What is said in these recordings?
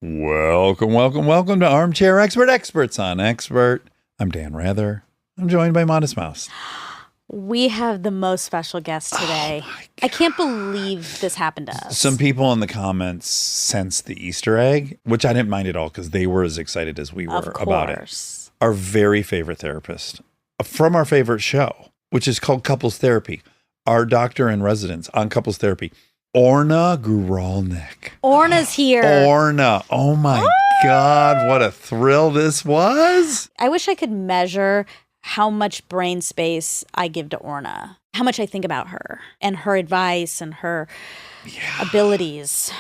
Welcome to Armchair Expert, Experts on Expert. I'm Dan Rather. I'm joined by Modest Mouse. We have the most special guest today. Oh I can't believe this happened to us. Some people in the comments sensed the Easter egg, which I didn't mind at all because they were as excited as we were about it. Our very favorite therapist from our favorite show, which is called Couples Therapy. Our doctor in residence on Couples Therapy, Orna Guralnik. Orna's here. Orna. Oh my God, what a thrill this was. I wish I could measure how much brain space I give to Orna, how much I think about her and her advice and her abilities.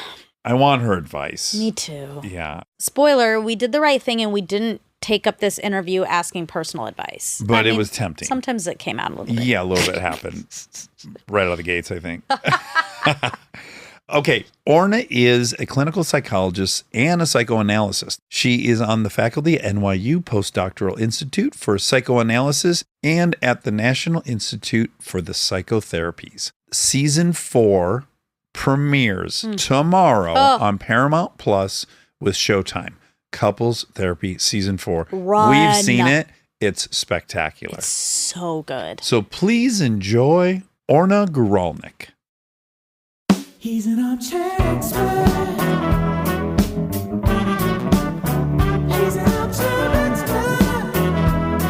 I want her advice. Me too. Yeah. Spoiler, we did the right thing and we didn't take up this interview asking personal advice. But it was tempting. Sometimes it came out a little bit. Yeah, a little bit happened right out of the gates, I think. Okay, Orna is a clinical psychologist and a psychoanalyst. She is on the faculty at NYU Postdoctoral Institute for Psychoanalysis and at the National Institute for the Psychotherapies. Season 4 premieres tomorrow on Paramount Plus with Showtime. Couples Therapy Season 4. We've seen it. It's spectacular. It's so good. So please enjoy Orna Guralnik. He's an armchair expert. He's an armchair expert.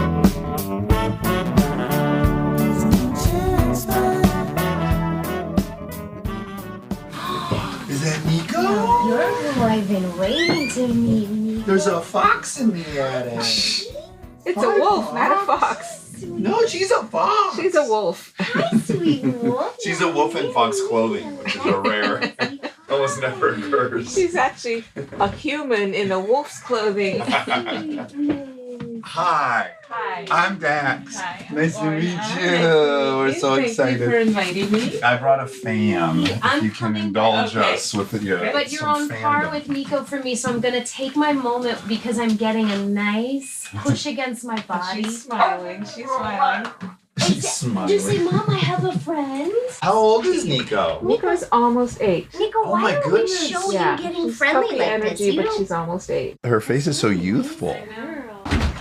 He's an armchair expert. Is that Nico? You're who I've been waiting to meet, Nico. There's a fox in the attic. It's a wolf, not a fox. No, she's a fox. She's a wolf. Hi, sweet wolf. She's a wolf in fox clothing, which is a rare, almost never occurs. She's actually a human in a wolf's clothing. Hi. Hi. I'm Dax. Hi, I'm Nice to Orna. meet Nice you. to We're meet you. so Thank excited. you for inviting me. I brought a fan. If I'm you can coming- indulge okay. us with it. But you're on par with Nico for me, so I'm gonna take my moment because I'm getting a nice push against my body. She's smiling. She's smiling. She's smiling. Just say, Mom, I have a friend. How old is Nico? Nico's almost 8. Nico, Oh why my don't goodness. we show Yeah, you getting she's friendly puppy like energy, this? You but don't... she's almost 8. Her face is so youthful. Girl.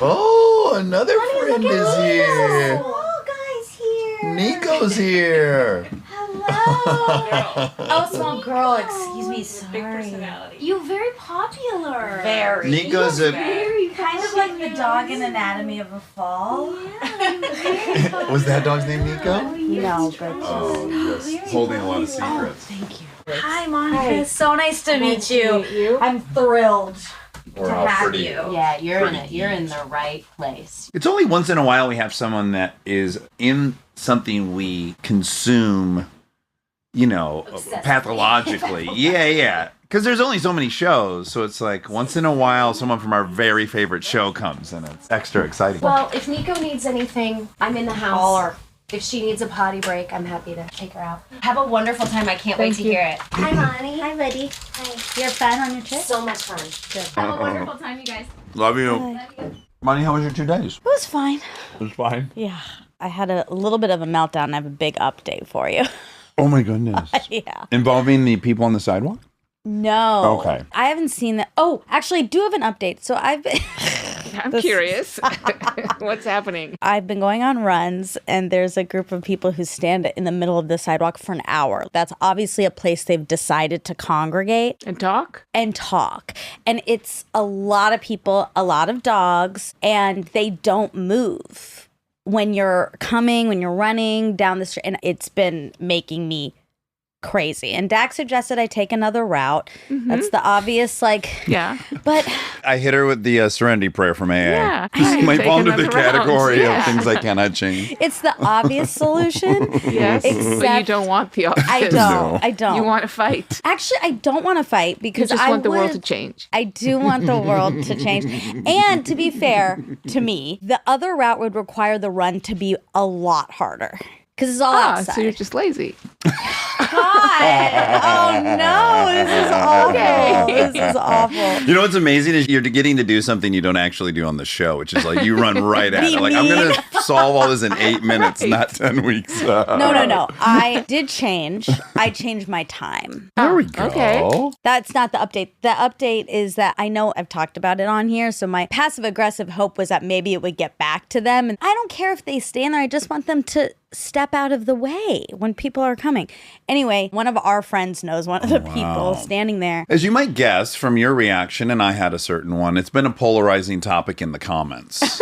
Oh, another friend Look at is here. Small guy's here. Nico's here. Hello. Oh, small girl, excuse me, Big sorry. personality. You're very popular. Very. Nico's a. Very Kind of like the dog in Anatomy of a Fall. Yeah, Was that dog's name Nico? No, but Oh, yes. Holding a lot of secrets. thank you. Hi, Monica. Hi. So nice to meet Nice you. to meet you. I'm thrilled Or to how have pretty. you. Yeah, you're Pretty you're in the right place. It's only once in a while we have someone that is in something we consume, Obsessively. pathologically. Yeah. Because there's only so many shows. So it's like once in a while someone from our very favorite show comes and it's extra exciting. Well, if Nico needs anything, I'm in the house. Call her. If she needs a potty break, I'm happy to take her out. Have a wonderful time. I can't wait Thank to you. hear it. Hi, Monty. Hi, buddy. You have fun on your trip? So much fun. Have a wonderful time, you guys. Love you. Money, how was your 2 days? It was fine. It was fine. Yeah. I had a little bit of a meltdown and I have a big update for you. Oh my goodness. Yeah. Involving the people on the sidewalk? No. Okay. I haven't seen that. Oh, actually, I do have an update. So I've been... I'm curious. What's happening? I've been going on runs, and there's a group of people who stand in the middle of the sidewalk for an hour. That's obviously a place they've decided to congregate And talk? and talk. And it's a lot of people, a lot of dogs, and they don't move when you're running down the street. And it's been making me crazy. And Dax suggested I take another route. That's the obvious, Yeah. but I hit her with the Serenity Prayer from AA. Yeah. This might Take fall into the another round. category Yeah. of things I cannot change. it's the obvious solution. Yes. But you Except- don't want the office. I don't. No. I don't. You want to fight. Actually, I don't want to fight You because just I want the world to would- change. I do want the world to change. And to be fair to me, the other route would require the run to be a lot harder because it's all outside. So you're just lazy. No, Oh no, this is awful. This is awful. You know what's amazing is you're getting to do something you don't actually do on the show, which is like you run right at it. Like, I'm going to solve all this in 8 minutes, not 10 weeks. No. I did change. I changed my time. There we go. Okay. That's not the update. The update is that I know I've talked about it on here. So my passive aggressive hope was that maybe it would get back to them. And I don't care if they stand there. I just want them to step out of the way when people are coming. Anyway, one of our friends knows one of the people standing there. As you might guess from your reaction, and I had a certain one, it's been a polarizing topic in the comments.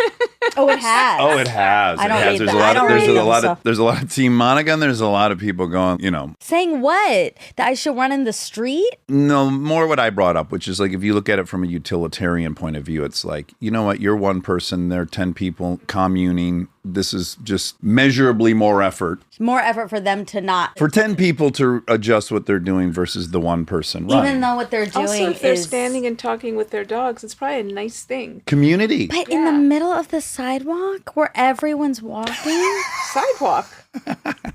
Oh, it has. Oh, it has. I don't read There's them. a lot I don't of there's read a them, lot so. of there's a lot of Team Monica, and there's a lot of people going, you know, Saying what? That I should run in the street? no, more what I brought up, which is like if you look at it from a utilitarian point of view, it's like, you know what, you're one person, there are 10 people communing. This is just measurably more effort More effort for them to not. for 10 people to adjust what they're doing versus the one person. Right. Even though what they're doing Also, if they're is standing and talking with their dogs, it's probably a nice thing. Community. But in the middle of the sidewalk where everyone's walking? Sidewalk.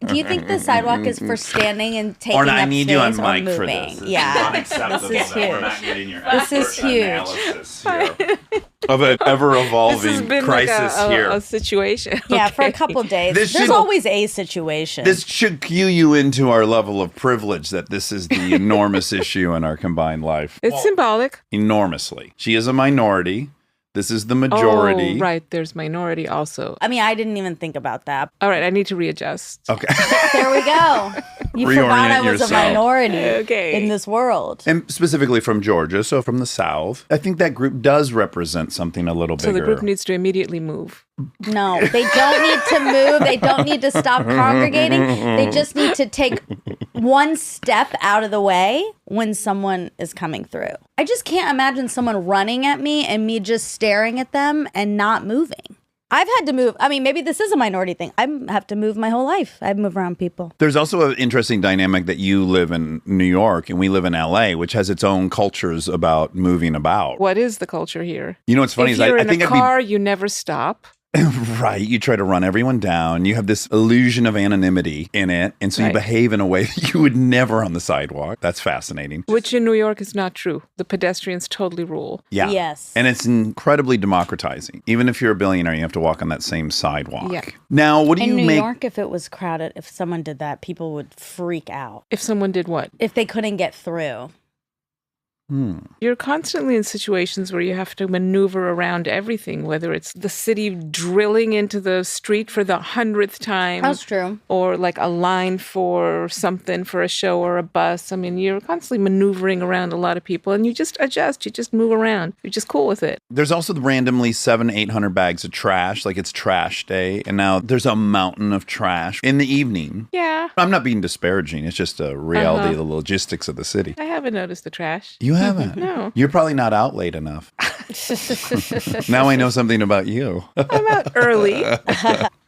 Do you think the sidewalk is for standing and taking Orna, up I need you on space or mic for moving? this. Yeah. Unacceptable This is that we're huge. not getting your This is expert huge. analysis here of an This has ever-evolving been crisis like here. a situation. Yeah, for a Okay. couple days. This There's should- always a situation. This should cue you into our level of privilege that this is the enormous issue in our combined life. It's symbolic. Enormously. She is a minority. This is the majority. Oh, right. There's minority also. I mean, I didn't even think about that. All right. I need to readjust. Okay. There we go. You forgot I Reorient was yourself. a minority Okay. in this world. And specifically from Georgia, so from the South. I think that group does represent something a little So bigger. the group needs to immediately move. No, they don't need to move. They don't need to stop congregating. They just need to take one step out of the way when someone is coming through. I just can't imagine someone running at me and me just staring at them and not moving. I've had to move. I mean, maybe this is a minority thing. I have to move my whole life. I move around people. There's also an interesting dynamic that you live in New York and we live in LA, which has its own cultures about moving about. What is the culture here? You know what's funny If is I you're in think a I'd be car, you never stop. right. You try to run everyone down. You have this illusion of anonymity in it. And so you Right. behave in a way that you would never on the sidewalk. That's fascinating. Which in New York is not true. The pedestrians totally rule. Yeah. Yes. And it's incredibly democratizing. Even if you're a billionaire, you have to walk on that same sidewalk. Yeah. Now, what do In you New make? York, if it was crowded, if someone did that, people would freak out. If someone did what? If they couldn't get through. You're constantly in situations where you have to maneuver around everything, whether it's the city drilling into the street for the 100th time. That's true. Or like a line for something for a show or a bus. I mean, you're constantly maneuvering around a lot of people and you just adjust. You just move around. You're just cool with it. There's also the randomly 700-800 bags of trash, like it's trash day. And now there's a mountain of trash in the evening. Yeah. I'm not being disparaging. It's just a reality of the logistics of the city. I haven't noticed the trash. You haven't? No. You're probably not out late enough. Now I know something about you. I'm out early.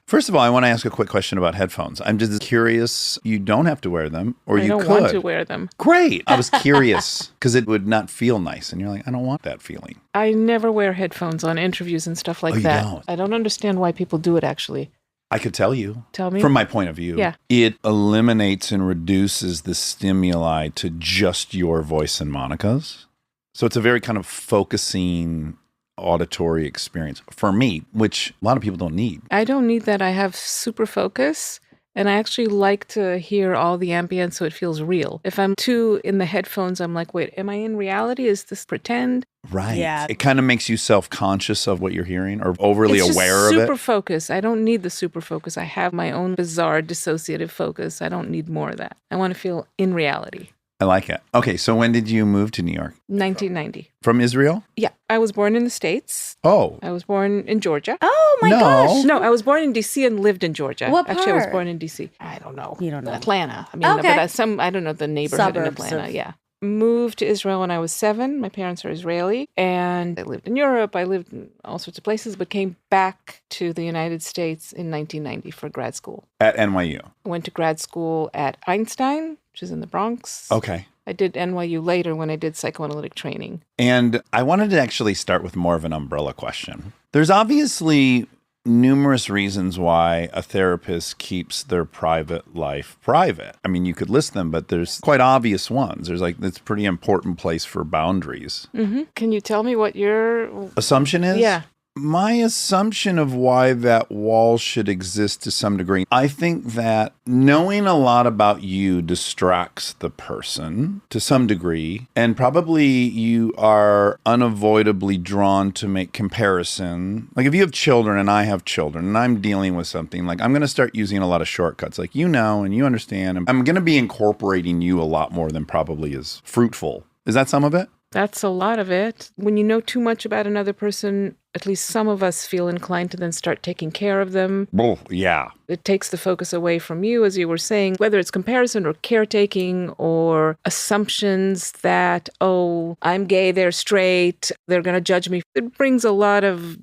First of all, I want to ask a quick question about headphones. I'm just curious. You don't have to wear them, or I you don't could. want to wear them. Great. I was curious because it would not feel nice. And you're like, I don't want that feeling. I never wear headphones on interviews and stuff like Oh, you that. don't? I don't understand why people do it, actually. I could tell you. Tell me. From my point of view, Yeah. it eliminates and reduces the stimuli to just your voice and Monica's. So it's a very kind of focusing auditory experience for me, which a lot of people don't need. I don't need that. I have super focus. And I actually like to hear all the ambience so it feels real. If I'm too in the headphones, I'm like, wait, am I in reality? Is this pretend? Right. Yeah. It kind of makes you self-conscious of what you're hearing or overly It's just aware of super it. focus. I don't need the super focus. I have my own bizarre dissociative focus. I don't need more of that. I want to feel in reality. I like it. Okay, so when did you move to New York? 1990. From Israel? Yeah. I was born in the States. Oh, I was born in Georgia. Oh my No. gosh. No, I was born in D.C. and lived in Georgia. What Actually, I was part? born in D.C. I don't know. You don't know. Atlanta. I mean, Okay. but I don't know the neighborhood in Suburbs Atlanta. of- Yeah. Moved to Israel when I was 7. My parents are Israeli. And I lived in Europe. I lived in all sorts of places, but came back to the United States in 1990 for grad school. at NYU. I went to grad school at Einstein, which is in the Bronx. Okay. I did NYU later when I did psychoanalytic training. And I wanted to actually start with more of an umbrella question. There's obviously numerous reasons why a therapist keeps their private life private. I mean, you could list them, but there's quite obvious ones. There's like, it's a pretty important place for boundaries. Can you tell me what your Assumption is? Yeah. My assumption of why that wall should exist to some degree, I think that knowing a lot about you distracts the person to some degree, and probably you are unavoidably drawn to make comparison. Like if you have children and I have children and I'm dealing with something, like I'm going to start using a lot of shortcuts, like you know and you understand. I'm going to be incorporating you a lot more than probably is fruitful. Is that some of it? That's a lot of it. When you know too much about another person, at least some of us feel inclined to then start taking care of them. Oh, yeah. It takes the focus away from you, as you were saying, whether it's comparison or caretaking or assumptions that, oh, I'm gay, they're straight, they're going to judge me. It brings a lot of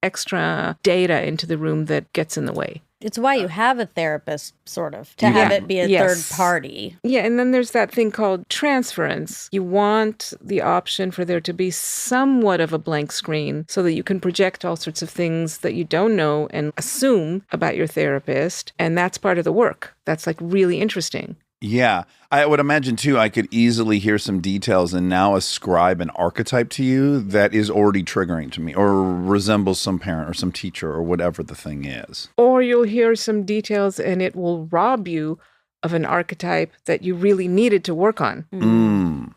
extra data into the room that gets in the way. It's why you have a therapist, sort of, to have it be a third party. Yeah, and then there's that thing called transference. You want the option for there to be somewhat of a blank screen so that you can project all sorts of things that you don't know and assume about your therapist. And that's part of the work. That's like really interesting. Yeah. I would imagine, too, I could easily hear some details and now ascribe an archetype to you that is already triggering to me or resembles some parent or some teacher or whatever the thing is. Or you'll hear some details and it will rob you of an archetype that you really needed to work on.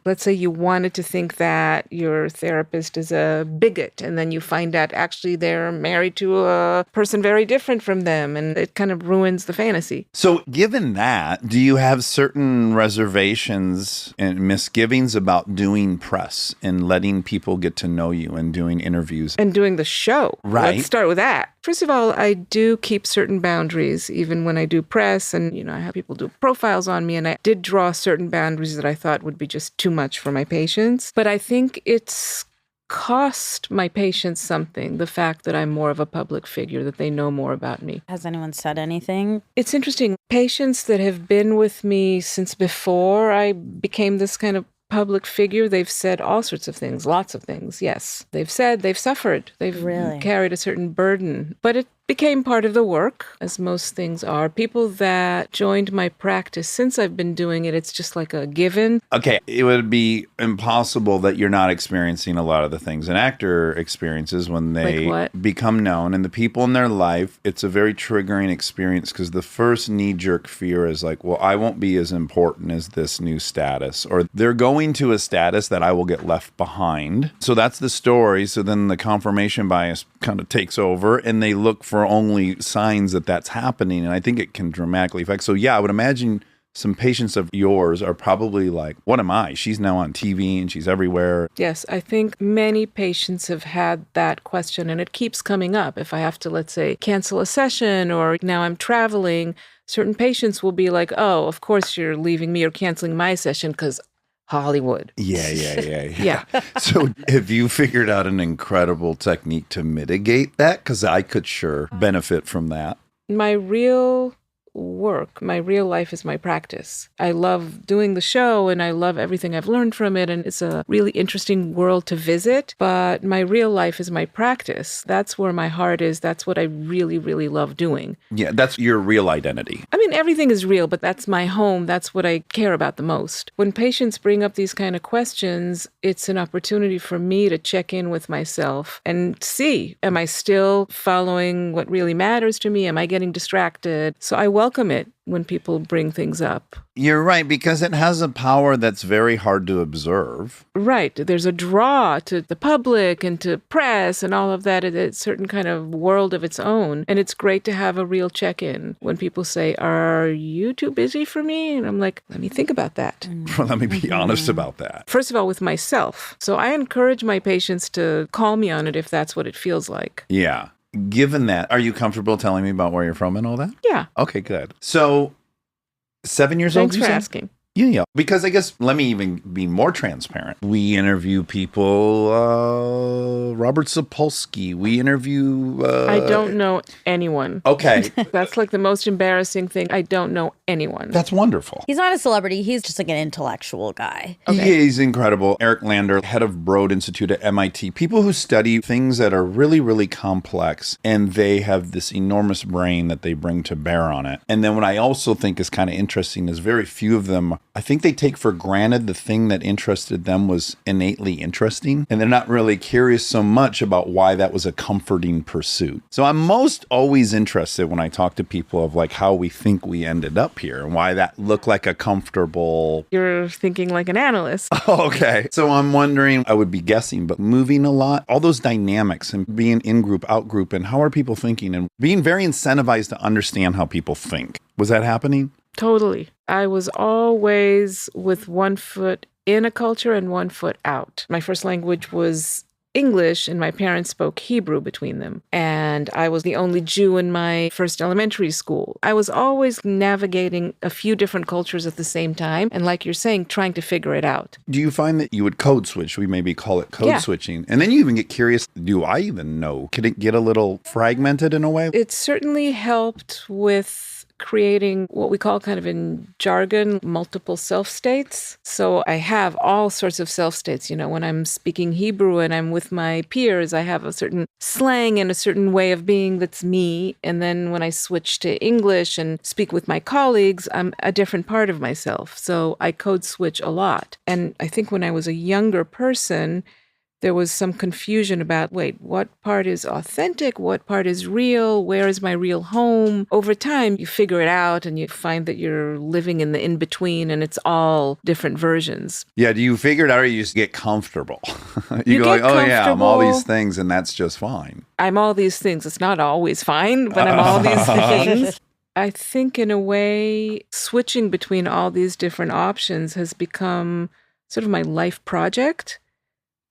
Let's say you wanted to think that your therapist is a bigot, and then you find out actually they're married to a person very different from them, and it kind of ruins the fantasy. So given that, do you have certain reservations and misgivings about doing press and letting people get to know you and doing interviews? And doing the show. Right. Let's start with that. First of all, I do keep certain boundaries, even when I do press, and, I have people do profiles on me, and I did draw certain boundaries that I thought would be just too much for my patients. But I think it's cost my patients something, the fact that I'm more of a public figure, that they know more about me. Has anyone said anything? It's interesting. Patients that have been with me since before I became this kind of public figure, they've said all sorts of things, lots of things, yes. They've said they've suffered. They've carried a certain burden. But it became part of the work, as most things are. People that joined my practice since I've been doing it, it's just like a given. Okay, it would be impossible that you're not experiencing a lot of the things an actor experiences when they become known. And the people in their life, it's a very triggering experience because the first knee-jerk fear is like, well, I won't be as important as this new status. Or they're going to a status that I will get left behind. So that's the story. So then the confirmation bias kind of takes over and they look for only signs that that's happening. And I think it can dramatically affect. So yeah, I would imagine some patients of yours are probably like, what am I? She's now on TV and she's everywhere. Yes, I think many patients have had that question and it keeps coming up. If I have to, let's say, cancel a session or now I'm traveling, certain patients will be like, oh, of course you're leaving me or canceling my session because Hollywood. Yeah. So have you figured out an incredible technique to mitigate that? Because I could sure benefit from that. My real work, my real life is my practice. I love doing the show and I love everything I've learned from it. And it's a really interesting world to visit. But my real life is my practice. That's where my heart is. That's what I really, really love doing. Yeah, that's your real identity. I mean, everything is real, but that's my home. That's what I care about the most. When patients bring up these kind of questions, it's an opportunity for me to check in with myself and see, am I still following what really matters to me? Am I getting distracted? So I welcome it when people bring things up. You're right, because it has a power that's very hard to observe. Right. There's a draw to the public and to press and all of that. It's a certain kind of world of its own. And it's great to have a real check-in when people say, are you too busy for me? And I'm like, let me think about that. Let me be honest about that. First of all, with myself. So I encourage my patients to call me on it if that's what it feels like. Yeah. Given that, are you comfortable telling me about where you're from and all that? Yeah. Okay, good. So 7 years old, Thanks for asking. Yeah. Because I guess, let me even be more transparent. We interview people, Robert Sapolsky. We interview... I don't know anyone. Okay. That's like the most embarrassing thing. I don't know anyone. That's wonderful. He's not a celebrity. He's just like an intellectual guy. He's incredible. Eric Lander, head of Broad Institute at MIT. People who study things that are really, really complex, and they have this enormous brain that they bring to bear on it. And then what I also think is kind of interesting is very few of them, I think they take for granted the thing that interested them was innately interesting. And they're not really curious so much about why that was a comforting pursuit. So I'm most always interested when I talk to people of like how we think we ended up here and why that looked like a comfortable... You're thinking like an analyst. Oh, okay. So I'm wondering, I would be guessing, but moving a lot, all those dynamics and being in group, out group, and how are people thinking and being very incentivized to understand how people think. Was that happening? Totally. I was always with one foot in a culture and one foot out. My first language was English, and my parents spoke Hebrew between them. And I was the only Jew in my first elementary school. I was always navigating a few different cultures at the same time. And like you're saying, trying to figure it out. Do you find that you would code switch? We maybe call it code switching. And then you even get curious, do I even know? Could it get a little fragmented in a way? It certainly helped with creating what we call kind of in jargon, multiple self states. So I have all sorts of self states. You know, when I'm speaking Hebrew and I'm with my peers, I have a certain slang and a certain way of being that's me. And then when I switch to English and speak with my colleagues, I'm a different part of myself. So I code switch a lot. And I think when I was a younger person, there was some confusion about, wait, what part is authentic? What part is real? Where is my real home? Over time, you figure it out and you find that you're living in the in-between and it's all different versions. Yeah, do you figure it out or you just get comfortable? You go get like, oh yeah, I'm all comfortable. these things and that's just fine. I'm all these things. It's not always fine, but I'm all these things. I think in a way, switching between all these different options has become sort of my life project.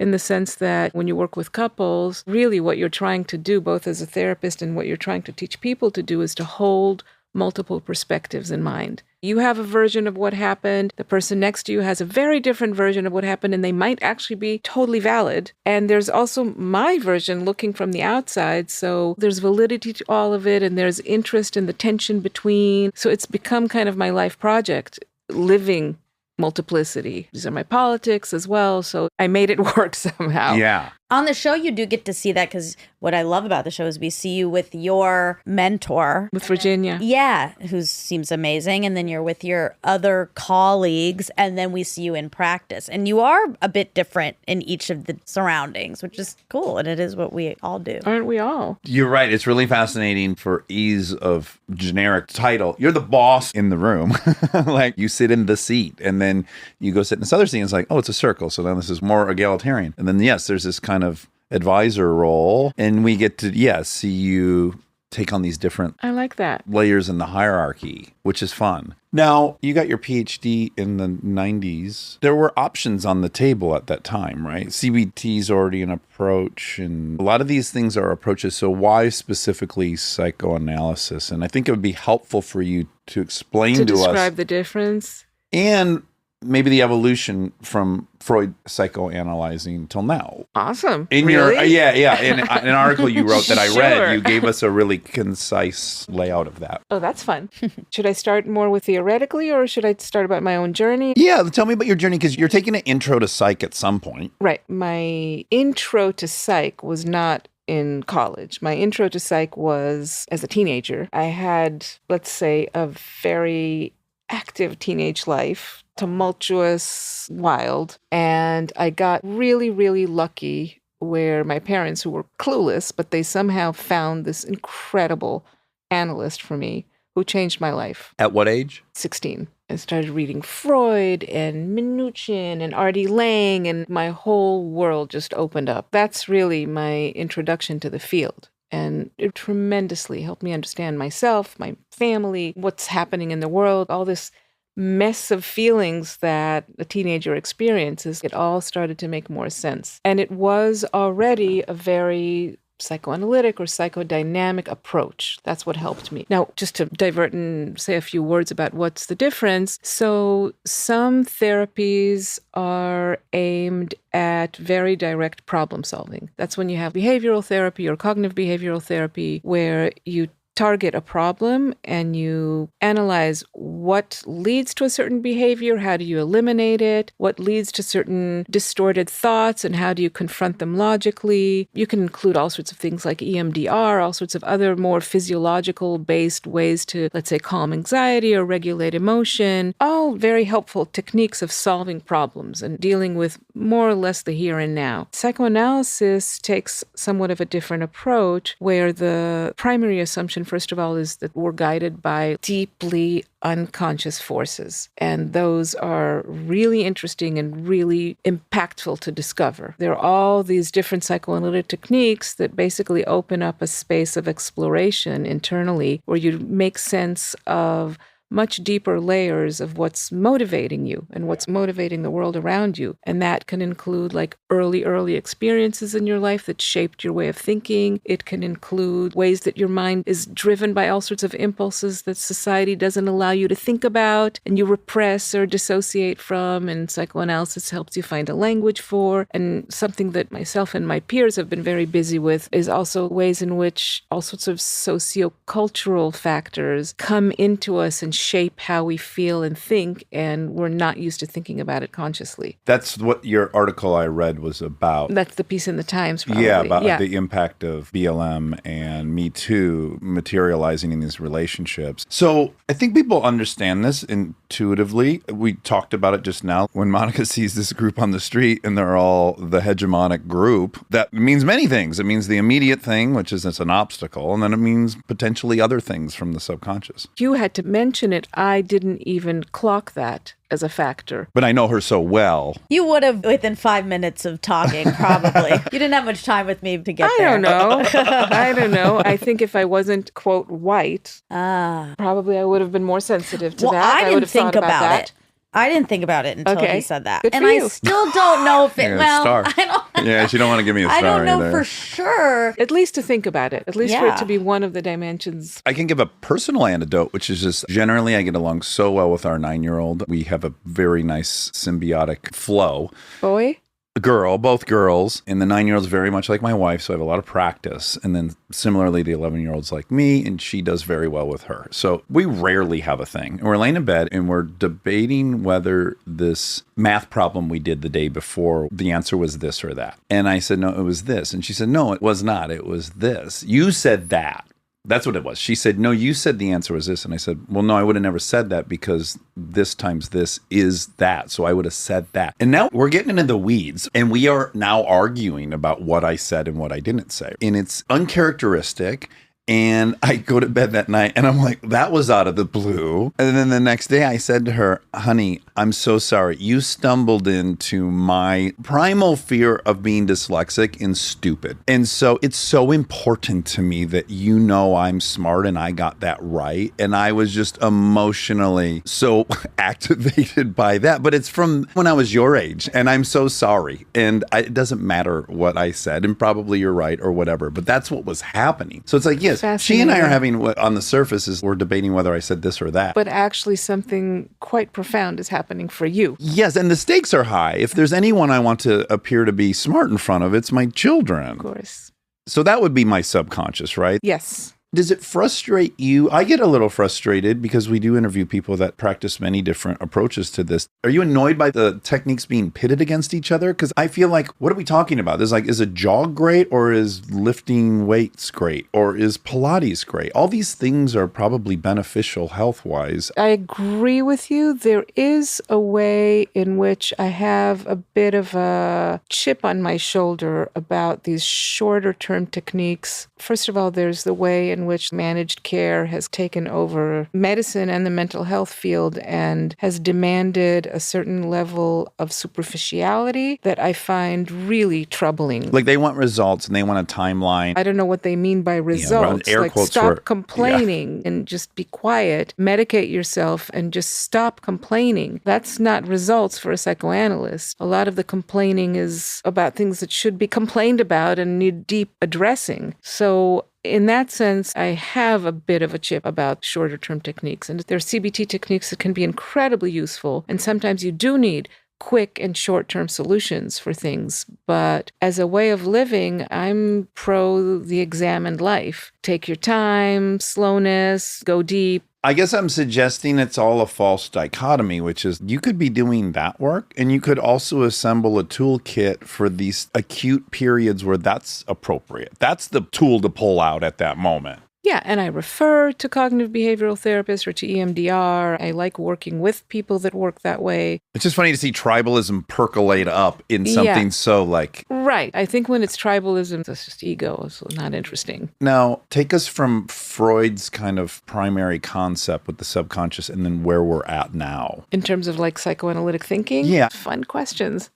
In the sense that when you work with couples, really what you're trying to do, both as a therapist and what you're trying to teach people to do, is to hold multiple perspectives in mind. You have a version of what happened. The person next to you has a very different version of what happened, and they might actually be totally valid. And there's also my version looking from the outside. So there's validity to all of it, and there's interest in the tension between. So it's become kind of my life project, living multiplicity. These are my politics as well. So I made it work somehow. Yeah. On the show, you do get to see that because what I love about the show is we see you with your mentor. With Virginia. Yeah, who seems amazing. And then you're with your other colleagues. And then we see you in practice. And you are a bit different in each of the surroundings, which is cool. And it is what we all do. Aren't we all? You're right. It's really fascinating for ease of generic title. You're the boss in the room. Like you sit in the seat and then you go sit in this other seat and it's like, oh, it's a circle. So then this is more egalitarian. And then, yes, there's this kind of advisor role. And we get to, see you take on these different I like that. layers in the hierarchy, which is fun. Now, you got your PhD in the 90s. There were options on the table at that time, right? CBT is already an approach, and a lot of these things are approaches. So why specifically psychoanalysis? And I think it would be helpful for you to explain to us. Describe the difference. And maybe the evolution from Freud psychoanalyzing till now. Awesome. In Really? in an article you wrote that I Sure. read, you gave us a really concise layout of that. Oh, that's fun. Should I start more with theoretically or should I start about my own journey? Yeah, tell me about your journey because you're taking an intro to psych at some point. Right. My intro to psych was not in college. My intro to psych was as a teenager. I had, let's say, a very active teenage life, tumultuous, wild, and I got really, really lucky where my parents, who were clueless, but they somehow found this incredible analyst for me who changed my life. At what age? 16. I started reading Freud and Minuchin and R.D. Laing, and my whole world just opened up. That's really my introduction to the field. And it tremendously helped me understand myself, my family, what's happening in the world, all this mess of feelings that a teenager experiences. It all started to make more sense. And it was already a very psychoanalytic or psychodynamic approach. That's what helped me. Now, just to divert and say a few words about what's the difference. So some therapies are aimed at very direct problem solving. That's when you have behavioral therapy or cognitive behavioral therapy, where you target a problem and you analyze what leads to a certain behavior, how do you eliminate it, what leads to certain distorted thoughts, and how do you confront them logically. You can include all sorts of things like EMDR, all sorts of other more physiological-based ways to, let's say, calm anxiety or regulate emotion, all very helpful techniques of solving problems and dealing with more or less the here and now. Psychoanalysis takes somewhat of a different approach, where the primary assumption, first of all, is that we're guided by deeply unconscious forces. And those are really interesting and really impactful to discover. There are all these different psychoanalytic techniques that basically open up a space of exploration internally, where you make sense of much deeper layers of what's motivating you and what's motivating the world around you. And that can include like early experiences in your life that shaped your way of thinking. It can include ways that your mind is driven by all sorts of impulses that society doesn't allow you to think about and you repress or dissociate from, and psychoanalysis helps you find a language for. And something that myself and my peers have been very busy with is also ways in which all sorts of sociocultural factors come into us and shape how we feel and think, and we're not used to thinking about it consciously. That's what your article I read was about. That's the piece in the Times, probably. Yeah, about the impact of BLM and Me Too materializing in these relationships. So I think people understand this intuitively. We talked about it just now. When Monica sees this group on the street and they're all the hegemonic group, that means many things. It means the immediate thing, which is it's an obstacle, and then it means potentially other things from the subconscious. You had to mention it. I didn't even clock that as a factor. But I know her so well. You would have within 5 minutes of talking, probably. You didn't have much time with me to get I there. don't know. I don't know. I think if I wasn't, quote, white, probably I would have been more sensitive to that. I would didn't have think thought about it. I didn't think about it until Okay. he said that. Good And for I you. still don't know if it, Yeah, well, star. I don't Yeah, she don't want to give me a star I don't know either. for sure. At least to think about it. At least for Yeah. it to be one of the dimensions. I can give a personal anecdote, which is just generally I get along so well with our 9-year-old. We have a very nice symbiotic flow. Boy? Girl, both girls. And the 9-year-old's very much like my wife, so I have a lot of practice. And then similarly, the 11-year-old's like me, and she does very well with her. So we rarely have a thing. And we're laying in bed, and we're debating whether this math problem we did the day before, the answer was this or that. And I said, no, it was this. And she said, no, it was not. It was this. You said that. That's what it was. She said, no, you said the answer was this. And I said, well, no, I would have never said that because this times this is that. So I would have said that. And now we're getting into the weeds and we are now arguing about what I said and what I didn't say. And it's uncharacteristic. And I go to bed that night and I'm like, that was out of the blue. And then the next day I said to her, honey, I'm so sorry. You stumbled into my primal fear of being dyslexic and stupid. And so it's so important to me that you know I'm smart and I got that right. And I was just emotionally so activated by that. But it's from when I was your age and I'm so sorry. And it doesn't matter what I said and probably you're right or whatever. But that's what was happening. So it's like, yes, she and I are having what on the surface is we're debating whether I said this or that. But actually something quite profound is happening for you. Yes, and the stakes are high. If there's anyone I want to appear to be smart in front of, it's my children. Of course. So that would be my subconscious, right? Yes. Does it frustrate you? I get a little frustrated because we do interview people that practice many different approaches to this. Are you annoyed by the techniques being pitted against each other? Because I feel like, what are we talking about? There's like, is a jog great or is lifting weights great or is Pilates great? All these things are probably beneficial health-wise. I agree with you. There is a way in which I have a bit of a chip on my shoulder about these shorter term techniques. First of all, there's the way in in which managed care has taken over medicine and the mental health field and has demanded a certain level of superficiality that I find really troubling. Like they want results and they want a timeline. I don't know what they mean by results. air like quotes stop for- complaining and just be quiet, medicate yourself and just stop complaining. That's not results for a psychoanalyst. A lot of the complaining is about things that should be complained about and need deep addressing. So in that sense, I have a bit of a chip about shorter term techniques. And there are CBT techniques that can be incredibly useful. And sometimes you do need quick and short-term solutions for things. But as a way of living, I'm pro the examined life. Take your time, slowness, go deep. I guess I'm suggesting it's all a false dichotomy, which is you could be doing that work and you could also assemble a toolkit for these acute periods where that's appropriate. That's the tool to pull out at that moment. Yeah, and I refer to cognitive behavioral therapists or to EMDR. I like working with people that work that way. It's just funny to see tribalism percolate up in something so like... Right. I think when it's tribalism, it's just ego. It's not interesting. Now, take us from Freud's kind of primary concept with the subconscious and then where we're at now. In terms of like psychoanalytic thinking? Yeah. Fun questions.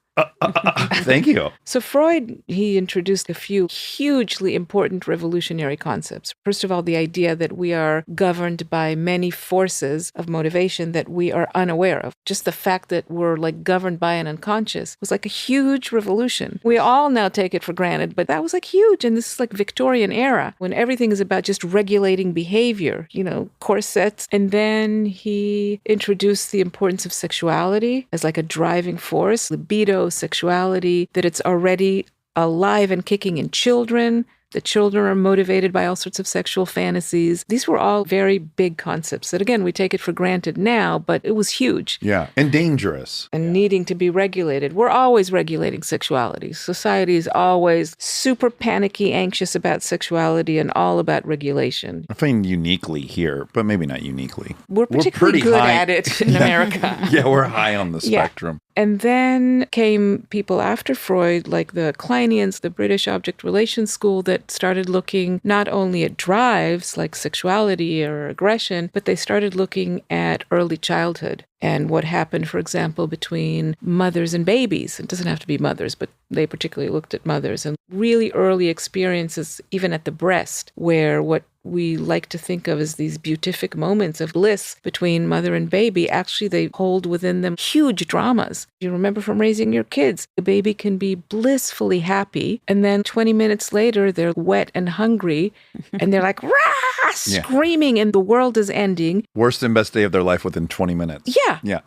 Thank you. So Freud, he introduced a few hugely important revolutionary concepts. First of all, the idea that we are governed by many forces of motivation that we are unaware of. Just the fact that we're like governed by an unconscious was like a huge revolution. We all now take it for granted, but that was like huge. And this is like Victorian era when everything is about just regulating behavior, corsets. And then he introduced the importance of sexuality as like a driving force, libido, sexuality, that it's already alive and kicking in children. The children are motivated by all sorts of sexual fantasies. These were all very big concepts that, again, we take it for granted now, but it was huge. Yeah, and dangerous. And needing to be regulated. We're always regulating sexuality. Society is always super panicky, anxious about sexuality and all about regulation. I find uniquely here, but maybe not uniquely. We're particularly pretty good high. at it in America. Yeah, we're high on the Yeah. spectrum. And then came people after Freud, like the Kleinians, the British object relations school, that started looking not only at drives like sexuality or aggression, but they started looking at early childhood and what happened, for example, between mothers and babies. It doesn't have to be mothers, but they particularly looked at mothers and really early experiences, even at the breast, where what we like to think of as these beatific moments of bliss between mother and baby, actually they hold within them huge dramas. You remember from raising your kids, the baby can be blissfully happy, and then 20 minutes later, they're wet and hungry, and they're like, rah, screaming, and the world is ending. Worst and best day of their life within 20 minutes. Yeah. Yeah.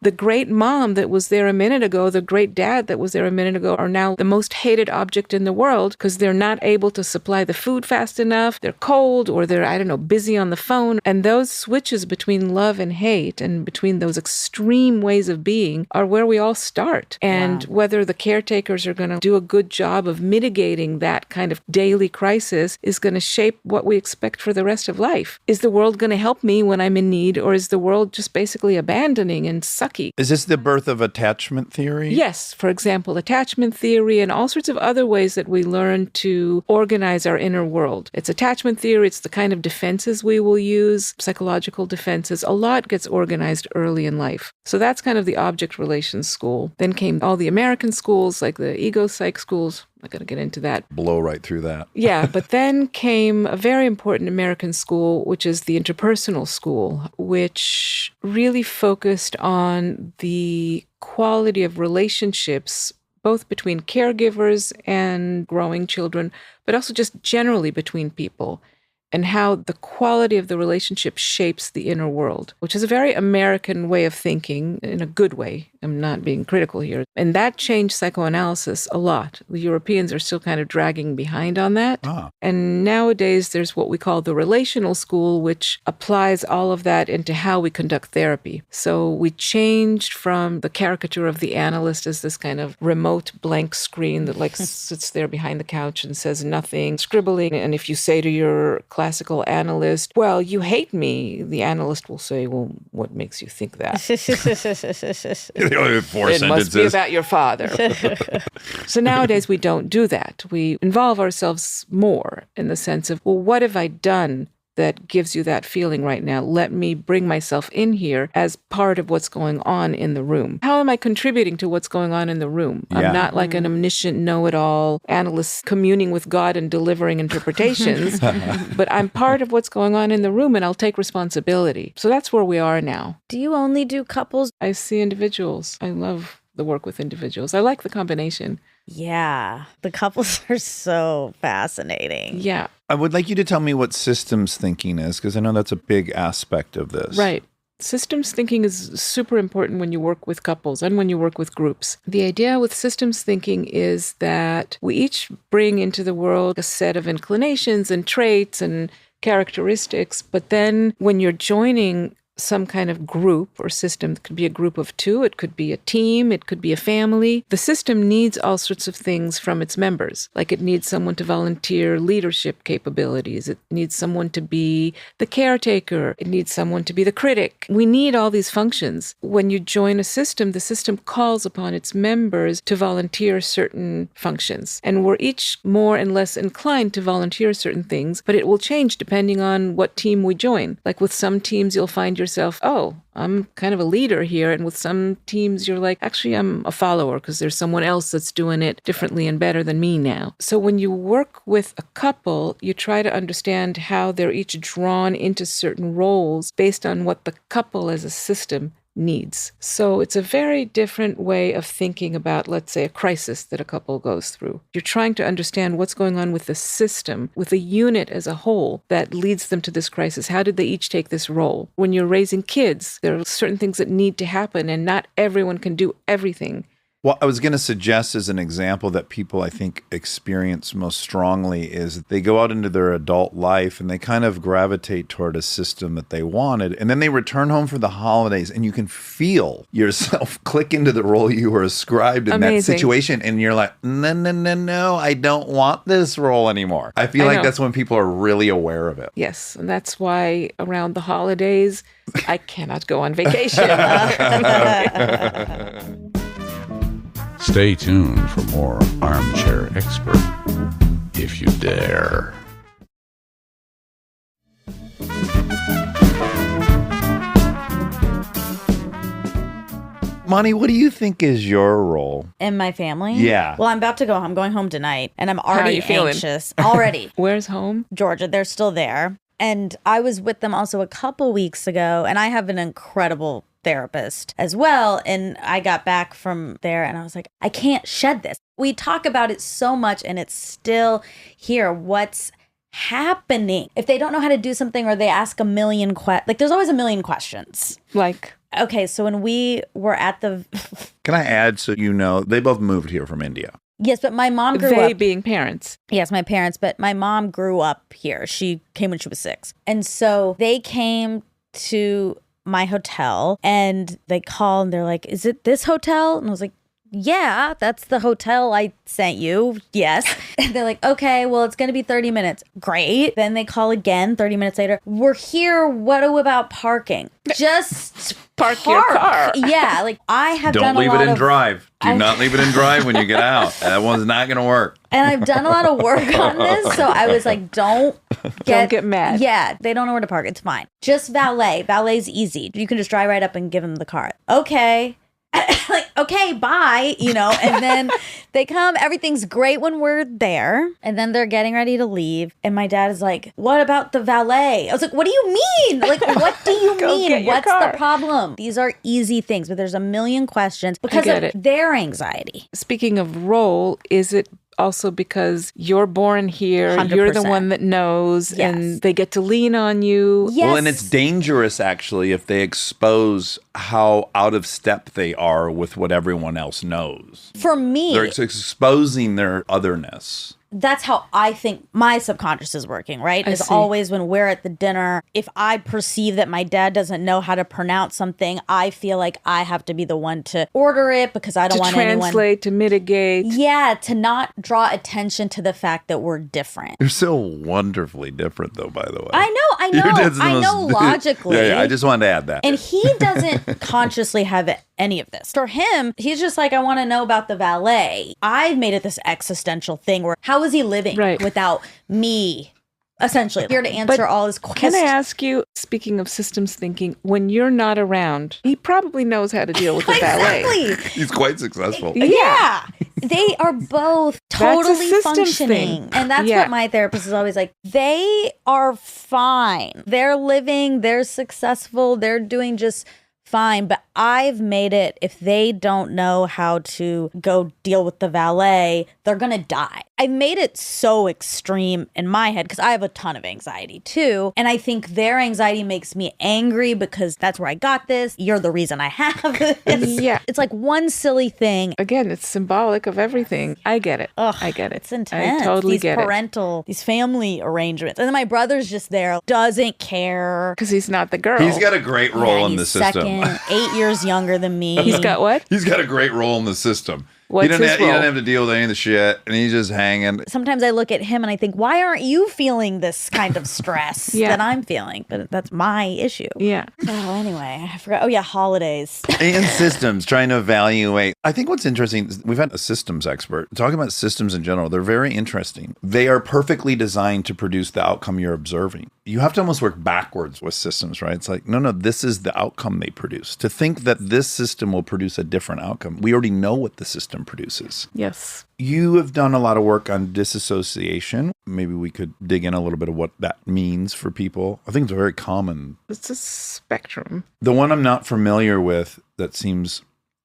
The great mom that was there a minute ago, the great dad that was there a minute ago are now the most hated object in the world because they're not able to supply the food fast enough. They're cold or they're, busy on the phone. And those switches between love and hate and between those extreme ways of being are where we all start. And whether the caretakers are going to do a good job of mitigating that kind of daily crisis is going to shape what we expect for the rest of life. Is the world going to help me when I'm in need, or is the world just basically abandoning and sucky? Is this the birth of attachment theory? Yes, for example, attachment theory and all sorts of other ways that we learn to organize our inner world. It's attachment theory, it's the kind of defenses we will use, psychological defenses. A lot gets organized early in life. So that's kind of the object relations school. Then came all the American schools, like the ego psych schools. I'm not going to get into that. Blow right through that. Yeah, but then came a very important American school, which is the interpersonal school, which really focused on the quality of relationships, both between caregivers and growing children, but also just generally between people, and how the quality of the relationship shapes the inner world, which is a very American way of thinking in a good way. I'm not being critical here. And that changed psychoanalysis a lot. The Europeans are still kind of dragging behind on that. And nowadays, there's what we call the relational school, which applies all of that into how we conduct therapy. So we changed from the caricature of the analyst as this kind of remote blank screen that like sits there behind the couch and says nothing, scribbling. And if you say to your class classical analyst, well, you hate me, the analyst will say, well, what makes you think that? Four It must be sentences. about your father. So nowadays we don't do that. We involve ourselves more in the sense of, well, what have I done that gives you that feeling right now? Let me bring myself in here as part of what's going on in the room. How am I contributing to what's going on in the room? Yeah. I'm not like an omniscient know-it-all analyst communing with God and delivering interpretations, but I'm part of what's going on in the room and I'll take responsibility. So that's where we are now. Do you only do couples? I see individuals. I love the work with individuals. I like the combination. Yeah. The couples are so fascinating. Yeah. I would like you to tell me what systems thinking is, because I know that's a big aspect of this. Right. Systems thinking is super important when you work with couples and when you work with groups. The idea with systems thinking is that we each bring into the world a set of inclinations and traits and characteristics, but then when you're joining some kind of group or system, it could be a group of two, it could be a team, it could be a family. The system needs all sorts of things from its members. Like it needs someone to volunteer leadership capabilities. It needs someone to be the caretaker. It needs someone to be the critic. We need all these functions. When you join a system, the system calls upon its members to volunteer certain functions. And we're each more and less inclined to volunteer certain things, but it will change depending on what team we join. Like with some teams, you'll find yourself, oh, I'm kind of a leader here. And with some teams, you're like, actually, I'm a follower because there's someone else that's doing it differently and better than me now. So when you work with a couple, you try to understand how they're each drawn into certain roles based on what the couple as a system needs. So it's a very different way of thinking about, let's say, a crisis that a couple goes through. You're trying to understand what's going on with the system, with the unit as a whole that leads them to this crisis. How did they each take this role? When you're raising kids, there are certain things that need to happen, and not everyone can do everything. Well, I was going to suggest as an example that people, I think, experience most strongly is they go out into their adult life and they kind of gravitate toward a system that they wanted. And then they return home for the holidays and you can feel yourself click into the role you were ascribed in that situation. And you're like, no, I don't want this role anymore. I feel like that's when people are really aware of it. Yes. And that's why around the holidays, I cannot go on vacation. Stay tuned for more Armchair Expert, if you dare. Monty, what do you think is your role? In my family? Yeah. Well, I'm about to go. I'm going home tonight, and I'm are already you feeling? anxious. Already. Where's home? Georgia, they're still there. And I was with them also a couple weeks ago, and I have an incredible therapist as well. And I got back from there and I was like, I can't shed this. We talk about it so much and it's still here. What's happening? If they don't know how to do something or they ask a million like there's always a million questions. Like, okay, so when we were at the Can I add so you know, they both moved here from India. Yes, but my mom grew they up. being parents. Yes, my parents, but my mom grew up here. She came when she was 6. And so they came to my hotel and they called and they're like, is it this hotel? And I was like, yeah, that's the hotel I sent you. Yes. And they're like, okay, well, it's going to be 30 minutes. Great. Then they call again 30 minutes later. We're here. What about parking? Just Park your car. Yeah. Like I have done Don't leave a lot it in of, drive. Do not leave it in drive when you get out. That one's not going to work. And I've done a lot of work on this. So I was like, don't get mad. Yeah. They don't know where to park. It's fine. Just valet. Valet's easy. You can just drive right up and give them the car. Okay. Like, okay, bye, you know, and then they come, everything's great when we're there, and then they're getting ready to leave, and my dad is like, what about the valet? I was like, what do you mean? Like, what do you mean? What's the problem? These are easy things, but there's a million questions because of their anxiety. Speaking of role, is it also because you're born here, 100%. You're the one that knows, and they get to lean on you? Yes. Well, and it's dangerous, actually, if they expose how out of step they are with what everyone else knows. For me, They're exposing their otherness. that's how I think my subconscious is working, right? I Is see. always when we're at the dinner, if I perceive that my dad doesn't know how to pronounce something, I feel like I have to be the one to order it because I don't To want anyone. translate, to mitigate. Yeah, to not draw attention to the fact that we're different. You're so wonderfully different, though, by the way. I know, Your dad's the I know most- logically. Yeah, I just wanted to add that. And he doesn't consciously have any of this. For him, he's just like, I want to know about the valet. I've made it this existential thing where how is he living Right. without me? Essentially, here to answer But all his questions. Can I ask you, speaking of systems thinking, when you're not around, he probably knows how to deal with the valet. Exactly. He's quite successful. Yeah. They are both That's a totally systems functioning. thing. And that's Yeah. what my therapist is always like. They are fine. They're living, they're successful, they're doing just fine. But I've made it, if they don't know how to go deal with the valet, they're going to die. I've made it so extreme in my head because I have a ton of anxiety too. And I think their anxiety makes me angry because that's where I got this. You're the reason I have this. Yeah. It's like one silly thing. Again, it's symbolic of everything. I get it. Ugh, I get it. It's intense. I totally these get it. parental, these family arrangements. And then my brother's just there, doesn't care. Because he's not the girl. He's got a great role Yeah, in the he's system. second, 8 years younger than me. He's got what? He's got a great role in the system. What's he doesn't his have, he doesn't role? have to deal with any of the shit, and he's just hanging. Sometimes I look at him and I think, why aren't you feeling this kind of stress Yeah. that I'm feeling? But that's my issue. Yeah. Oh, anyway, I forgot. Oh, yeah, holidays. And systems, trying to evaluate. I think what's interesting, is we've had a systems expert talking about systems in general. They're very interesting. They are perfectly designed to produce the outcome you're observing. You have to almost work backwards with systems, right? It's like, no, this is the outcome they produce. To think that this system will produce a different outcome, we already know what the system produces. Yes. You have done a lot of work on disassociation. Maybe we could dig in a little bit of what that means for people. I think it's very common. It's a spectrum. The one I'm not familiar with that seems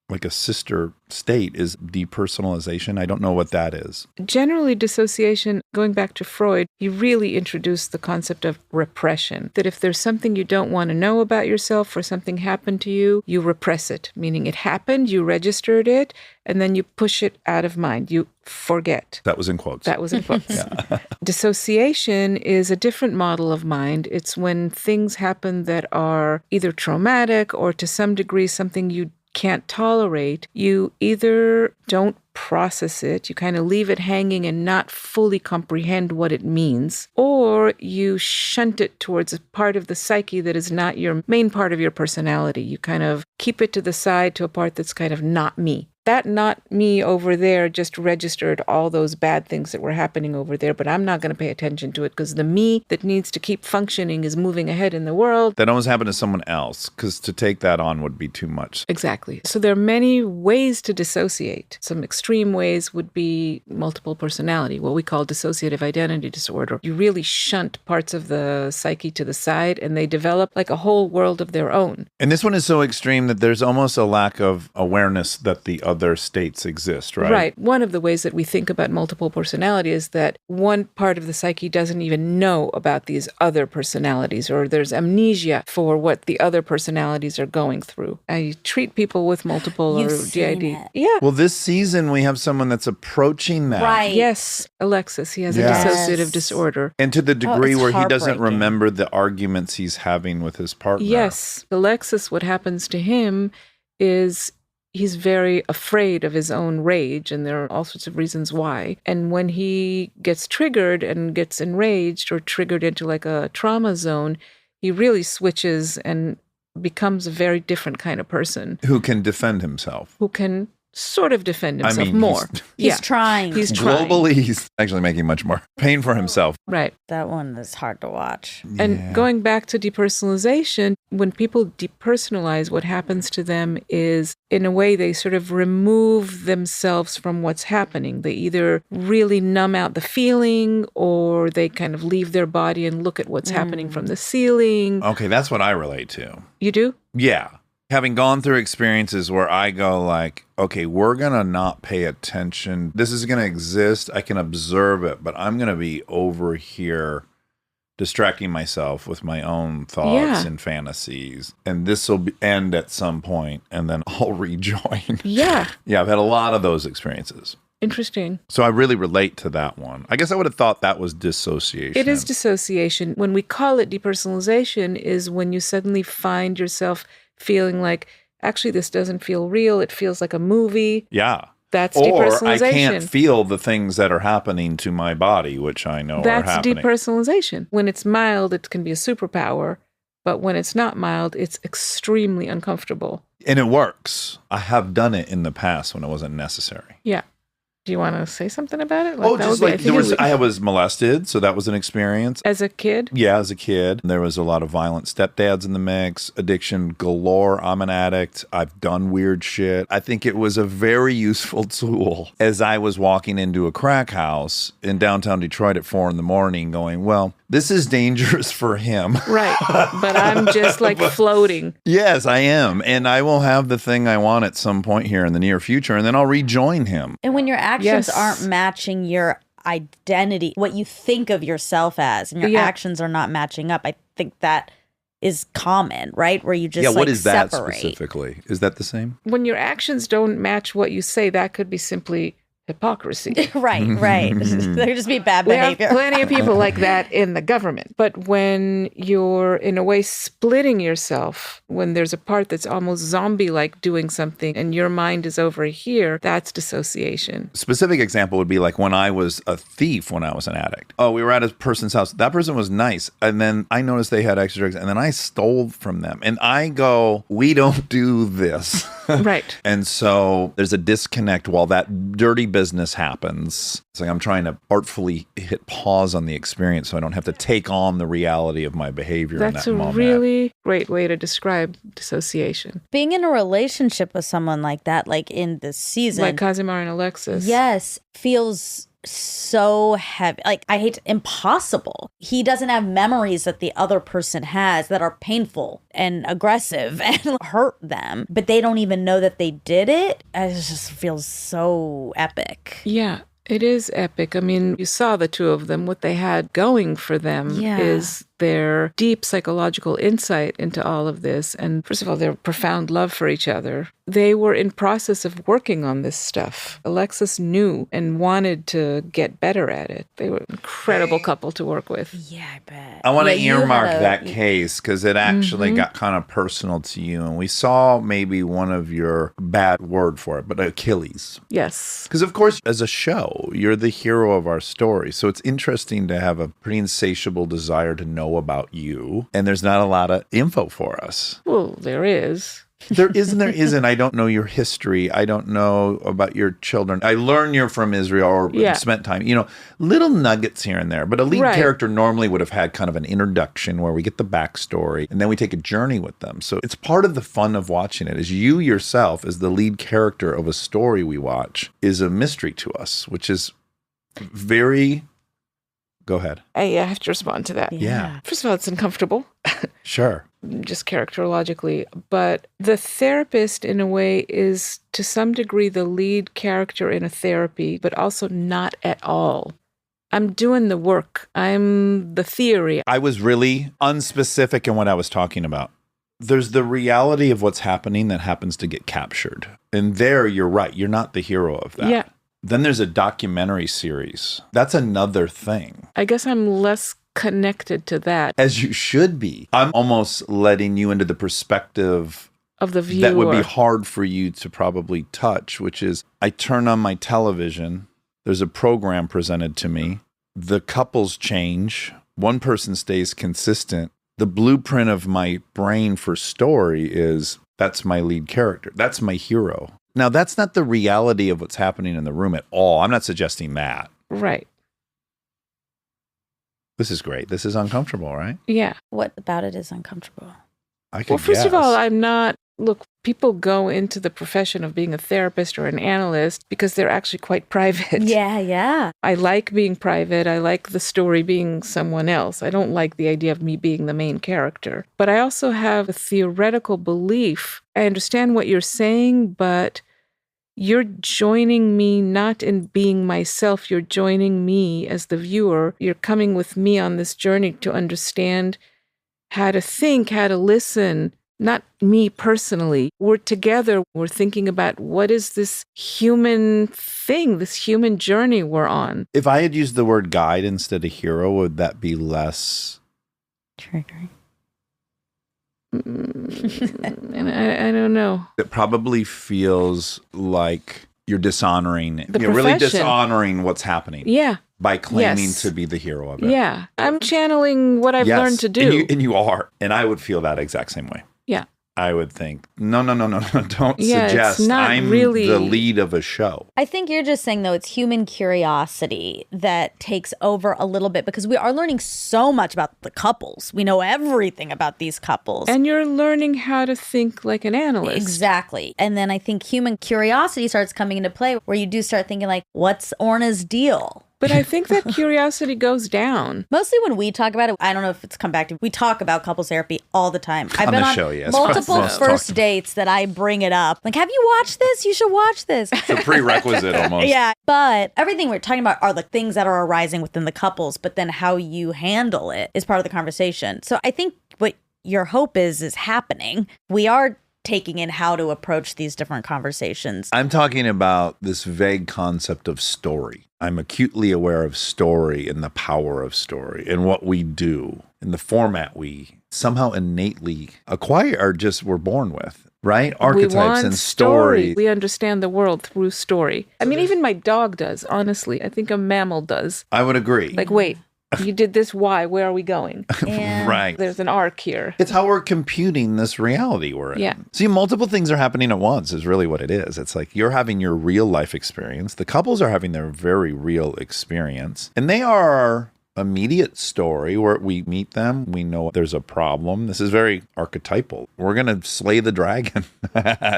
like a sister state is depersonalization. I don't know what that is. Generally, dissociation, going back to Freud, he really introduced the concept of repression. That if there's something you don't want to know about yourself or something happened to you, you repress it. Meaning it happened, you registered it, and then you push it out of mind. You forget. That was in quotes. That was in quotes. Dissociation is a different model of mind. It's when things happen that are either traumatic or to some degree something you can't tolerate. You either don't process it, you kind of leave it hanging and not fully comprehend what it means, or you shunt it towards a part of the psyche that is not your main part of your personality. You kind of keep it to the side to a part that's kind of not me. That not me over there just registered all those bad things that were happening over there, but I'm not going to pay attention to it because the me that needs to keep functioning is moving ahead in the world. That almost happened to someone else, because to take that on would be too much. Exactly. So there are many ways to dissociate. Some extreme ways would be multiple personality, what we call dissociative identity disorder. You really shunt parts of the psyche to the side and they develop like a whole world of their own. And this one is so extreme that there's almost a lack of awareness that the other states exist, right? Right. One of the ways that we think about multiple personality is that one part of the psyche doesn't even know about these other personalities, or there's amnesia for what the other personalities are going through. I treat people with multiple You've or seen DID. it. Yeah. Well, this season we have someone that's approaching that. Right. Yes, Alexis, he has Yes. a dissociative disorder. And to the degree it's where he doesn't heartbreaking. remember the arguments he's having with his partner. Yes, Alexis, what happens to him is he's very afraid of his own rage, and there are all sorts of reasons why. And when he gets triggered and gets enraged or triggered into like a trauma zone, he really switches and becomes a very different kind of person Who can defend himself. who can sort of defend himself mean, more. He's trying. He's trying. Globally, he's actually making much more pain for himself. Right. That one is hard to watch. And going back to depersonalization, when people depersonalize, what happens to them is, in a way, they sort of remove themselves from what's happening. They either really numb out the feeling, or they kind of leave their body and look at what's happening from the ceiling. Okay, that's what I relate to. You do? Yeah. Having gone through experiences where I go like, okay, we're going to not pay attention. This is going to exist. I can observe it, but I'm going to be over here distracting myself with my own thoughts Yeah. and fantasies. And this will end at some point, and then I'll rejoin. Yeah. Yeah, I've had a lot of those experiences. Interesting. So I really relate to that one. I guess I would have thought that was dissociation. It is dissociation. When we call it depersonalization is when you suddenly find yourself feeling like, actually, this doesn't feel real. It feels like a movie. Yeah. That's Or depersonalization. I can't feel the things that are happening to my body, which I know That's are happening. depersonalization. When it's mild, it can be a superpower. But when it's not mild, it's extremely uncomfortable. And it works. I have done it in the past when it wasn't necessary. Yeah. Do you want to say something about it? I was molested, so that was an experience. As a kid? Yeah, as a kid. There was a lot of violent stepdads in the mix, addiction galore. I'm an addict. I've done weird shit. I think it was a very useful tool as I was walking into a crack house in downtown Detroit at 4 a.m. going, well, this is dangerous for him. Right. But I'm just like floating. Yes, I am. And I will have the thing I want at some point here in the near future, and then I'll rejoin him. And when your actions aren't matching your identity, what you think of yourself as, and your actions are not matching up, I think that is common, right? Where you just what is that separate. specifically? Is that the same? When your actions don't match what you say, that could be simply hypocrisy. Right. There could just be bad We behavior. have plenty of people like that in the government. But when you're, in a way, splitting yourself, when there's a part that's almost zombie-like doing something and your mind is over here, that's dissociation. Specific example would be like when I was a thief when I was an addict. Oh, we were at a person's house. That person was nice. And then I noticed they had extra drugs. And then I stole from them. And I go, we don't do this. Right. And so there's a disconnect while that dirty business happens. It's like I'm trying to artfully hit pause on the experience so I don't have to take on the reality of my behavior in that moment. That's a really great way to describe dissociation. Being in a relationship with someone like that, like in this season. Like Kazimar and Alexis. Yes. Feels so heavy. Like, I hate impossible. He doesn't have memories that the other person has that are painful and aggressive and hurt them, but they don't even know that they did it. It just feels so epic. Yeah. It is epic. I mean, you saw the two of them. What they had going for them is their deep psychological insight into all of this. And first of all, their profound love for each other. They were in process of working on this stuff. Alexis knew and wanted to get better at it. They were an incredible couple to work with. Yeah, I bet. I want to earmark that case because it actually got kind of personal to you. And we saw maybe one of your bad word for it, but Achilles. Yes. Because, of course, as a show, you're the hero of our story. So it's interesting to have a pretty insatiable desire to know about you. And there's not a lot of info for us. Well, there is. There isn't. I don't know your history. I don't know about your children. I learn you're from Israel or spent time, little nuggets here and there. But a lead character normally would have had kind of an introduction where we get the backstory and then we take a journey with them. So it's part of the fun of watching it is you yourself as the lead character of a story we watch is a mystery to us, which is very... Go ahead. I have to respond to that. Yeah. First of all, it's uncomfortable. Sure. Just characterologically. But the therapist, in a way, is to some degree the lead character in a therapy, but also not at all. I'm doing the work. I'm the theory. I was really unspecific in what I was talking about. There's the reality of what's happening that happens to get captured. And there, you're right. You're not the hero of that. Yeah. Then there's a documentary series. That's another thing. I guess I'm less connected to that. As you should be. I'm almost letting you into the perspective of the viewer. That would be hard for you to probably touch, which is I turn on my television. There's a program presented to me. The couples change. One person stays consistent. The blueprint of my brain for story is that's my lead character. That's my hero. Now, that's not the reality of what's happening in the room at all. I'm not suggesting that. Right. This is great. This is uncomfortable, right? Yeah. What about it is uncomfortable? Well, first of all, I'm not... Look, people go into the profession of being a therapist or an analyst because they're actually quite private. Yeah. I like being private. I like the story being someone else. I don't like the idea of me being the main character. But I also have a theoretical belief. I understand what you're saying, but you're joining me not in being myself. You're joining me as the viewer. You're coming with me on this journey to understand how to think, how to listen, not me personally. We're together. We're thinking about what is this human thing, this human journey we're on. If I had used the word guide instead of hero, would that be less Triggering. And I don't know. It probably feels like you're dishonoring, The you're really profession. dishonoring what's happening Yeah. by claiming Yes. to be the hero of it. Yeah. I'm channeling what I've Yes, learned to do. And you are. And I would feel that exact same way. Yeah. I would think, no, don't Yeah, it's suggest not I'm really- the lead of a show. I think you're just saying, though, it's human curiosity that takes over a little bit because we are learning so much about the couples. We know everything about these couples. And you're learning how to think like an analyst. Exactly. And then I think human curiosity starts coming into play where you do start thinking like, what's Orna's deal? But I think that curiosity goes down. Mostly when we talk about it, I don't know if it's come back to, we talk about couples therapy all the time. I've On been the on show, yes. multiple Most first talking. dates that I bring it up. Like, have you watched this? You should watch this. It's a prerequisite almost. Yeah. But everything we're talking about are the things that are arising within the couples, but then how you handle it is part of the conversation. So I think what your hope is happening. We are taking in how to approach these different conversations. I'm talking about this vague concept of story. I'm acutely aware of story and the power of story and what we do and the format we somehow innately acquire or just were born with, right? Archetypes we want and story. story. We understand the world through story. I mean, even my dog does, honestly. I think a mammal does. I would agree. Like, wait, you did this. Why? Where are we going? And Right. There's an arc here. It's how we're computing this reality we're in. Yeah. See, multiple things are happening at once is really what it is. It's like you're having your real life experience. The couples are having their very real experience. And they are our immediate story where we meet them. We know there's a problem. This is very archetypal. We're going to slay the dragon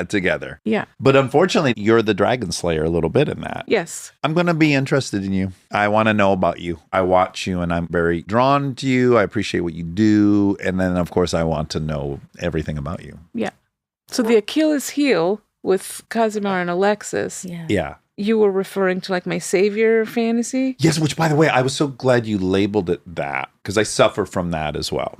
together. Yeah. But unfortunately, you're the dragon slayer a little bit in that. Yes. I'm going to be interested in you. I want to know about you. I watch you and I'm very drawn to you. I appreciate what you do. And then, of course, I want to know everything about you. Yeah. So the Achilles heel with Casimir and Alexis, yeah. Yeah. you were referring to like my savior fantasy? Yes, which, by the way, I was so glad you labeled it that because I suffer from that as well.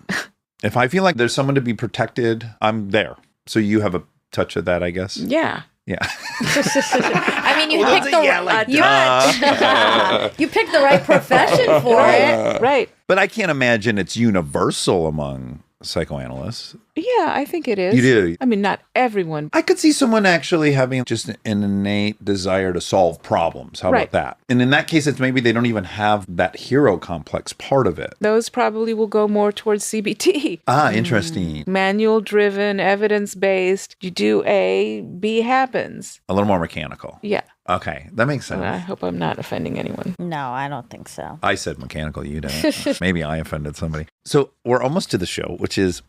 If I feel like there's someone to be protected, I'm there. So you have a touch of that, I guess? Yeah. Yeah. I mean, you Well, picked don't say yeah like you picked the right profession for it. Right. But I can't imagine it's universal among psychoanalysts. Yeah, I think it is. You do? I mean, not everyone. I could see someone actually having just an innate desire to solve problems. How Right. about that? And in that case, it's maybe they don't even have that hero complex part of it. Those probably will go more towards CBT. Ah, interesting. Manual driven, evidence based. You do A, B happens. A little more mechanical. Yeah. Okay, that makes sense. I hope I'm not offending anyone. No, I don't think so. I said mechanical, you didn't. Maybe I offended somebody. So we're almost to the show, which is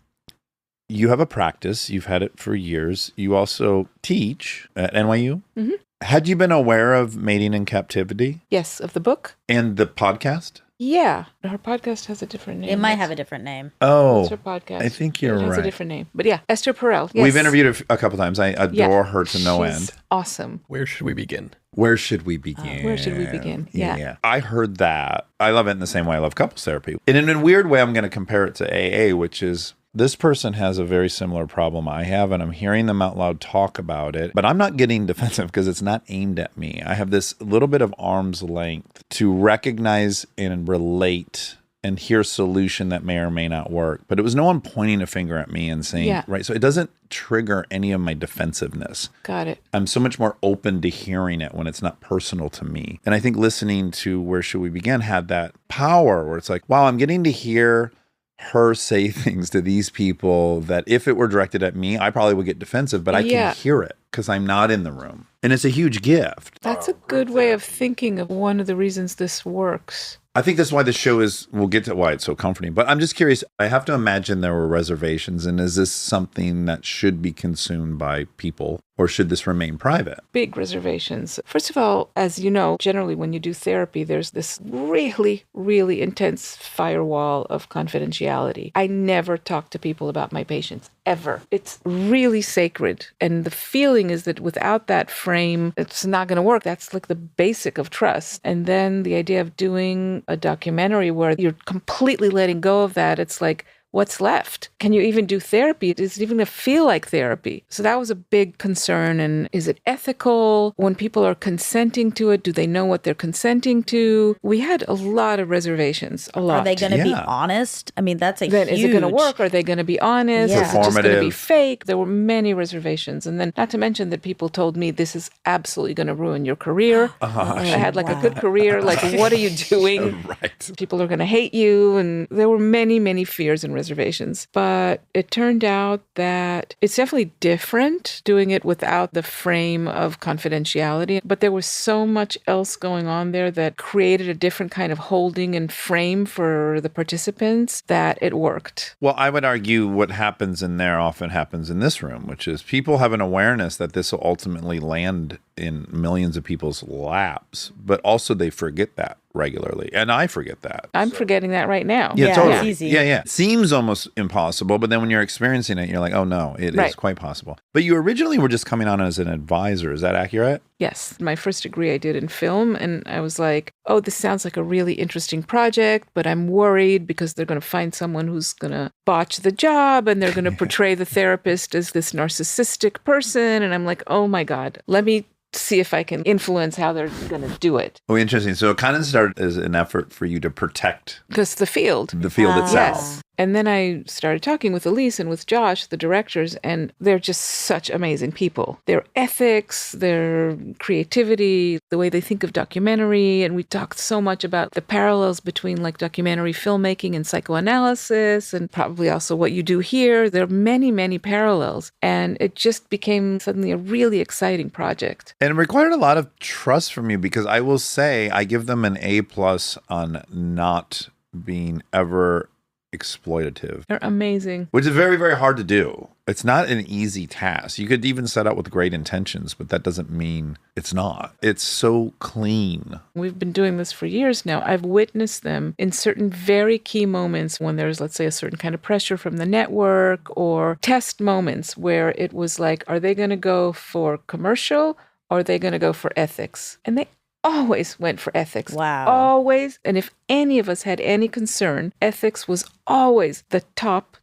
you have a practice. You've had it for years. You also teach at NYU. Mhm. Had you been aware of Mating in Captivity Yes, of the book? and the podcast? Yeah. Her podcast has a different name. It might have a different name. Oh, What's her podcast? I think you're It has right. a different name. But yeah, Esther Perel. Yes. We've interviewed her a couple times. I adore her to no She's end. Awesome. Where should we begin? Where should we begin? Where should we begin? Yeah. I heard that. I love it in the same way I love couples therapy. And in a weird way, I'm going to compare it to AA, which is this person has a very similar problem I have, and I'm hearing them out loud talk about it, but I'm not getting defensive because it's not aimed at me. I have this little bit of arm's length to recognize and relate and hear a solution that may or may not work. But it was no one pointing a finger at me and saying, Yeah. right. So it doesn't trigger any of my defensiveness. Got it. I'm so much more open to hearing it when it's not personal to me. And I think listening to Where Should We Begin had that power where it's like, wow, I'm getting to hear her say things to these people that if it were directed at me, I probably would get defensive, but I Yeah. can hear it because I'm not in the room. And it's a huge gift. That's a good way of thinking of one of the reasons this works. I think that's why the show is, we'll get to why it's so comforting. But I'm just curious, I have to imagine there were reservations. And is this something that should be consumed by people or should this remain private? Big reservations. First of all, as you know, generally when you do therapy, there's this really, really intense firewall of confidentiality. I never talk to people about my patients, ever. It's really sacred. And the feeling is that without that frame, it's not going to work. That's like the basic of trust. And then the idea of doing a documentary where you're completely letting go of that, it's like, what's left? Can you even do therapy? Is it even going to feel like therapy? So that was a big concern. And is it ethical? When people are consenting to it, do they know what they're consenting to? We had a lot of reservations, a lot. Are they going to be Yeah. honest? I mean, that's a Then huge... is it going to work? Are they going to be honest? Yeah. Is it just going to be Performative. fake? There were many reservations. And then not to mention that people told me this is absolutely going to ruin your career. I had like a good career. Like, what are you doing? Right. People are going to hate you. And there were many, many fears and reservations. But it turned out that it's definitely different doing it without the frame of confidentiality. But there was so much else going on there that created a different kind of holding and frame for the participants that it worked. Well, I would argue what happens in there often happens in this room, which is people have an awareness that this will ultimately land in millions of people's laps, but also they forget that regularly. And I forget that. I'm forgetting that right now. Yeah, totally. it's easy. Yeah. Seems almost impossible, but then when you're experiencing it, you're like, oh no, it is Right. quite possible. But you originally were just coming on as an advisor. Is that accurate? Yes. My first degree I did in film, and I was like, oh, this sounds like a really interesting project, but I'm worried because they're going to find someone who's going to botch the job and they're going to portray the therapist as this narcissistic person. And I'm like, oh my God, let me see if I can influence how they're going to do it. Oh, interesting. So it kind of started as an effort for you to protect Because the field. the field itself. Yes. And then I started talking with Elise and with Josh, the directors, and they're just such amazing people. Their ethics, their creativity, the way they think of documentary. And we talked so much about the parallels between like documentary filmmaking and psychoanalysis, and probably also what you do here. There are many, many parallels. And it just became suddenly a really exciting project. And it required a lot of trust from you, because I will say I give them an A+ on not being ever exploitative, They're amazing. which is very, very hard to do. It's not an easy task. You could even set out with great intentions, but that doesn't mean it's not. It's so clean. We've been doing this for years now. I've witnessed them in certain very key moments when there's, let's say, a certain kind of pressure from the network, or test moments where it was like, are they going to go for commercial or are they going to go for ethics? And they always went for ethics. Wow. Always. And if any of us had any concern, ethics was always the top.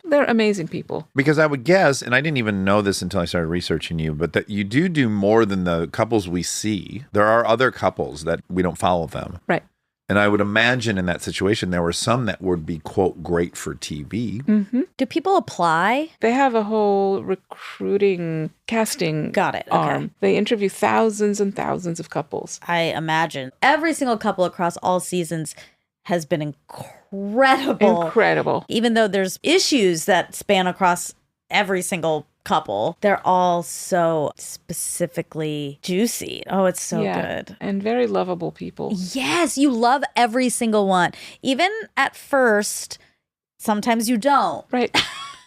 They're amazing people. Because I would guess, and I didn't even know this until I started researching you, but that you do more than the couples we see. There are other couples that we don't follow them. Right. And I would imagine in that situation, there were some that would be, quote, great for TV. Mm-hmm. Do people apply? They have a whole recruiting, casting Got it. Okay. arm. They interview thousands and thousands of couples. I imagine every single couple across all seasons has been incredible. Incredible. Even though there's issues that span across every single couple, they're all so specifically juicy. Oh, it's so good. And very lovable people. Yes, you love every single one. Even at first, sometimes you don't. Right.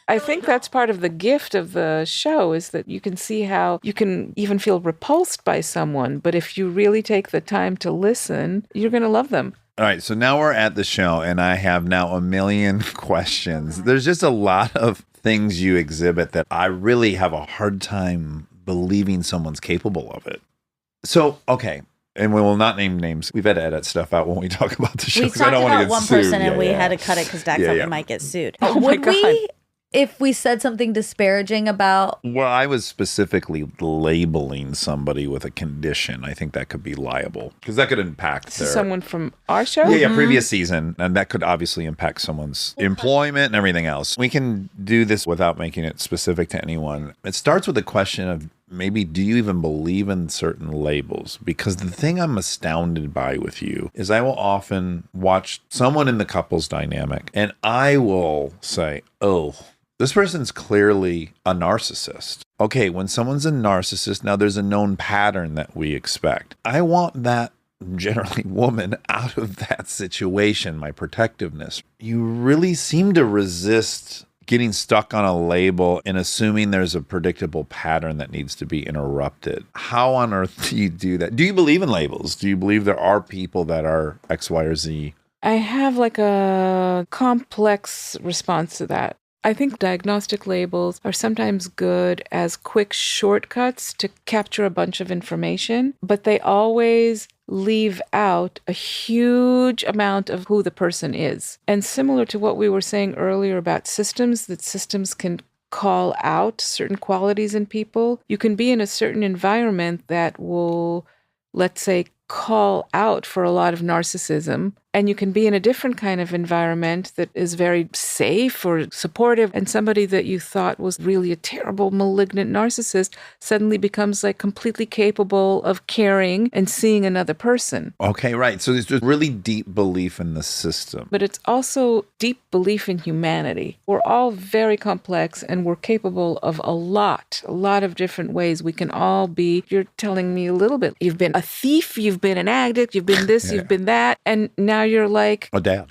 I think that's part of the gift of the show, is that you can see how you can even feel repulsed by someone. But if you really take the time to listen, you're going to love them. All right, so now we're at the show, and I have now a million questions. There's just a lot of things you exhibit that I really have a hard time believing someone's capable of it. So, okay, and we will not name names. We've had to edit stuff out when we talk about the show. We 'cause I talked don't wanna about get one sued. person and Yeah, we yeah. had to cut it because Dax Yeah, thought yeah. we might get sued. Oh my Would God. we, if we said something disparaging about... Well, I was specifically labeling somebody with a condition. I think that could be liable because that could impact their... Someone from our show? Yeah, previous season. And that could obviously impact someone's employment and everything else. We can do this without making it specific to anyone. It starts with the question of maybe, do you even believe in certain labels? Because the thing I'm astounded by with you is I will often watch someone in the couple's dynamic and I will say, oh, this person's clearly a narcissist. Okay, when someone's a narcissist, now there's a known pattern that we expect. I want that generally woman out of that situation, my protectiveness. You really seem to resist getting stuck on a label and assuming there's a predictable pattern that needs to be interrupted. How on earth do you do that? Do you believe in labels? Do you believe there are people that are X, Y, or Z? I have like a complex response to that. I think diagnostic labels are sometimes good as quick shortcuts to capture a bunch of information, but they always leave out a huge amount of who the person is. And similar to what we were saying earlier about systems, that systems can call out certain qualities in people. You can be in a certain environment that will, let's say, call out for a lot of narcissism, and you can be in a different kind of environment that is very safe or supportive, and somebody that you thought was really a terrible, malignant narcissist suddenly becomes like completely capable of caring and seeing another person. Okay, right. So there's just really deep belief in the system. But it's also deep belief in humanity. We're all very complex and we're capable of a lot of different ways. We can all be, you're telling me a little bit, you've been a thief, you've been an addict, you've been this, you've been that, and now you're like A dad.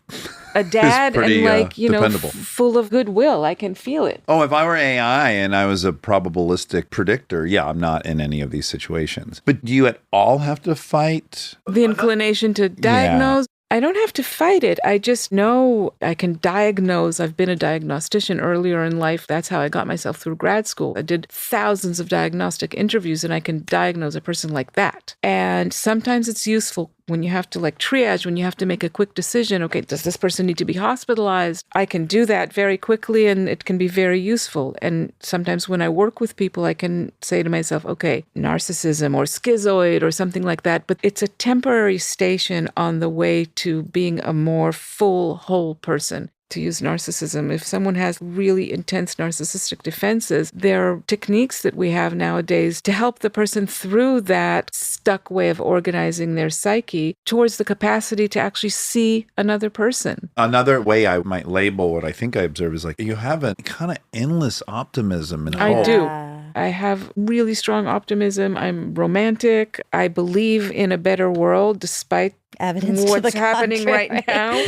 a dad pretty, and like, you know, dependable. full of goodwill. I can feel it. Oh, if I were AI and I was a probabilistic predictor, yeah, I'm not in any of these situations. But do you at all have to fight? The inclination to diagnose. I don't have to fight it. I just know I can diagnose. I've been a diagnostician earlier in life. That's how I got myself through grad school. I did thousands of diagnostic interviews and I can diagnose a person like that. And sometimes it's useful when you have to like triage, when you have to make a quick decision. Okay, does this person need to be hospitalized? I can do that very quickly and it can be very useful. And sometimes when I work with people, I can say to myself, okay, narcissism or schizoid or something like that. But it's a temporary station on the way to being a more full, whole person. To use narcissism, if someone has really intense narcissistic defenses, there are techniques that we have nowadays to help the person through that stuck way of organizing their psyche towards the capacity to actually see another person. Another way I might label what I think I observe is like you have a kind of endless optimism and I hope. do. I have really strong optimism. I'm romantic. I believe in a better world despite Evidence to what's the happening contrary. right now.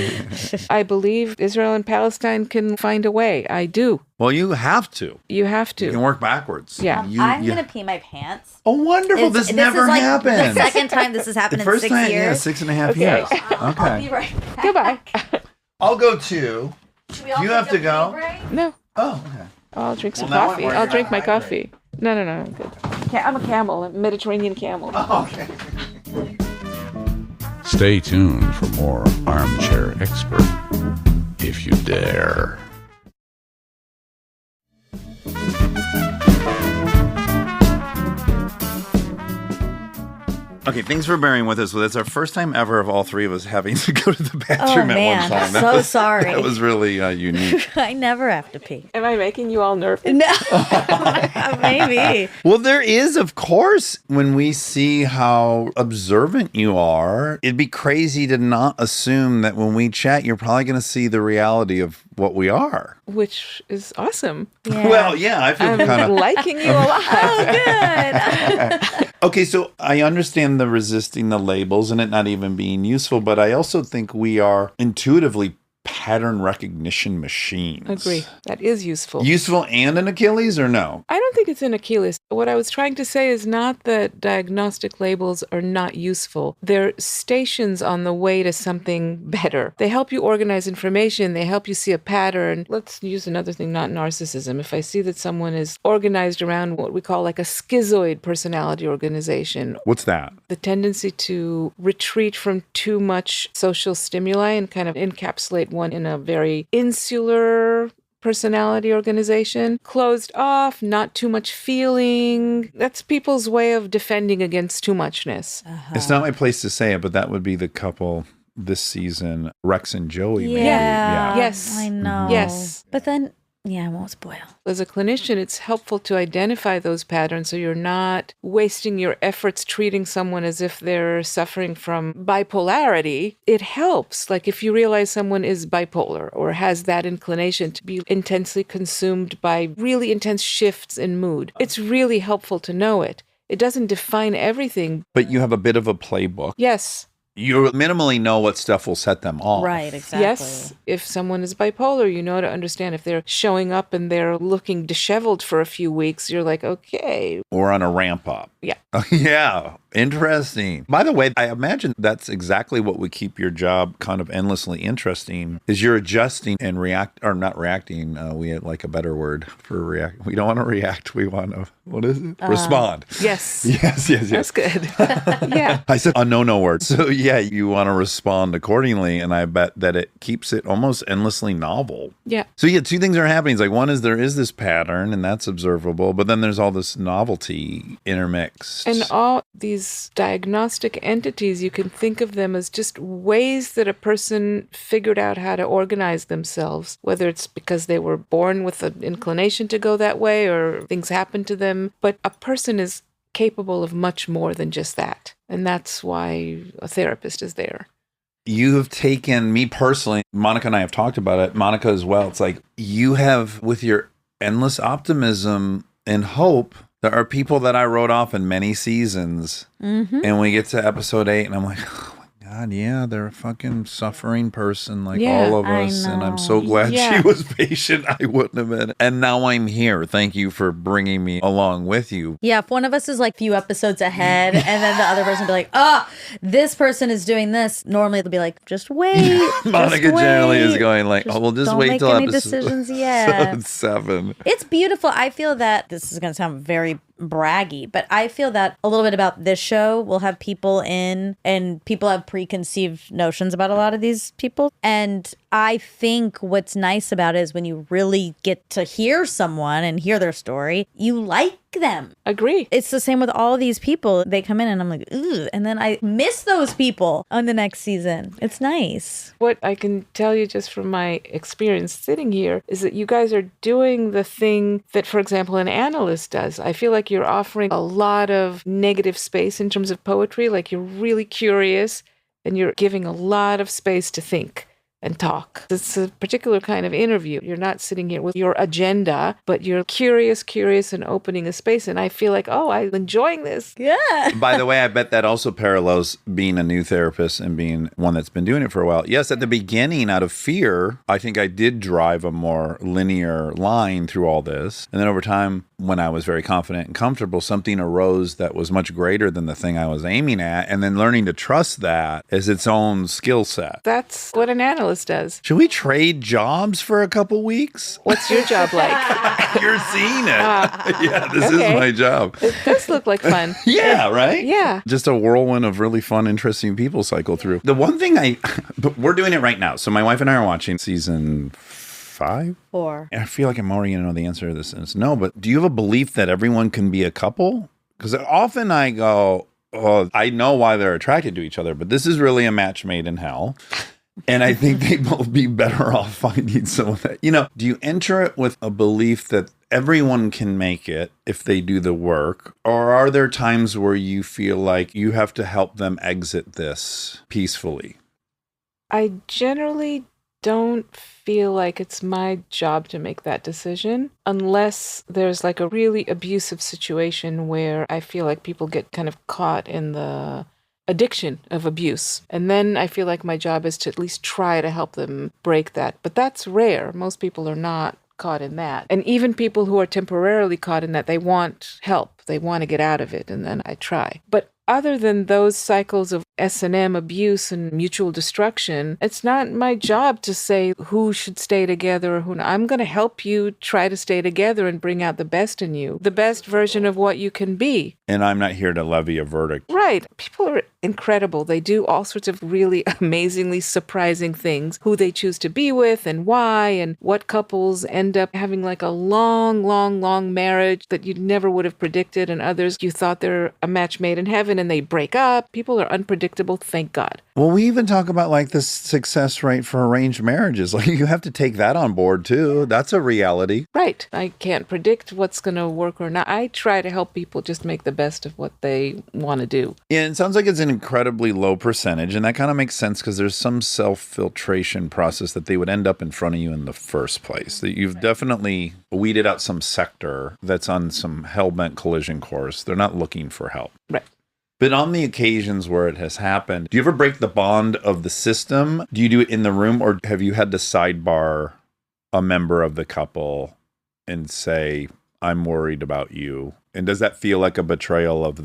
I believe Israel and Palestine can find a way. I do. Well, you have to. You have You can to. work backwards. Yeah. I'm going to pee my pants. Oh, wonderful. This never is like happened. the second time this has The happened in first 6 time, years. yeah, 6.5 Okay. years. I'll be Okay. right back. Goodbye. I'll go too. Should we all You have take to a go? pee break? No, Oh, okay. I'll drink some Well, now coffee. we're I'll gonna drink my hydrate. coffee. No, I'm good. I'm a camel, a Mediterranean camel. Okay. Stay tuned for more Armchair Expert, if you dare. Okay, thanks for bearing with us. Well, it's our first time ever of all three of us having to go to the Oh, bathroom at man. one time. So sorry. That was really unique. I never have to pee. Am I making you all nervous? No, maybe. Well, there is, of course, when we see how observant you are, it'd be crazy to not assume that when we chat, you're probably going to see the reality of what we are. Which is awesome. Yeah. Well, yeah, I feel I'm kind of... liking you a lot. Oh, good. Okay, so I understand the resisting the labels and it not even being useful, but I also think we are intuitively pattern recognition machines. Agree. That is useful. Useful and an Achilles or no? I don't think it's an Achilles. What I was trying to say is not that diagnostic labels are not useful. They're stations on the way to something better. They help you organize information. They help you see a pattern. Let's use another thing, not narcissism. If I see that someone is organized around what we call like a schizoid personality organization, What's that? the tendency to retreat from too much social stimuli and kind of encapsulate one in a very insular personality organization, closed off, not too much feeling. That's people's way of defending against too muchness. It's not my place to say it, but that would be the couple this season, Rex and Joey. maybe. Yeah. Yes. I know. Yes. But then, yeah, I won't spoil. As a clinician, it's helpful to identify those patterns so you're not wasting your efforts treating someone as if they're suffering from bipolarity. It helps. Like if you realize someone is bipolar or has that inclination to be intensely consumed by really intense shifts in mood, it's really helpful to know it. It doesn't define everything. But you have a bit of a playbook. Yes. You minimally know what stuff will set them off. Right, exactly. Yes, if someone is bipolar, you know to understand if they're showing up and they're looking disheveled for a few weeks, you're like, okay. Or on a ramp up. Yeah. Yeah. Interesting. By the way, I imagine that's exactly what would keep your job kind of endlessly interesting is you're adjusting and not reacting. We had like a better word for react. We don't want to react. We want to, what is it? Respond. Yes. Yes. That's good. Yeah. I said a no word. So yeah, you want to respond accordingly. And I bet that it keeps it almost endlessly novel. Yeah. So yeah, two things are happening. It's like one is there is this pattern and that's observable, but then there's all this novelty intermixed. And all these diagnostic entities, you can think of them as just ways that a person figured out how to organize themselves, whether it's because they were born with an inclination to go that way or things happened to them. But a person is capable of much more than just that. And that's why a therapist is there. You have taken me personally, Monica and I have talked about it, Monica as well. It's like you have, with your endless optimism and hope, there are people that I wrote off in many seasons. Mm-hmm. And we get to episode 8 and I'm like, oh my God, yeah, they're a fucking suffering person like all of us. And I'm so glad she was patient. I wouldn't have been. And now I'm here. Thank you for bringing me along with you. Yeah, if one of us is like few episodes ahead and then the other person will be like, oh, this person is doing this. Normally it'll be like, just wait. Monica just generally wait. is going like, oh, we'll just don't wait make till any episode decisions yet. 7. It's beautiful. I feel that this is going to sound very braggy, but I feel that a little bit about this show, we'll have people in and people have preconceived notions about a lot of these people. And I think what's nice about it is when you really get to hear someone and hear their story, you like them. Agree. It's the same with all these people. They come in and I'm like, ooh, and then I miss those people on the next season. It's nice. What I can tell you just from my experience sitting here is that you guys are doing the thing that, for example, an analyst does. I feel like you're offering a lot of negative space in terms of poetry. Like you're really curious and you're giving a lot of space to think and talk. It's a particular kind of interview. You're not sitting here with your agenda, but you're curious, and opening a space. And I feel like, oh, I'm enjoying this. Yeah. By the way, I bet that also parallels being a new therapist and being one that's been doing it for a while. Yes, at the beginning, out of fear, I think I did drive a more linear line through all this. And then over time, when I was very confident and comfortable, something arose that was much greater than the thing I was aiming at. And then learning to trust that as its own skill set. That's what an analyst does. Should we trade jobs for a couple weeks? What's your job like? You're seeing it. Yeah, this is my job. It does look like fun. Yeah, right? Yeah. Just a whirlwind of really fun, interesting people cycle through. The one thing but we're doing it right now. So my wife and I are watching season 5? 4. I feel like I'm already going to know the answer to this. And it's no, but do you have a belief that everyone can be a couple? Because often I go, oh, I know why they're attracted to each other, but this is really a match made in hell. And I think they'd both be better off finding someone that, do you enter it with a belief that everyone can make it if they do the work? Or are there times where you feel like you have to help them exit this peacefully? I generally don't feel like it's my job to make that decision unless there's like a really abusive situation where I feel like people get kind of caught in the addiction of abuse. And then I feel like my job is to at least try to help them break that. But that's rare. Most people are not caught in that. And even people who are temporarily caught in that, they want help. They want to get out of it. And then I try. But other than those cycles of S&M abuse and mutual destruction, it's not my job to say who should stay together or who not. I'm going to help you try to stay together and bring out the best in you, the best version of what you can be. And I'm not here to levy a verdict. Right. People are incredible. They do all sorts of really amazingly surprising things, who they choose to be with and why, and what couples end up having like a long marriage that you never would have predicted, and others you thought they're a match made in heaven and they break up. People are unpredictable, thank God. Well, we even talk about like the success rate for arranged marriages. Like you have to take that on board too. That's a reality. Right. I can't predict what's going to work or not. I try to help people just make the best of what they want to do. Yeah, it sounds like it's an incredibly low percentage, and that kind of makes sense because there's some self-filtration process that they would end up in front of you in the first place. That you've definitely weeded out some sector that's on some hell-bent collision course. They're not looking for help. Right. But on the occasions where it has happened, do you ever break the bond of the system? Do you do it in the room, or have you had to sidebar a member of the couple and say, I'm worried about you? And does that feel like a betrayal of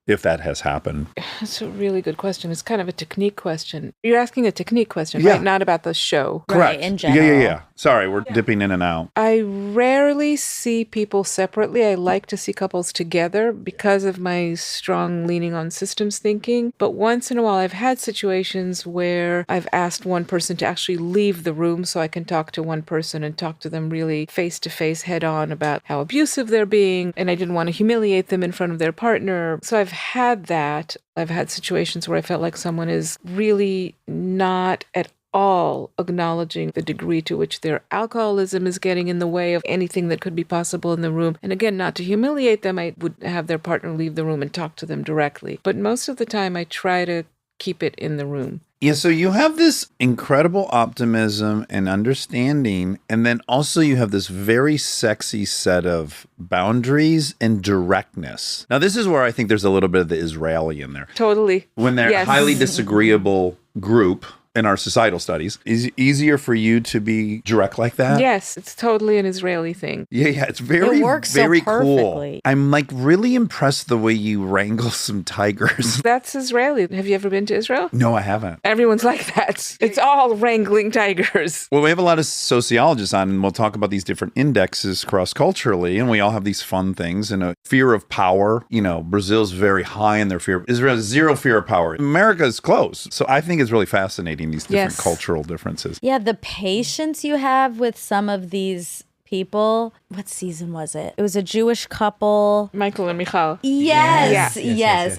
if that has happened? That's a really good question. It's kind of a technique question. You're asking a technique question, Yeah. right? Not about the show. Right, in general. Yeah. Sorry, we're dipping in and out. I rarely see people separately. I like to see couples together because of my strong leaning on systems thinking. But once in a while, I've had situations where I've asked one person to actually leave the room so I can talk to one person and talk to them really face to face, head on about how abusive they're being. And I didn't want to humiliate them in front of their partner. So I've had that. I've had situations where I felt like someone is really not at all acknowledging the degree to which their alcoholism is getting in the way of anything that could be possible in the room. And again, not to humiliate them, I would have their partner leave the room and talk to them directly. But most of the time, I try to keep it in the room. Yeah, so you have this incredible optimism and understanding, and then also you have this very sexy set of boundaries and directness. Now, this is where I think there's a little bit of the Israeli in there. Totally. When they're Yes. highly disagreeable group in our societal studies, is it easier for you to be direct like that? Yes, it's totally an Israeli thing. Yeah, it's very, It works so very cool. perfectly. I'm like really impressed the way you wrangle some tigers. That's Israeli. Have you ever been to Israel? No, I haven't. Everyone's like that. It's all wrangling tigers. Well, we have a lot of sociologists on, and we'll talk about these different indexes cross-culturally, and we all have these fun things. And a fear of power, Brazil's very high in their fear. Israel has zero fear of power. America is close. So I think it's really fascinating, these different Yes. cultural differences. Yeah, the patience you have with some of these people. What season was it? It was a Jewish couple. Michael and Michal. Yes.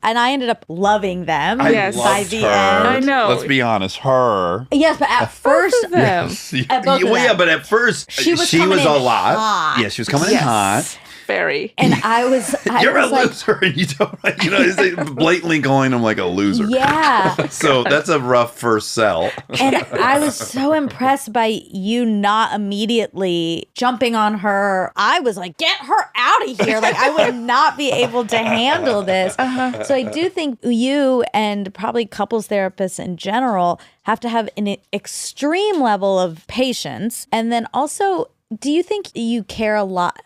And I ended up loving them Yes. by loved the her. end. I know. Let's be honest, her. Yes, but at first, of them. At both of Well, yeah, them. but at first, She was coming in a lot. hot. Yeah, she was coming in hot. Very. and I was You're a like, loser, and you don't. It's like blatantly calling him like a loser. yeah. So that's a rough first sell. And I was so impressed by you not immediately jumping on her. I was like, get her out of here. Like, I would not be able to handle this. So I do think you and probably couples therapists in general have to have an extreme level of patience. And then also, do you think you care a lot?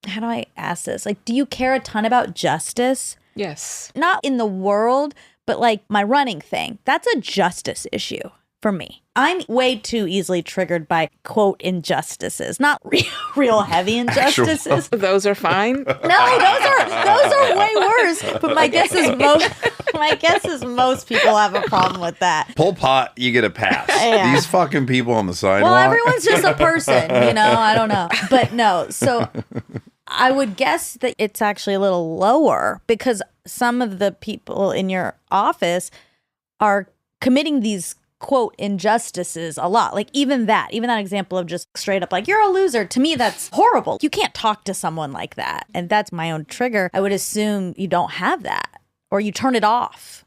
How do I ask this? Like, do you care a ton about justice? Yes. Not in the world, but like my running thing. That's a justice issue for me. I'm way too easily triggered by quote injustices, not real heavy injustices. Those are fine. No, those are way worse. But my guess is most people have a problem with that. Pol Pot, you get a pass. Yeah. These fucking people on the sidewalk. Well, everyone's just a person, I don't know. But no, so I would guess that it's actually a little lower because some of the people in your office are committing these quote injustices a lot. Like even that example of just straight up like, you're a loser. To me, that's horrible. You can't talk to someone like that. And that's my own trigger. I would assume you don't have that or you turn it off.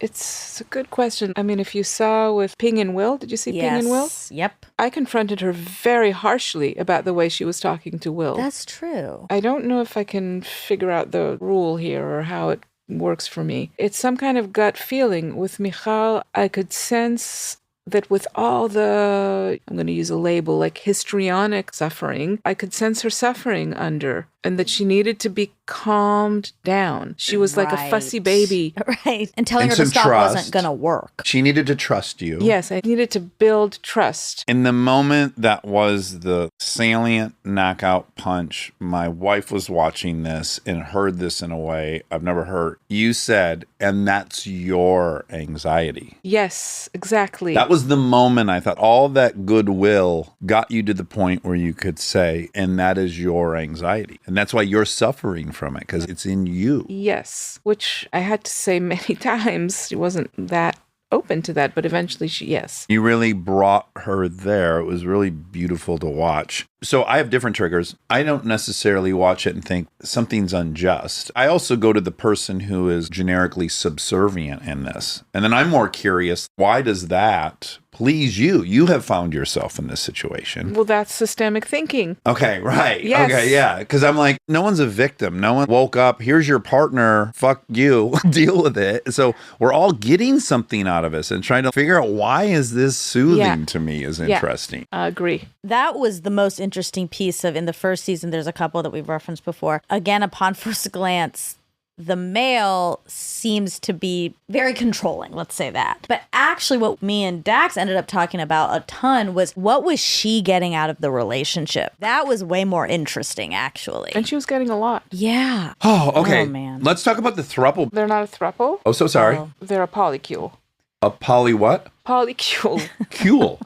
It's a good question. I mean, if you saw with Ping and Will, did you see Ping and Will? Yep. I confronted her very harshly about the way she was talking to Will. That's true. I don't know if I can figure out the rule here or how it works for me. It's some kind of gut feeling. With Michal, I could sense that with all the, I'm going to use a label, like histrionic suffering, I could sense her suffering under, and that she needed to be calmed down. She was like a fussy baby. Right. And telling And her to some stop trust. wasn't going to work. She needed to trust you. Yes, I needed to build trust. In the moment that was the salient knockout punch, my wife was watching this and heard this in a way I've never heard. You said, and that's your anxiety. Yes, exactly. That was the moment I thought all that goodwill got you to the point where you could say, and that is your anxiety. And that's why you're suffering from it, because it's in you. Yes, which I had to say many times. She wasn't that open to that, but eventually yes. You really brought her there. It was really beautiful to watch. So I have different triggers. I don't necessarily watch it and think something's unjust. I also go to the person who is generically subservient in this. And then I'm more curious, why does that please you. You have found yourself in this situation. Well, that's systemic thinking. Okay, right. Yes. Okay, yeah. Because I'm like, no one's a victim. No one woke up, here's your partner, fuck you, deal with it. So we're all getting something out of us and trying to figure out why is this soothing to me is interesting. I agree. That was the most interesting piece of in the first season. There's a couple that we've referenced before. Again, upon first glance, the male seems to be very controlling, let's say that. But actually what me and Dax ended up talking about a ton was what was she getting out of the relationship? That was way more interesting, actually. And she was getting a lot. Yeah. Oh, okay. Oh, man. Let's talk about the throuple. They're not a throuple. Oh, so sorry. They're a polycule. A poly what? Polycule. Cule.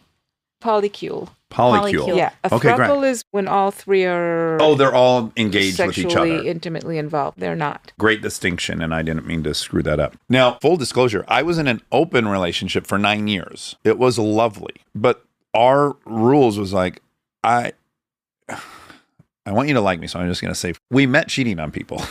Polycule. Polycule. Yeah. A Okay, throuple great. is when all three are Oh, they're all engaged with each sexually other. intimately involved. They're not. Great distinction, and I didn't mean to screw that up. Now, full disclosure, I was in an open relationship for 9 years. It was lovely, but our rules was like, I want you to like me, so I'm just going to say, we met cheating on people.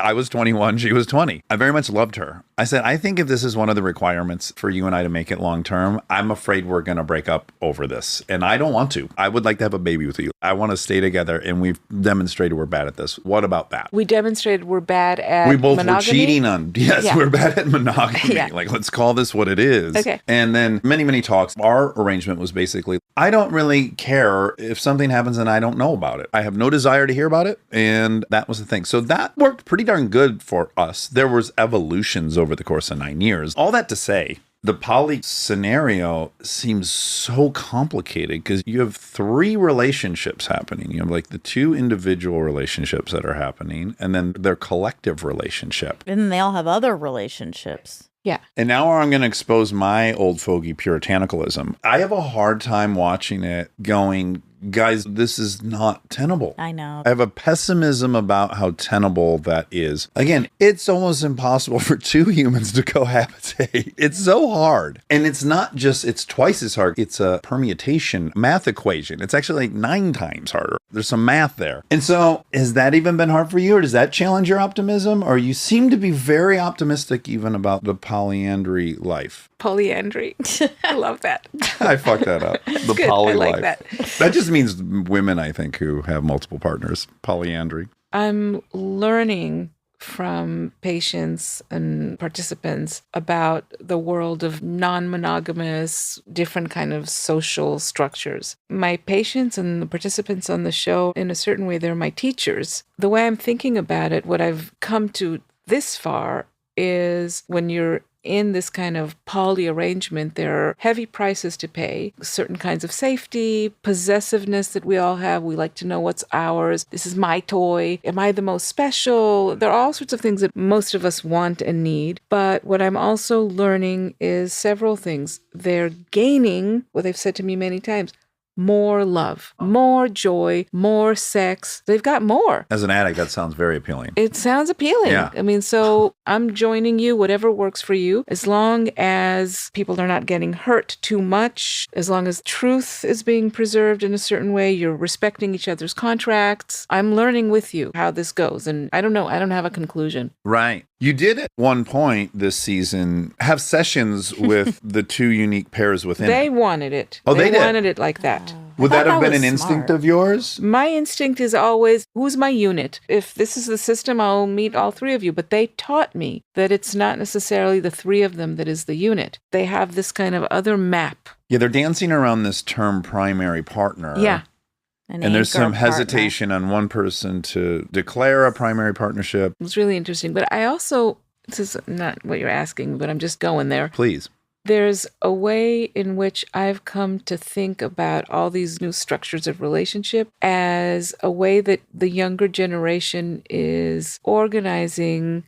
I was 21, she was 20. I very much loved her. I said, I think if this is one of the requirements for you and I to make it long term, I'm afraid we're going to break up over this. And I don't want to. I would like to have a baby with you. I want to stay together, and we've demonstrated we're bad at this. What about that? We demonstrated we're bad at We both monogamy. were cheating on. Yes, Yeah. we're bad at monogamy. Yeah. Like, let's call this what it is. Okay. And then many talks. Our arrangement was basically, I don't really care if something happens and I don't know about it. I have no desire to hear about it. And that was the thing. So that worked pretty darn good for us. There was evolutions over the course of 9 years. All that to say, the poly scenario seems so complicated because you have 3 relationships happening. You have like the 2 individual relationships that are happening and then their collective relationship. And then they all have other relationships. Yeah. And now I'm going to expose my old fogey puritanicalism. I have a hard time watching it going, guys, this is not tenable. I know. I have a pessimism about how tenable that is. Again, it's almost impossible for 2 humans to cohabitate. It's so hard. And it's not just, it's twice as hard. It's a permutation math equation. It's actually like 9 times harder. There's some math there. And so has that even been hard for you, or does that challenge your optimism? Or you seem to be very optimistic even about the polyandry life. Polyandry. I love that. I fucked that up. The good. poly I like life. that. That just means women, I think, who have multiple partners. Polyandry. I'm learning from patients and participants about the world of non-monogamous, different kind of social structures. My patients and the participants on the show, in a certain way, they're my teachers. The way I'm thinking about it, what I've come to this far is when you're in this kind of poly arrangement, there are heavy prices to pay, certain kinds of safety, possessiveness that we all have. We like to know what's ours. This is my toy. Am I the most special? There are all sorts of things that most of us want and need. But what I'm also learning is several things. They're gaining, what they've said to me many times, more love, more joy, more sex. They've got more. As an addict, that sounds very appealing. It sounds appealing. Yeah. I mean, so I'm joining you, whatever works for you, as long as people are not getting hurt too much, as long as truth is being preserved in a certain way, you're respecting each other's contracts. I'm learning with you how this goes. And I don't know, I don't have a conclusion. Right. You did at one point this season have sessions with the 2 unique pairs within They it. wanted it. Oh, they did? wanted it like that. Would I that thought have that been an was instinct smart. of yours? My instinct is always, who's my unit? If this is the system, I'll meet all 3 of you. But they taught me that it's not necessarily the 3 of them that is the unit. They have this kind of other map. Yeah, they're dancing around this term primary partner. Yeah. And there's some anchor partner. hesitation on one person to declare a primary partnership. It was really interesting. But I also, this is not what you're asking, but I'm just going there. Please. There's a way in which I've come to think about all these new structures of relationship as a way that the younger generation is organizing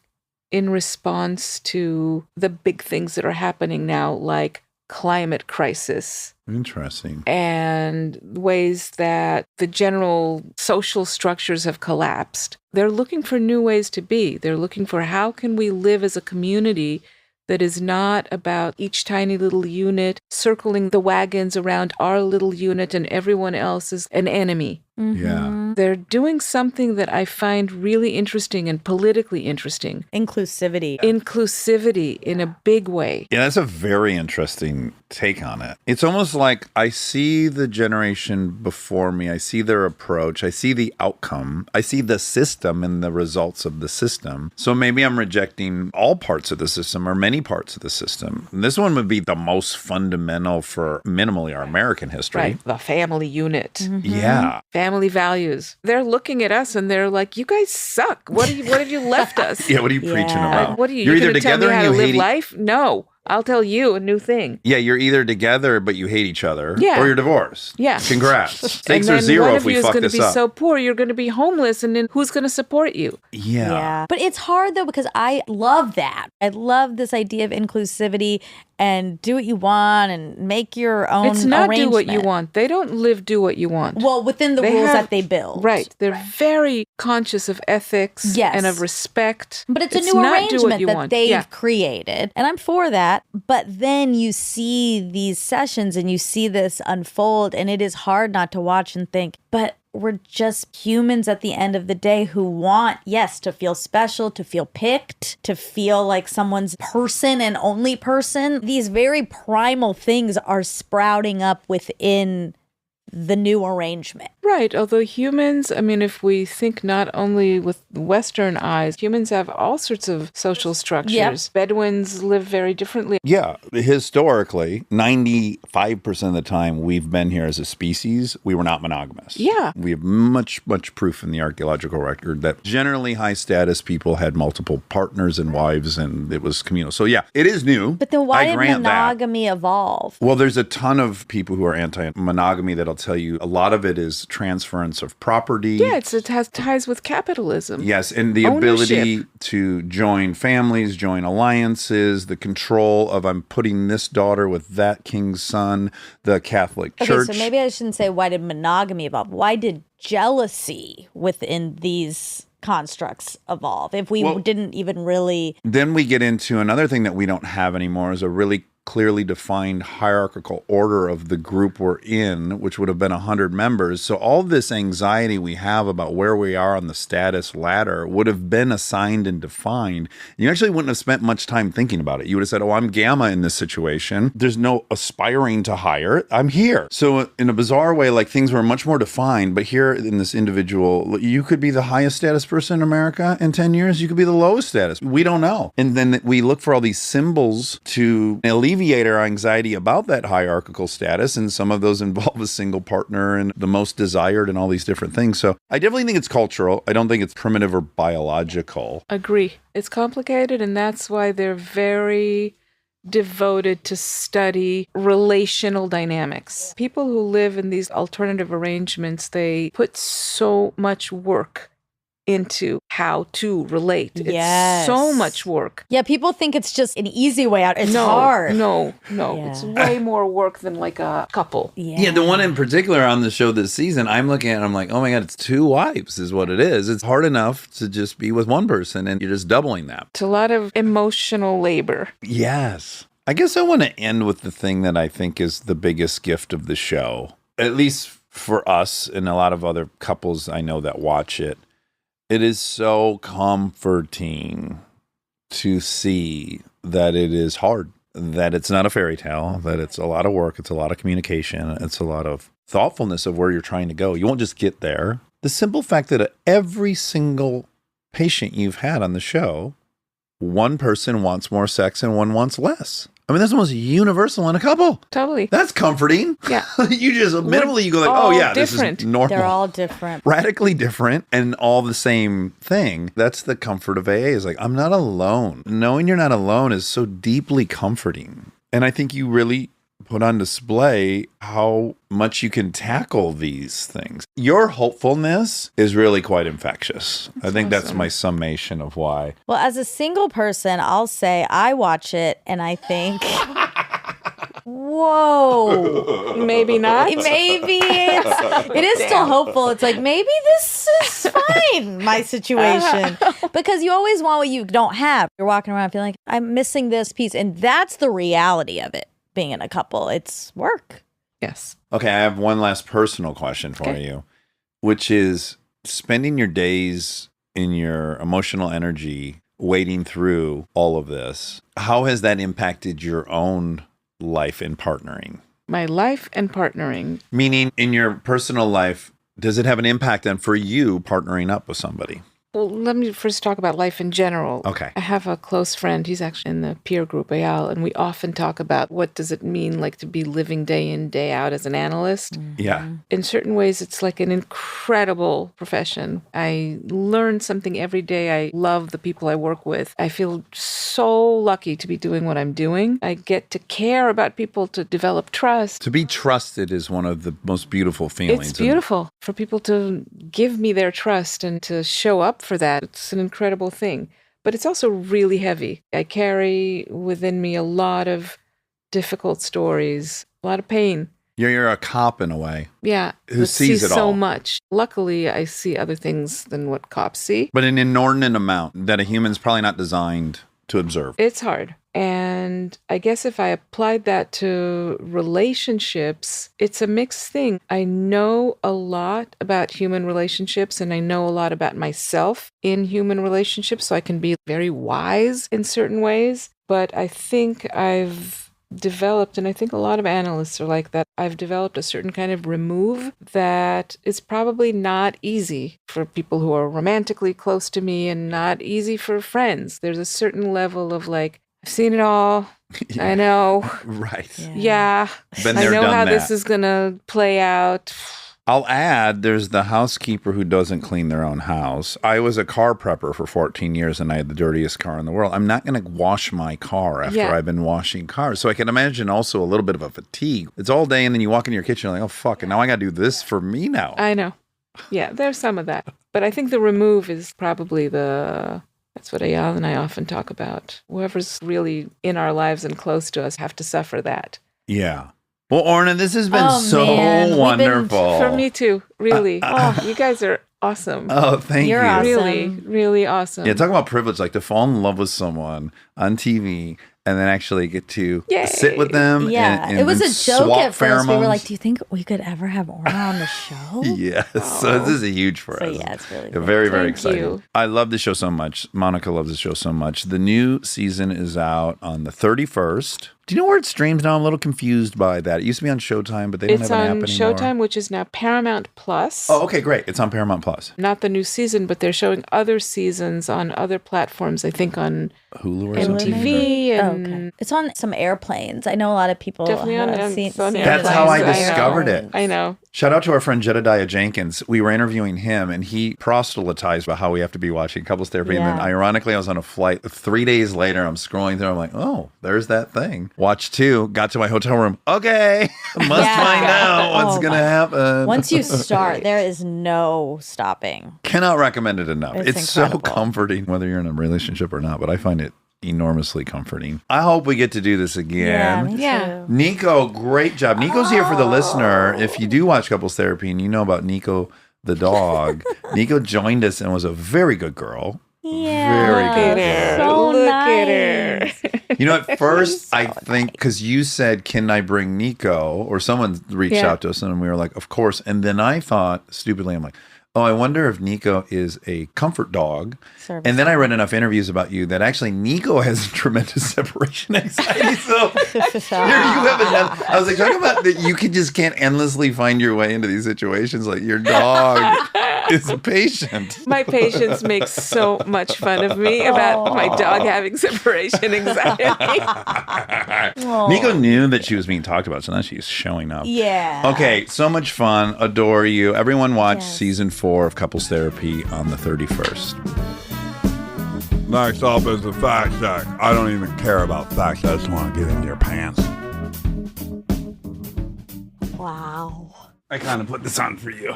in response to the big things that are happening now, like climate crisis, Interesting. and ways that the general social structures have collapsed. They're looking for new ways to be. They're looking for how can we live as a community that is not about each tiny little unit circling the wagons around our little unit and everyone else is an enemy. Yeah. They're doing something that I find really interesting and politically interesting. Inclusivity. Inclusivity in a big way. Yeah, that's a very interesting take on it. It's almost like I see the generation before me. I see their approach. I see the outcome. I see the system and the results of the system. So maybe I'm rejecting all parts of the system or many parts of the system. And this one would be the most fundamental for minimally our American history. Right. The family unit. Yeah. Family values. They're looking at us and they're like, you guys suck. What have you left us? Yeah, what are you preaching about? What are you? You're You're either going to tell me together how and to you live hate life? No. I'll tell you a new thing. Yeah, you're either together but you hate each other, Yeah. or you're divorced. Yeah. Congrats. And Stakes then are zero one if of we you is fuck going to this be up. so poor, you're going to be homeless, and then who's going to support you? Yeah. But it's hard though, because I love that. I love this idea of inclusivity and do what you want and make your own It's not do what you arrangement. want. They don't live do what you want. Well, within the They rules have- that they build. Right. They're very conscious of ethics Yes. and of respect. But it's a new not do what arrangement you that want. they've Yeah. created. And I'm for that. But then you see these sessions and you see this unfold, and it is hard not to watch and think, but we're just humans at the end of the day who want, yes, to feel special, to feel picked, to feel like someone's person and only person. These very primal things are sprouting up within the new arrangement. Right. Although humans, I mean, if we think not only with Western eyes, humans have all sorts of social structures. Bedouins live very differently. Yeah, historically, 95% of the time we've been here as a species, we were not monogamous. Yeah. We have much proof in the archaeological record that generally high status people had multiple partners and wives, and it was communal. So yeah, it is new. But then why I did grant that. monogamy evolve? Well, there's a ton of people who are anti-monogamy that'll tell you a lot of it is transference of property. Yeah, it has ties with capitalism. Yes, and the ability to join families, join alliances, the control of I'm putting this daughter with that king's son, the Catholic Church. Okay, so maybe I shouldn't say why did monogamy evolve? Why did jealousy within these constructs evolve? If we didn't even really... Then we get into another thing that we don't have anymore is a really clearly defined hierarchical order of the group we're in, which would have been 100 members. So all this anxiety we have about where we are on the status ladder would have been assigned and defined. You actually wouldn't have spent much time thinking about it. You would have said, oh, I'm gamma in this situation. There's no aspiring to higher. I'm here. So in a bizarre way, like things were much more defined. But here in this individual, you could be the highest status person in America in 10 years. You could be the lowest status. We don't know. And then we look for all these symbols to alleviate our anxiety about that hierarchical status, and some of those involve a single partner and the most desired and all these different things. So I definitely think it's cultural. I don't think it's primitive or biological. Agree. It's complicated, and that's why they're very devoted to study relational dynamics. People who live in these alternative arrangements, they put so much work into how to relate. Yes. It's so much work. Yeah, people think it's just an easy way out. It's no, hard. No. Yeah. It's way more work than like a couple. Yeah, the one in particular on the show this season, I'm looking at it, I'm like, oh my God, it's 2 wives is what it is. It's hard enough to just be with one person, and you're just doubling that. It's a lot of emotional labor. Yes. I guess I want to end with the thing that I think is the biggest gift of the show, at least for us and a lot of other couples I know that watch it. It is so comforting to see that it is hard, that it's not a fairy tale, that it's a lot of work, it's a lot of communication, it's a lot of thoughtfulness of where you're trying to go. You won't just get there. The simple fact that every single patient you've had on the show, one person wants more sex and one wants less. I mean, that's almost universal in a couple. Totally. That's comforting. Yeah. You just minimally you go like, all oh yeah, different. This is normal. They're all different. Radically different and all the same thing. That's the comfort of AA, is like, I'm not alone. Knowing you're not alone is so deeply comforting. And I think you really put on display how much you can tackle these things. Your hopefulness is really quite infectious. I think that's my summation of why. Well, as a single person, I'll say I watch it and I think, whoa. Maybe not. Maybe it is still hopeful. It's like, maybe this is fine, my situation. Because you always want what you don't have. You're walking around feeling like, I'm missing this piece. And that's the reality of it, being in a couple. It's work. Yes. Okay, I have one last personal question for you. which is spending your days in your emotional energy wading through all of this. How has that impacted your own life in partnering? My life and partnering. Meaning, in your personal life, does it have an impact on for you partnering up with somebody? Well, let me first talk about life in general. Okay. I have a close friend. He's actually in the peer group, Ayal, and we often talk about what does it mean like to be living day in, day out as an analyst. Yeah. In certain ways, it's like an incredible profession. I learn something every day. I love the people I work with. I feel so lucky to be doing what I'm doing. I get to care about people, to develop trust. To be trusted is one of the most beautiful feelings. It's beautiful for people to give me their trust and to show up for that. It's an incredible thing. But it's also really heavy. I carry within me a lot of difficult stories, a lot of pain. You're a cop in a way. Yeah. Who that sees it so all. much. Luckily, I see other things than what cops see. But an inordinate amount that a human's probably not designed to observe. It's hard. And I guess if I applied that to relationships, it's a mixed thing. I know a lot about human relationships and I know a lot about myself in human relationships, so I can be very wise in certain ways. But I think I've developed, and I think a lot of analysts are like that, I've developed a certain kind of remove that is probably not easy for people who are romantically close to me and not easy for friends. There's a certain level of like, I've seen it all. Yeah. I know. Right. Yeah. Been I there, know done how that. this is going to play out. I'll add, there's the housekeeper who doesn't clean their own house. I was a car prepper for 14 years and I had the dirtiest car in the world. I'm not going to wash my car after Yeah. I've been washing cars. So I can imagine also a little bit of a fatigue. It's all day and then you walk in your kitchen and you're like, oh, fuck, and now I got to do this for me now. I know. Yeah, there's some of that. But I think the remove is probably that's what Ayala and I often talk about. Whoever's really in our lives and close to us have to suffer that. Yeah. Well, Orna, this has been Oh, so man. We've been- wonderful. For me too, really. You guys are awesome. Oh, thank You're you. awesome. Really, really awesome. Yeah, talk about privilege, like to fall in love with someone on TV and then actually get to Yay. sit with them. Yeah, and it was then a joke swap at first. We were pheromones. like, "Do you think we could ever have Orna on the show?" Yes. So this is a huge for So us. yeah, it's really Yeah, cool. very, very Thank exciting. you. I love the show so much. Monica loves the show so much. The new season is out on the 31st. Do you know where it streams now? I'm a little confused by that. It used to be on Showtime, but they don't It's have an app on anymore. Showtime, which is now Paramount Plus. Oh, okay, great. It's on Paramount Plus. Not the new season, but they're showing other seasons on other platforms. I think on Hulu or something. MTV Oh, and okay. It's on some airplanes. I know a lot of people Definitely on have it's on seen That's it how on I airplanes. discovered it. I know. Shout out to our friend Jedediah Jenkins. We were interviewing him and he proselytized about how we have to be watching couples therapy. And then Yeah. ironically, I was on a flight 3 days later. I'm scrolling through. I'm like, oh, there's that thing. Watch 2. Got to my hotel room. Okay. Must Yeah. find out what's Oh going to my- happen. Once you start, there is no stopping. Cannot recommend it enough. It's It's so incredible. comforting, whether you're in a relationship or not, but I find it enormously comforting. I hope we get to do this again. me Yeah. too. Nico, great job. Nico's here for the listener. If you do watch Couples Therapy and you know about Nico the dog, Nico joined us and was a very good girl. Yeah. Very Look good. at her. So Look nice. at her. You know, at first, I think, because you said, can I bring Nico? Or someone reached Yeah. out to us and we were like, of course. And then I thought, stupidly, I'm like, oh, I wonder if Nico is a comfort dog. Service And then I read enough interviews about you that actually Nico has tremendous separation anxiety. So here you have another. I was like, talking about that you just can't endlessly find your way into these situations. Like your dog is a patient. My patients make so much fun of me about my dog having separation anxiety. Nico knew that she was being talked about, so now she's showing up. Yeah. Okay, so much fun. Adore you. Everyone watch Yes. season 4 of Couples Therapy on the 31st. Next up is the fact check. I don't even care about facts. I just want to get into your pants. Wow. I kind of put this on for you.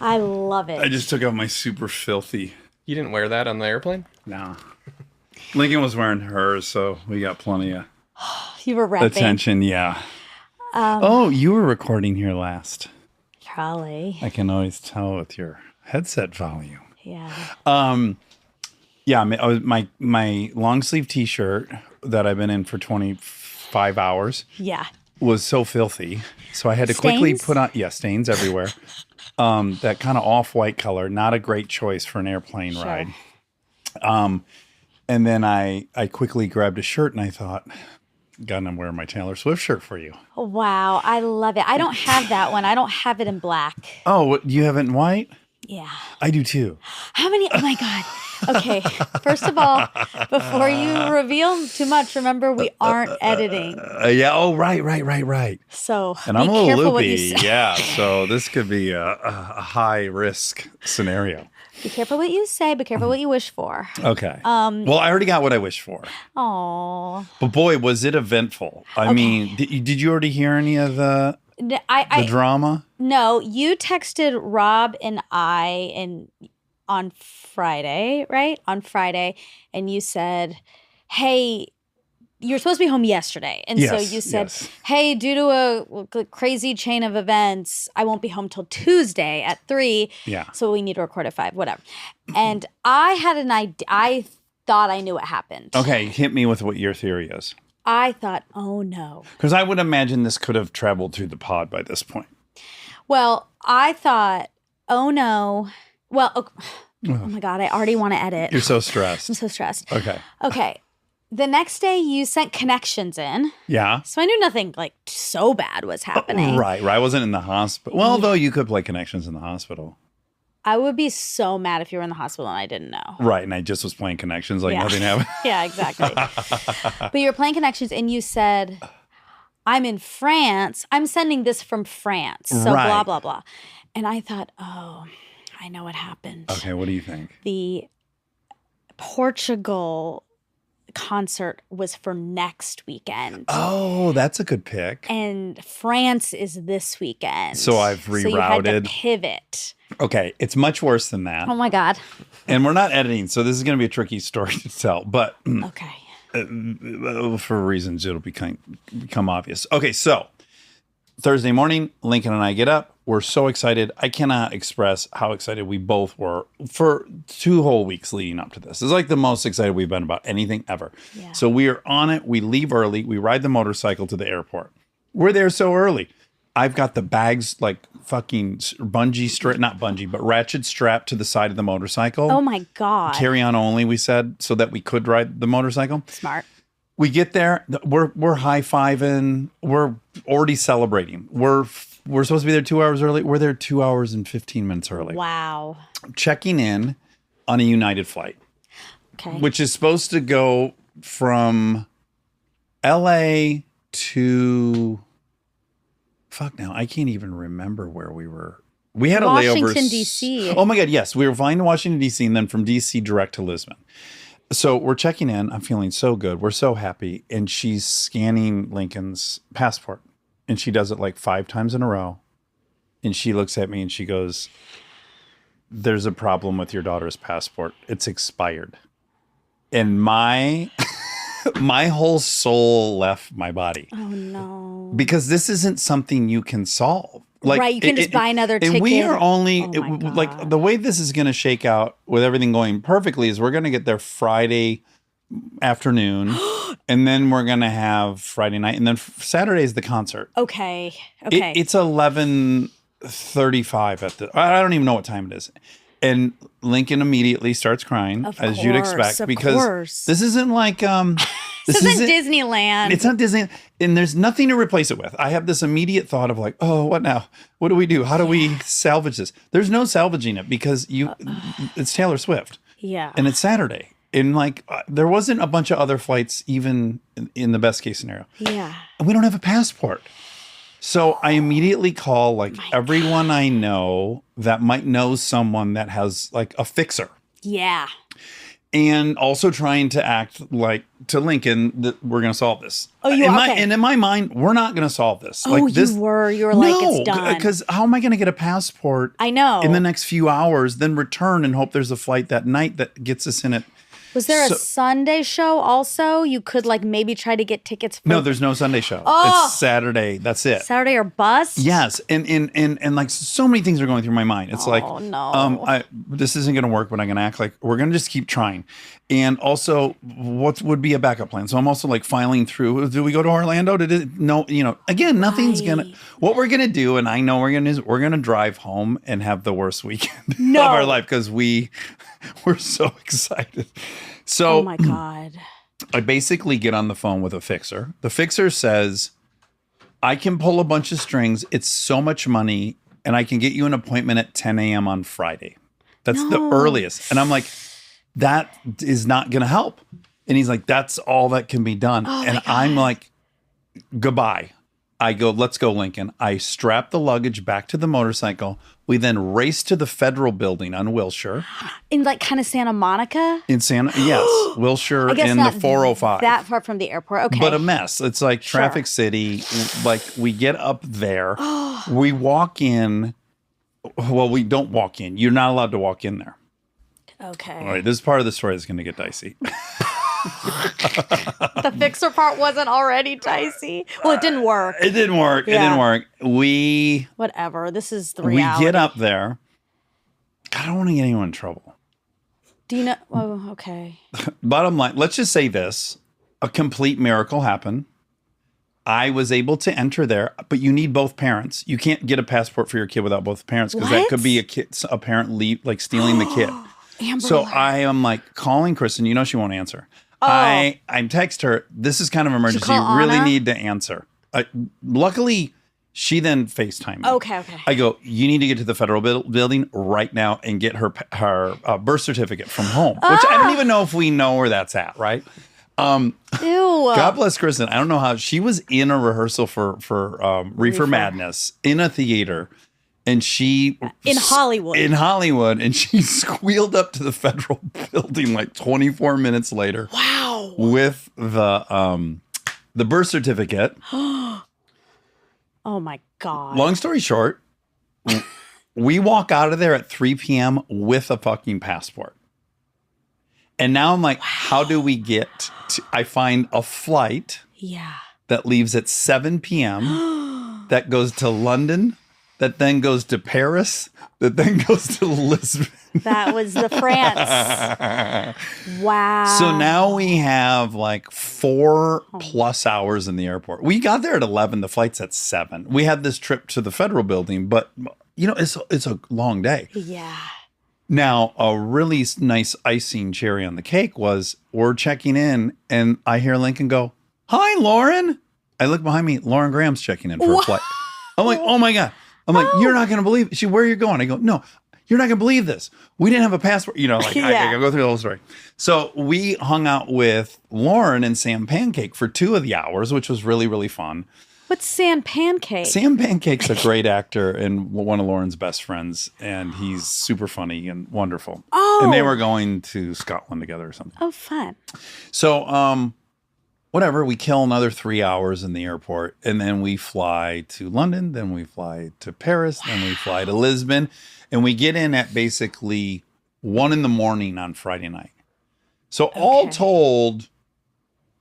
I love it. I just took out my super filthy. You didn't wear that on the airplane? No. Lincoln was wearing hers, so we got plenty of You were rapping. attention. Yeah. Oh, you were recording here last. Probably. I can always tell with your headset volume. Yeah. Yeah, my long sleeve T-shirt that I've been in for 25 hours Yeah. was so filthy, so I had to quickly Stains? put on stains everywhere. that kind of off-white color. Not a great choice for an airplane ride. And then I quickly grabbed a shirt and I thought, God, I'm wearing my Taylor Swift shirt for you. Wow, I love it. I don't have that one. I don't have it in black. Oh, what, you have it in white? Yeah. I do too. How many? Oh my God. Okay. First of all, before you reveal too much, remember we aren't editing. Yeah. Oh, right. So And be I'm a little careful what you loopy. say. Yeah. So this could be a high risk scenario. Be careful what you say. Be careful what you wish for. Okay. Well, I already got what I wished for. Oh. But boy, was it eventful. I mean, did you already hear any of the drama? No, you texted Rob and I on Friday, right? On Friday, and you said, "Hey, you're supposed to be home yesterday," and so you said, "Hey, due to a crazy chain of events, I won't be home till Tuesday at 3. Yeah. So we need to record at 5, whatever." And I had an idea. I thought I knew what happened. Okay, hit me with what your theory is. I thought, oh no. Because I would imagine this could have traveled through the pod by this point. Well, I thought, oh no. Well, oh my God, I already want to edit. You're so stressed. I'm so stressed. Okay. The next day you sent connections in. Yeah. So I knew nothing like so bad was happening. Right. I wasn't in the hospital. Well, though you could play connections in the hospital. I would be so mad if you were in the hospital and I didn't know. Right. And I just was playing connections like nothing happened. Yeah, exactly. But you were playing connections and you said, I'm in France. I'm sending this from France. So blah, blah, blah. And I thought, oh, I know what happened. Okay. What do you think? The Portugal concert was for next weekend. Oh, that's a good pick. And France is this weekend. So I've rerouted. So you had to pivot. Okay. It's much worse than that. Oh my God. And we're not editing, so this is going to be a tricky story to tell. But okay. For reasons it'll become obvious. Okay, so Thursday morning, Lincoln and I get up. We're so excited. I cannot express how excited we both were for 2 whole weeks leading up to this. It's like the most excited we've been about anything ever. Yeah. So we are on it. We leave early. We ride the motorcycle to the airport. We're there so early. I've got the bags like fucking ratchet strapped to the side of the motorcycle. Oh my God. Carry on only, we said, so that we could ride the motorcycle. Smart. We get there, we're high-fiving, we're already celebrating. We're supposed to be there 2 hours early. We're there 2 hours and 15 minutes early. Wow. Checking in on a United flight. Okay. Which is supposed to go from LA to I can't even remember where we were. We had a layover. Washington, D.C. Oh my God, yes. We were flying to Washington, D.C. and then from D.C. direct to Lisbon. So we're checking in. I'm feeling so good. We're so happy. And she's scanning Lincoln's passport. And she does it like 5 times in a row. And she looks at me and she goes, "There's a problem with your daughter's passport. It's expired." And my whole soul left my body. Oh no. Because this isn't something you can solve. Right, you can just buy another ticket. And we are only, Oh my God. like the way this is going to shake out with everything going perfectly is we're going to get there Friday afternoon and then we're going to have Friday night and then Saturday is the concert. Okay. It's 11:35 at the, I don't even know what time it is. And Lincoln immediately starts crying, as you'd expect, because this isn't like this isn't Disneyland. It's not Disney, and there's nothing to replace it with. I have this immediate thought of like, oh, what now? What do we do? How do we salvage this? There's no salvaging it because it's Taylor Swift. Yeah, and it's Saturday, and like there wasn't a bunch of other flights even in the best case scenario. Yeah, and we don't have a passport. So I immediately call like everyone I know that might know someone that has like a fixer. Yeah. And also trying to act like to Lincoln that we're going to solve this. Oh, you are? Okay. And in my mind, we're not going to solve this. Oh, like this, you were like, it's done. Because how am I going to get a passport? I know. In the next few hours, then return and hope there's a flight that night that gets us in it. Was there So- a Sunday show also? You could like maybe try to get tickets for No, there's no Sunday show. Oh! It's Saturday. That's it. Saturday or bus? Yes, and like so many things are going through my mind. It's like, no. this isn't going to work, but I'm going to act like we're going to just keep trying. And also, what would be a backup plan? So I'm also like filing through. Do we go to Orlando? No, again, nothing's gonna. What we're gonna do, and I know we're gonna drive home and have the worst weekend of our life because we're so excited. So, oh my God. I basically get on the phone with a fixer. The fixer says, I can pull a bunch of strings. It's so much money, and I can get you an appointment at 10 a.m. on Friday. That's the earliest. And I'm like, that is not going to help. And he's like, that's all that can be done. And I'm like, goodbye. I go, let's go, Lincoln. I strap the luggage back to the motorcycle. We then race to the Federal Building on Wilshire. In like kind of Santa Monica? In yes, Wilshire I guess in not the 405. that far from the airport. Okay. But a mess. It's like traffic city. Like we get up there, we walk in. Well, we don't walk in. You're not allowed to walk in there. Okay. All right. This is part of the story that's going to get dicey. The fixer part wasn't already dicey. Well, it didn't work. It didn't work. It didn't work. Whatever. This is the reality. We get up there. I don't want to get anyone in trouble. Do you know? Oh, okay. Bottom line, let's just say this. A complete miracle happened. I was able to enter there, but you need both parents. You can't get a passport for your kid without both parents because that could be a parent like stealing the kid. So I am like calling Kristen. She won't answer. I text her. This is kind of emergency. You really Anna? need to answer. Luckily, she then FaceTimed me. Okay. I go, you need to get to the Federal Building right now and get her birth certificate from home, which I don't even know if we know where that's at, right? Ew. God bless Kristen. I don't know how she was in a rehearsal for Reefer Madness in a theater. And she in Hollywood, and she squealed up to the Federal Building like 24 minutes later. Wow! With the birth certificate. Oh my God! Long story short, we walk out of there at 3 p.m. with a fucking passport. And now I'm like, how do we get to? I find a flight. Yeah. That leaves at 7 p.m. that goes to London. That then goes to Paris. That then goes to Lisbon. That was the France. Wow. So now we have like 4+ hours in the airport. We got there at 11. The flight's at 7. We had this trip to the Federal Building, but it's a long day. Yeah. Now, a really nice icing cherry on the cake was we're checking in and I hear Lincoln go, "Hi, Lauren." I look behind me. Lauren Graham's checking in for a flight. I'm like, oh my God. I'm like, you're not going to believe it. Where are you going? I go, no, you're not going to believe this. We didn't have a passport. I go through the whole story. So we hung out with Lauren and Sam Pancake for 2 of the hours, which was really, really fun. What's Sam Pancake? Sam Pancake's a great actor and one of Lauren's best friends. And he's super funny and wonderful. Oh. And they were going to Scotland together or something. Oh, fun. So, whatever, we kill another 3 hours in the airport and then we fly to London, then we fly to Paris, then we fly to Lisbon, and we get in at basically 1 a.m. on Friday night. So all told,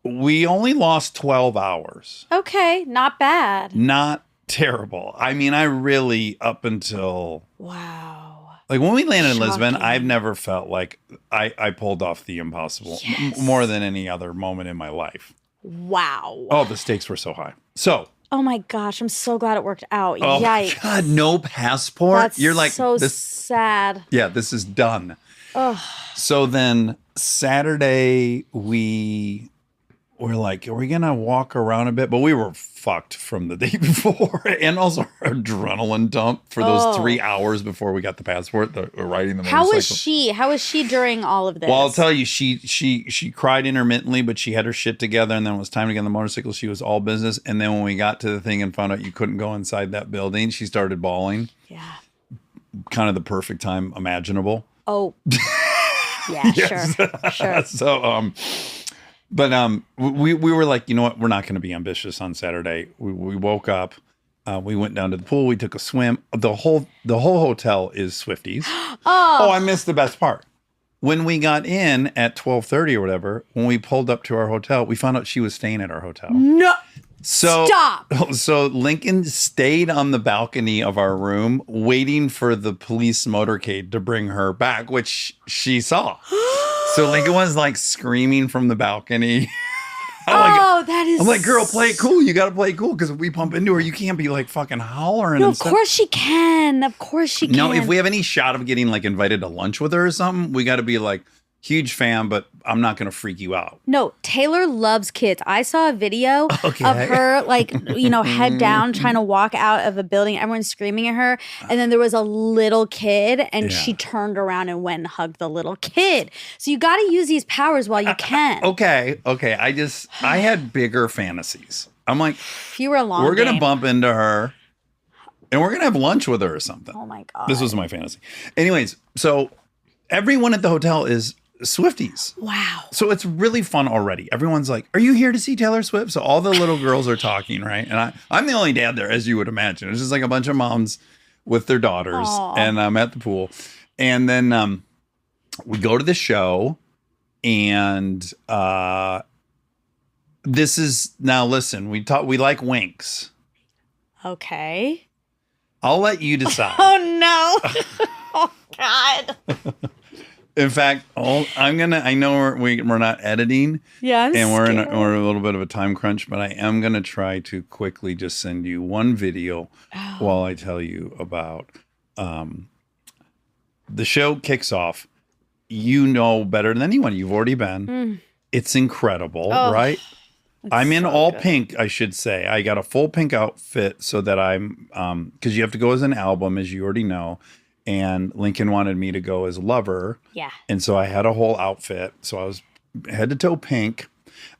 we only lost 12 hours. Okay, not bad. Not terrible. I mean, I really, up until... Wow. Like when we landed in Lisbon, I've never felt like I pulled off the impossible more than any other moment in my life. Wow. Oh, the stakes were so high. So. Oh my gosh, I'm so glad it worked out. Oh Yikes. my God, no passport. That's You're like so this, sad. Yeah, this is done. Ugh. So then Saturday we're like, are we gonna walk around a bit? But we were fucked from the day before, and also our adrenaline dump for those 3 hours before we got the passport. Riding the motorcycle. How was she during all of this? Well, I'll tell you, she cried intermittently, but she had her shit together, and then when it was time to get on the motorcycle, she was all business. And then when we got to the thing and found out you couldn't go inside that building, she started bawling. Yeah. Kind of the perfect time imaginable. Oh. Yeah, Yes. sure. So, but we were like, you know what? We're not going to be ambitious on Saturday. We woke up, we went down to the pool, we took a swim. The whole hotel is Swifties. Oh, I missed the best part. when we got in at 12:30 or whatever, when we pulled up to our hotel, we found out she was staying at our hotel. No. So Stop. So Lincoln stayed on the balcony of our room waiting for the police motorcade to bring her back, which she saw. So Lincoln was like screaming from the balcony. I'm like, girl, play it cool. You got to play it cool because if we pump into her, you can't be like fucking hollering. No, and of stuff. course she can. Of course she can. No, if we have any shot of getting like invited to lunch with her or something, we got to be like, huge fan, but I'm not going to freak you out. No, Taylor loves kids. I saw a video of her, like, head down, trying to walk out of a building. Everyone's screaming at her. And then there was a little kid, and she turned around and went and hugged the little kid. So you got to use these powers while you can. Okay. I had bigger fantasies. I'm like, You were a long we're going to game. bump into her, and we're going to have lunch with her or something. Oh, my God. This was my fantasy. Anyways, so everyone at the hotel is Swifties. Wow. So it's really fun already. Everyone's like, are you here to see Taylor Swift? So all the little girls are talking, right? And I'm the only dad there, as you would imagine. It's just like a bunch of moms with their daughters. Aww. And I'm at the pool. And then we go to the show. And this is, now listen, we like winks. Okay. I'll let you decide. Oh, no. Oh, God. In fact, I know we're not editing. Yeah, I'm and we're scared. we're a little bit of a time crunch, but I am going to try to quickly just send you one video while I tell you about the show kicks off. You know better than anyone. You've already been. It's incredible, right? I'm in all pink, I should say. I got a full pink outfit so that I'm because you have to go as an album, as you already know. And Lincoln wanted me to go as Lover. Yeah. And so I had a whole outfit. So I was head to toe pink.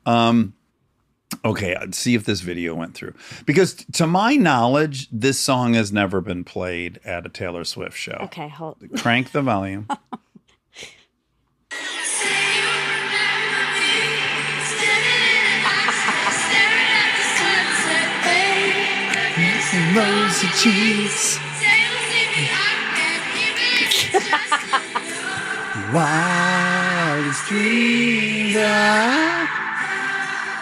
Okay, I'd see if this video went through. Because to my knowledge, this song has never been played at a Taylor Swift show. Okay, hold. Crank the volume. Rosy cheeks. Wildest dreams.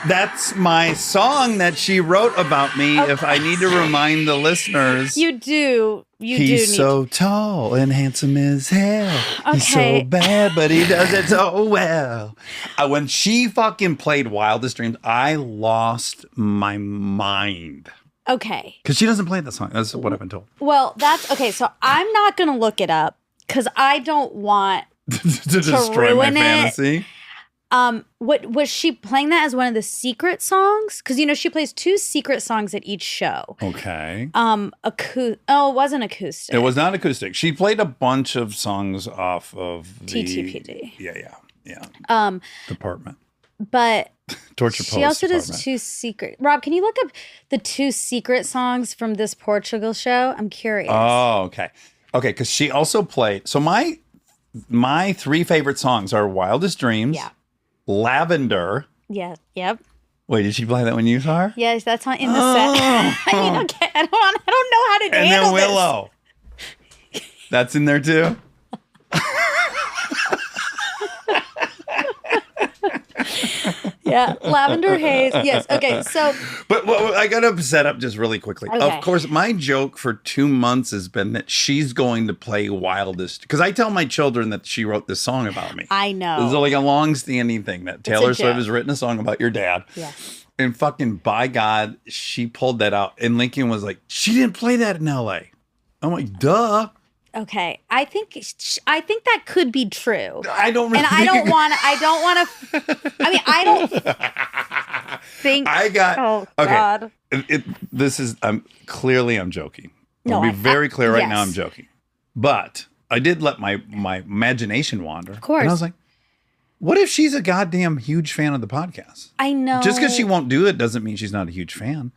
That's my song that she wrote about me. If I need to remind the listeners. You do. He's so tall and handsome as hell. He's so Okay. bad, but he does it so well. When she fucking played Wildest Dreams, I lost my mind. Okay. Because she doesn't play that song. That's what I've been told. Well, that's okay. So I'm not going to look it up because I don't want to destroy my ruin it. fantasy. What was she playing that as one of the secret songs? Because she plays 2 secret songs at each show. Okay. It wasn't acoustic. It was not acoustic. She played a bunch of songs off of the TTPD. Yeah. Department. But Torture she Post also Department. does 2 secret. Rob, can you look up the 2 secret songs from this Portugal show? I'm curious. Oh, okay. Okay, because she also played. So my 3 favorite songs are Wildest Dreams, Lavender. Yeah. Yep. Wait, did she play that when you saw her? Yes, that's on in the set. I mean, okay, I don't know how to And handle then Willow. That's in there too? Yeah, Lavender Haze. Yes. Okay. So, But I got to set up just really quickly. Okay. Of course, my joke for 2 months has been that she's going to play Wildest. Because I tell my children that she wrote this song about me. I know. This is like a long-standing thing that Taylor Swift joke. has written a song about your dad. Yeah. And fucking by God, she pulled that out. And Lincoln was like, she didn't play that in LA. I'm like, duh. Okay, I think that could be true. I don't really and I don't want to. I mean, I don't think. I got. Oh okay. God. This is. I'm joking. No, I'll be very clear right now. yes. I'm joking. But I did let my imagination wander. Of course. And I was like, what if she's a goddamn huge fan of the podcast? I know. Just because she won't do it doesn't mean she's not a huge fan.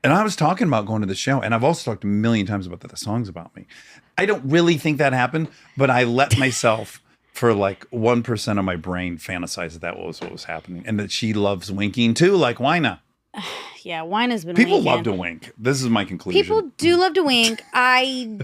And I was talking about going to the show, and I've also talked a million times about the songs about me. I don't really think that happened, but I let myself, for like 1% of my brain, fantasize that was what was happening, and that she loves winking too, like Wina. Yeah, wine has been. People winking. love to wink. This is my conclusion. People do love to wink. I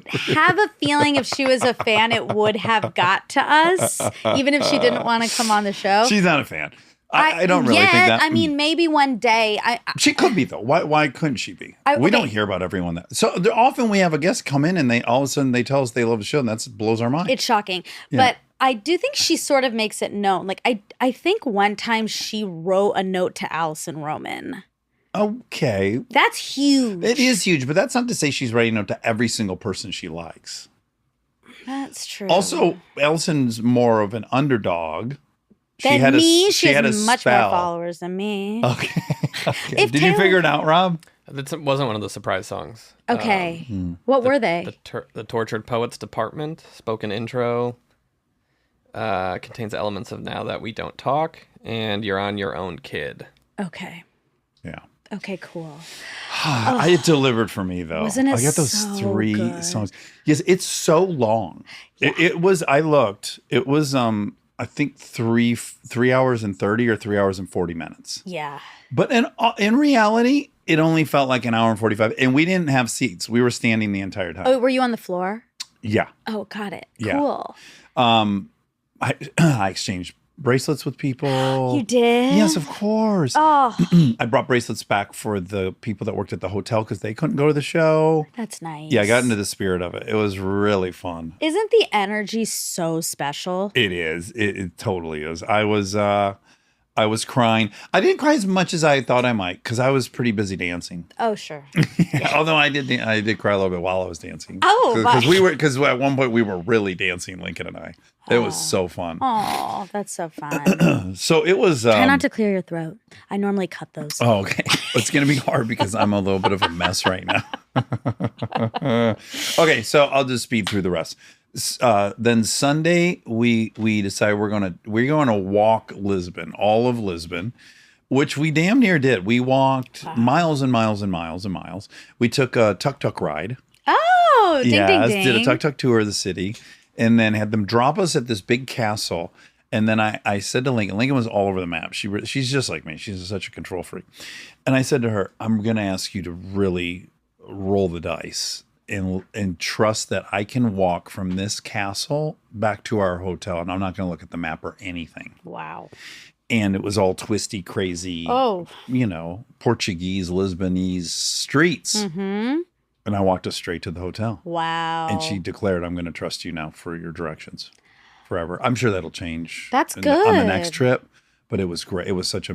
have a feeling if she was a fan, it would have got to us, even if she didn't want to come on the show. She's not a fan. I don't really think that. I mean, maybe one day. She could be though. Why couldn't she be? We don't hear about everyone that. So often we have a guest come in and they all of a sudden they tell us they love the show and that blows our mind. It's shocking, but I do think she sort of makes it known. Like I think one time she wrote a note to Allison Roman. Okay, that's huge. It is huge, but that's not to say she's writing a note to every single person she likes. That's true. Also, Allison's more of an underdog. She has much more followers than me. Okay. Did you figure it out, Rob? That wasn't one of the surprise songs. Okay. What were they? The Tortured Poets Department, spoken intro, contains elements of Now That We Don't Talk, and You're on Your Own, Kid. Okay. Yeah. Okay, cool. It delivered for me, though. Wasn't it I got those so 3 good? songs. Yes, it's so long. Yeah. It was, I looked, it was, I think 3 hours and 30 or 3 hours and 40 minutes. Yeah. But in reality, it only felt like an hour and 45. And we didn't have seats. We were standing the entire time. Oh, were you on the floor? Yeah. Oh, got it. Yeah. Cool. I exchanged bracelets with people. You did? Yes, of course. Oh. I brought bracelets back for the people that worked at the hotel because they couldn't go to the show. That's nice. Yeah, I got into the spirit of it. It was really fun. Isn't the energy so special? It is. It totally is. I was crying. I didn't cry as much as I thought I might because I was pretty busy dancing. Oh, sure. Yeah. Although I did cry a little bit while I was dancing. Oh, because at one point we were really dancing, Lincoln and I. It was so fun. Oh, that's so fun. So it was. Try not to clear your throat. I normally cut those. Oh, okay. It's going to be hard because I'm a little bit of a mess right now. Okay, so I'll just speed through the rest. Then Sunday we decided we're going to walk Lisbon, all of Lisbon, which we damn near did. We walked miles and miles and miles and miles. We took a tuk-tuk ride. Oh, ding, ding, ding. Did a tuk-tuk tour of the city and then had them drop us at this big castle. And then I said to Lincoln was all over the map. She's just like me. She's such a control freak. And I said to her, I'm going to ask you to really roll the dice and trust that I can walk from this castle back to our hotel. And I'm not going to look at the map or anything. Wow. And it was all twisty, crazy, Portuguese, Lisbonese streets. Mm-hmm. And I walked us straight to the hotel. Wow. And she declared, I'm going to trust you now for your directions forever. I'm sure that'll change. That's good. On the next trip. But it was great. It was such a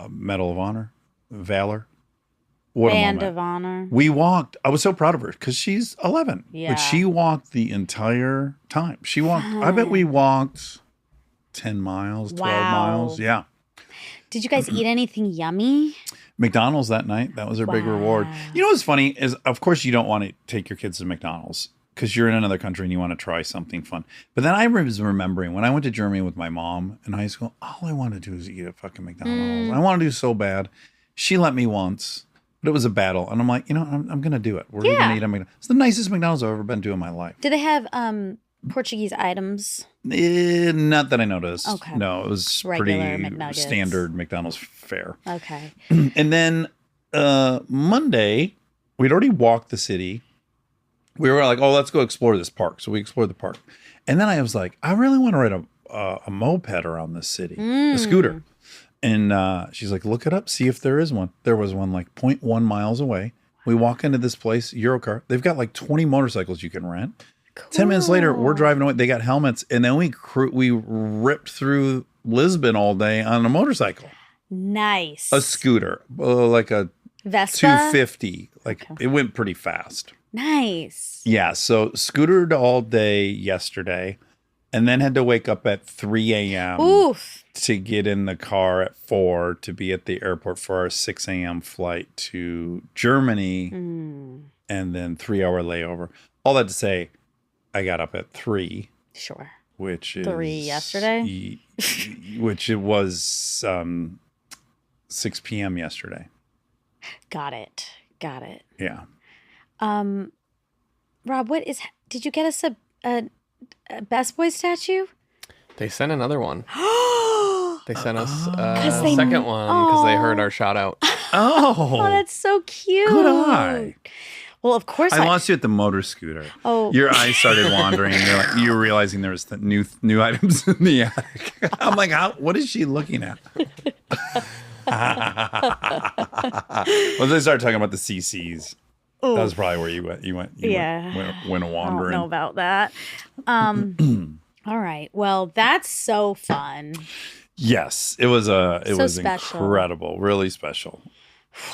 Medal of Honor, Valor. What Band of Honor. We walked. I was so proud of her because she's 11. Yeah. But she walked the entire time. She walked. I bet we walked 10 miles, 12 miles. Yeah. Did you guys eat anything yummy? McDonald's that night. That was her big reward. You know what's funny is, of course, you don't want to take your kids to McDonald's because you're in another country and you want to try something fun. But then I was remembering when I went to Germany with my mom in high school, all I wanted to do is eat at fucking McDonald's. I wanted to do so bad. She let me once, but it was a battle. And I'm like, I'm going to do it. We're going to eat at McDonald's. It's the nicest McDonald's I've ever been to in my life. Do they have Portuguese items? Not that I noticed. Okay. No, it was Regular pretty McNuggets. standard McDonald's fare. Okay. And then Monday, we'd already walked the city. We were like, oh, let's go explore this park. So we explored the park. And then I was like, I really want to ride a moped around this city, a scooter. And she's like, look it up, see if there is one. There was one like 0.1 miles away. We walk into this place, Eurocar. They've got like 20 motorcycles you can rent. Cool. 10 minutes later, we're driving away. They got helmets. And then we ripped through Lisbon all day on a motorcycle. Nice. A scooter, like a Vespa? 250. Like it went pretty fast. Nice. Yeah. So scootered all day yesterday and then had to wake up at 3 a.m. Oof. to get in the car at 4 to be at the airport for our 6 a.m. flight to Germany and then 3-hour layover. All that to say, I got up at 3. Sure. Which is 3 yesterday? Which it was 6 p.m. yesterday. Got it. Yeah. Rob, did you get us a Best Boy statue? They sent another one. They sent us a second one because they heard our shout out. Oh, that's so cute. Good eye. Well, of course I lost you at the motor scooter. Oh. Your eyes started wandering. And you're realizing there was the new items in the attic. I'm like, what is she looking at? Well, they started talking about the CCs. Ooh. That was probably where you went. You went a wandering. I don't know about that. All right. Well, that's so fun. Yes, it was special. Incredible, really special.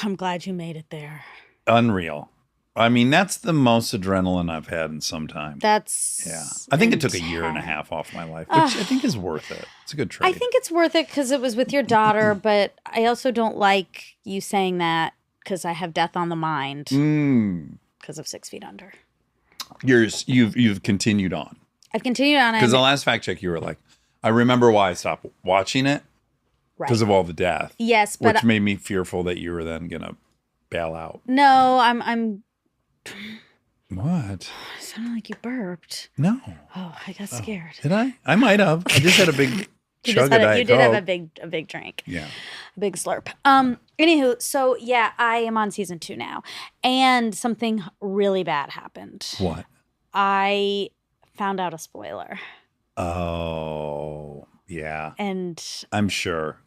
I'm glad you made it there. Unreal. I mean, that's the most adrenaline I've had in some time. That's I think it took a year and a half off my life, which I think is worth it. It's a good trade. I think it's worth it because it was with your daughter, but I also don't like you saying that because I have death on the mind because of 6 Feet Under. You've continued on. I've continued on. Because the last fact check, you were like, I remember why I stopped watching it because of all the death. Yes, but which made me fearful that you were then gonna bail out. No, I'm. What? It sounded like you burped. No. Oh, I got scared. Did I? I might have. I just had a big chug of Diet You did have Coke. a big drink. Yeah. A big slurp. Anywho, so yeah, I am on season 2 now, and something really bad happened. What? I found out a spoiler. Oh, yeah. And I'm sure.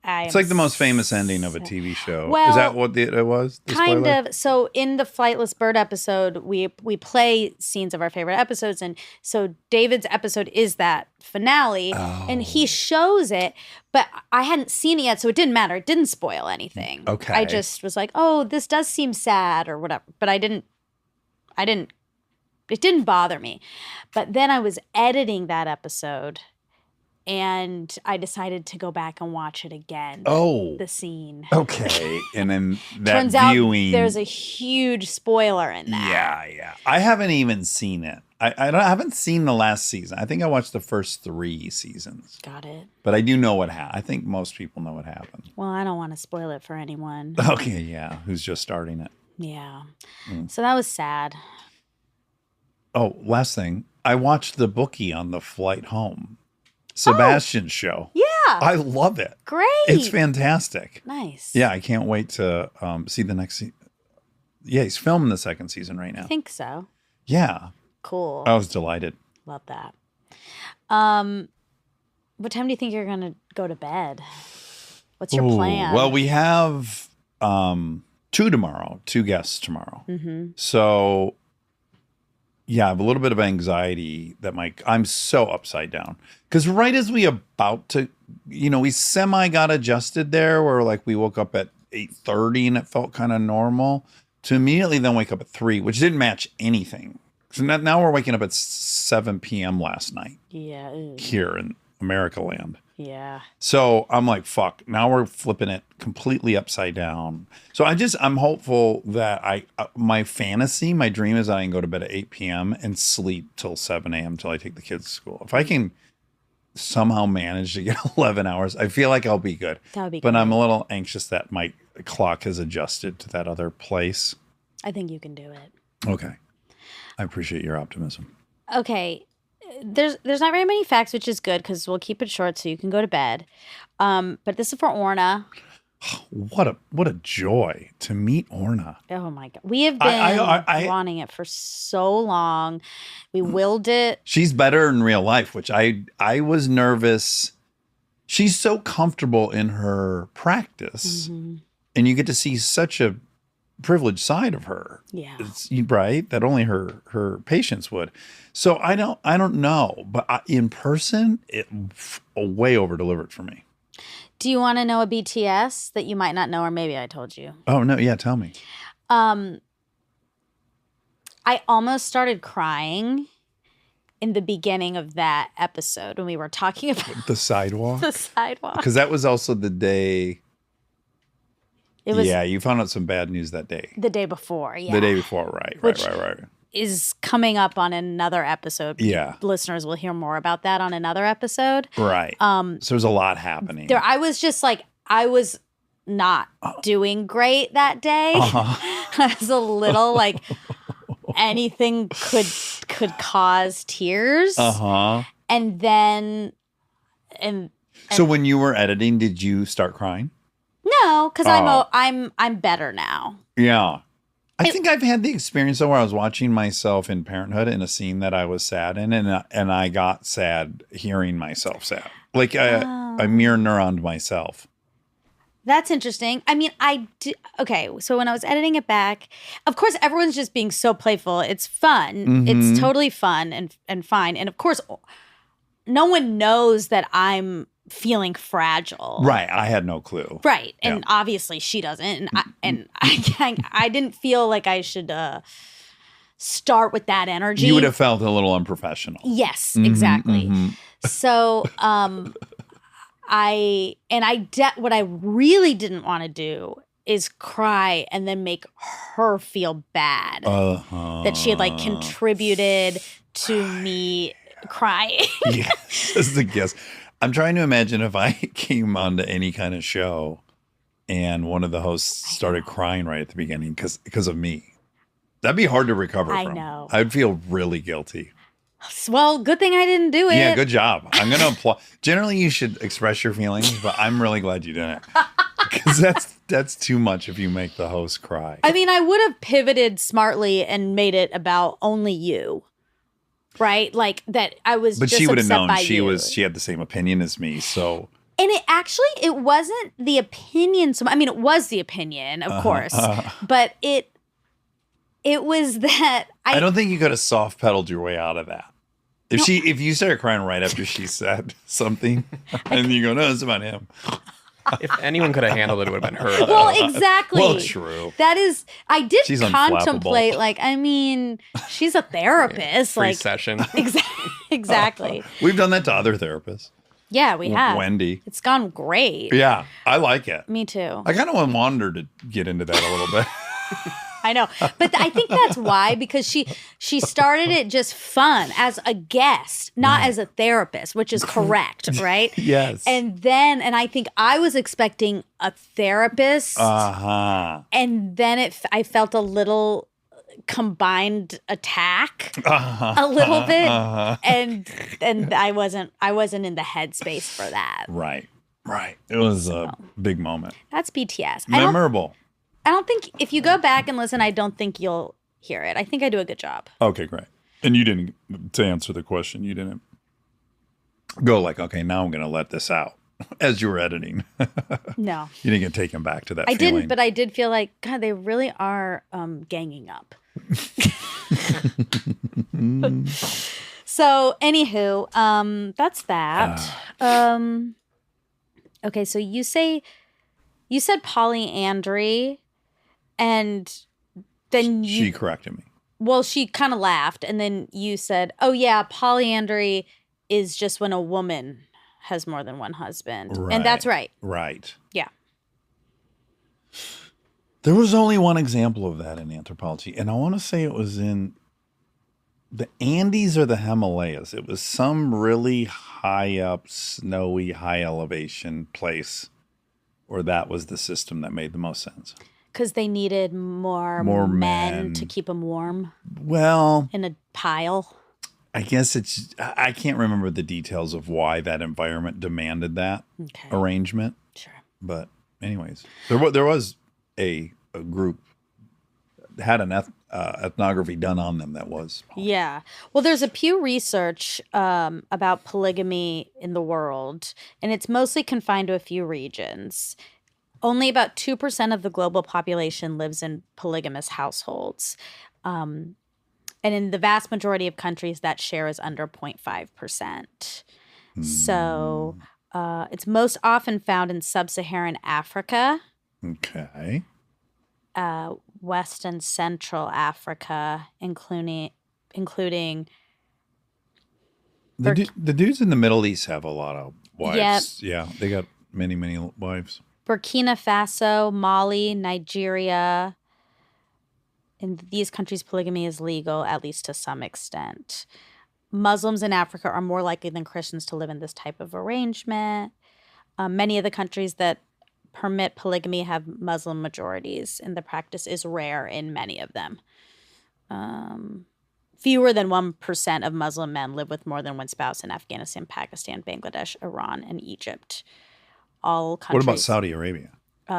It's like the most famous ending of a TV show. Well, is that what it was? Kind of. So in the Flightless Bird episode, we play scenes of our favorite episodes. And so David's episode is that finale. And he shows it, but I hadn't seen it yet, so it didn't matter. It didn't spoil anything. Okay. I just was like, oh, this does seem sad or whatever. But it didn't bother me. But then I was editing that episode, and I decided to go back and watch it again. Oh. The scene. Okay. And then that Turns viewing. out there's a huge spoiler in that. Yeah. I haven't even seen it. I haven't seen the last season. I think I watched the first 3 seasons. Got it. But I do know what happened. I think most people know what happened. Well, I don't want to spoil it for anyone. Okay, yeah. Who's just starting it. Yeah. So that was sad. Oh, last thing. I watched The Bookie on the flight home. Sebastian's show. Yeah. I love it. Great. It's fantastic. Nice. Yeah, I can't wait to see the next season. Yeah, he's filming the 2nd season right now. I think so. Yeah. Cool. I was delighted. Love that. What time do you think you're going to go to bed? What's your plan? Well, we have 2 tomorrow, 2 guests tomorrow. Mm-hmm. So, yeah, I have a little bit of anxiety that I'm so upside down. Because right as we we semi got adjusted there where like we woke up at 8:30 and it felt kind of normal to immediately then wake up at 3, which didn't match anything. So now we're waking up at 7 p.m. last night. Yeah. Ew. Here in America land. Yeah. So I'm like, fuck, now we're flipping it completely upside down. So I'm hopeful that my dream is that I can go to bed at 8 p.m. and sleep till 7 a.m. till I take the kids to school. If I can somehow manage to get 11 hours, I feel like I'll be good. That would be But great. I'm a little anxious that my clock has adjusted to that other place. I think you can do it. Okay. I appreciate your optimism. Okay. There's not very many facts, which is good because we'll keep it short so you can go to bed. But this is for Orna. What a joy to meet Orna. Oh my God. We have been wanting it for so long. We willed it. She's better in real life, which I was nervous. She's so comfortable in her practice. Mm-hmm. And you get to see such a privileged side of her. Yeah. Right? That only her patients would. So I don't know, but in person, it way over delivered for me. Do you want to know a BTS that you might not know, or maybe I told you? Oh no, yeah, tell me. I almost started crying in the beginning of that episode when we were talking about The sidewalk. the sidewalk. Because that was also the day. It was you found out some bad news that day. the day before. Yeah. The day before, right. Is coming up on another episode. Yeah. Listeners will hear more about that on another episode. Right. So there's a lot happening. I was just like, I was not doing great that day. I was a little like anything could cause tears. And then So when you were editing, did you start crying? no, because I'm better now. Yeah. I think I've had the experience though where I was watching myself in Parenthood in a scene that I was sad in, and I got sad hearing myself sad. Like I mirror neuroned myself. That's interesting. I mean, okay, so when I was editing it back, of course, everyone's just being so playful. It's fun. It's totally fun and fine. And of course, no one knows that I'm feeling fragile. Right. I had no clue. Right. And obviously she doesn't. And I didn't feel like I should start with that energy. You would have felt a little unprofessional. Yes, exactly. So what I really didn't want to do is cry and then make her feel bad that she had like contributed to me crying. Yes, as the guest. I'm trying to imagine if I came onto any kind of show and one of the hosts started crying right at the beginning because of me. That'd be hard to recover from. I know. I'd feel really guilty. Well, good thing I didn't do it. Yeah, good job. I'm going to applaud. Generally, you should express your feelings, but I'm really glad you didn't. Because that's too much if you make the host cry. I mean, I would have pivoted smartly and made it about only you. Right? Like that I was But just she would have known she had the same opinion as me, so. And it wasn't the opinion. I mean, it was the opinion, of course, but it was that I don't think you could have soft pedaled your way out of that. If you started crying right after she said something, and you go, no, it's about him. If anyone could have handled it, it would have been her. Well, exactly. Well, true. That is, I did She's contemplate, unflappable. like, I mean, she's a therapist. Free like, session. Exactly. We've done that to other therapists. Yeah, we have. Wendy. It's gone great. Yeah, I like it. Me too. I kind of want Wander to get into that a little bit. I know. But I think that's why, because she started it just fun as a guest, not as a therapist, which is correct, right? Yes. And I think I was expecting a therapist. And then I felt a little combined attack a little bit. And I wasn't in the headspace for that. Right. It was a big moment. That's BTS. Memorable. I don't think if you go back and listen, I don't think you'll hear it. I think I do a good job. Okay, great. And you didn't, to answer the question, you didn't go like, okay, now I'm going to let this out as you were editing. No. You didn't get taken back to that I feeling. didn't, but I did feel like, God, they really are ganging up. So, anywho, that's that. Okay, so you said polyandry. And then she corrected me. Well, she kind of laughed. And then you said, oh, yeah, polyandry is just when a woman has more than one husband. Right. And that's right. Right. Yeah. There was only one example of that in anthropology. And I want to say it was in the Andes or the Himalayas. It was some really high up, snowy, high elevation place where that was the system that made the most sense. Because they needed more men to keep them warm. Well, in a pile. I guess I can't remember the details of why that environment demanded that arrangement. Sure. But anyways, there was a group had an ethnography done on them that was. Yeah. Well, there's a Pew Research about polygamy in the world, and it's mostly confined to a few regions. Only about 2% of the global population lives in polygamous households. And in the vast majority of countries, that share is under 0.5%. So it's most often found in sub-Saharan Africa. Okay. West and Central Africa, including the dudes in the Middle East have a lot of wives. Yep. Yeah, they got many wives. Burkina Faso, Mali, Nigeria. In these countries, polygamy is legal, at least to some extent. Muslims in Africa are more likely than Christians to live in this type of arrangement. Many of the countries that permit polygamy have Muslim majorities, and the practice is rare in many of them. Fewer than 1% of Muslim men live with more than one spouse in Afghanistan, Pakistan, Bangladesh, Iran, and Egypt. All countries. What about Saudi Arabia?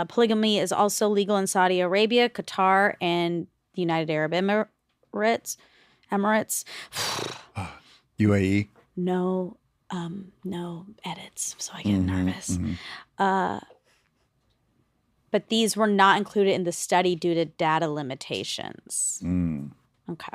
Polygamy is also legal in Saudi Arabia, Qatar, and the United Arab Emirates. UAE. No edits, so I get nervous. But these were not included in the study due to data limitations. Okay.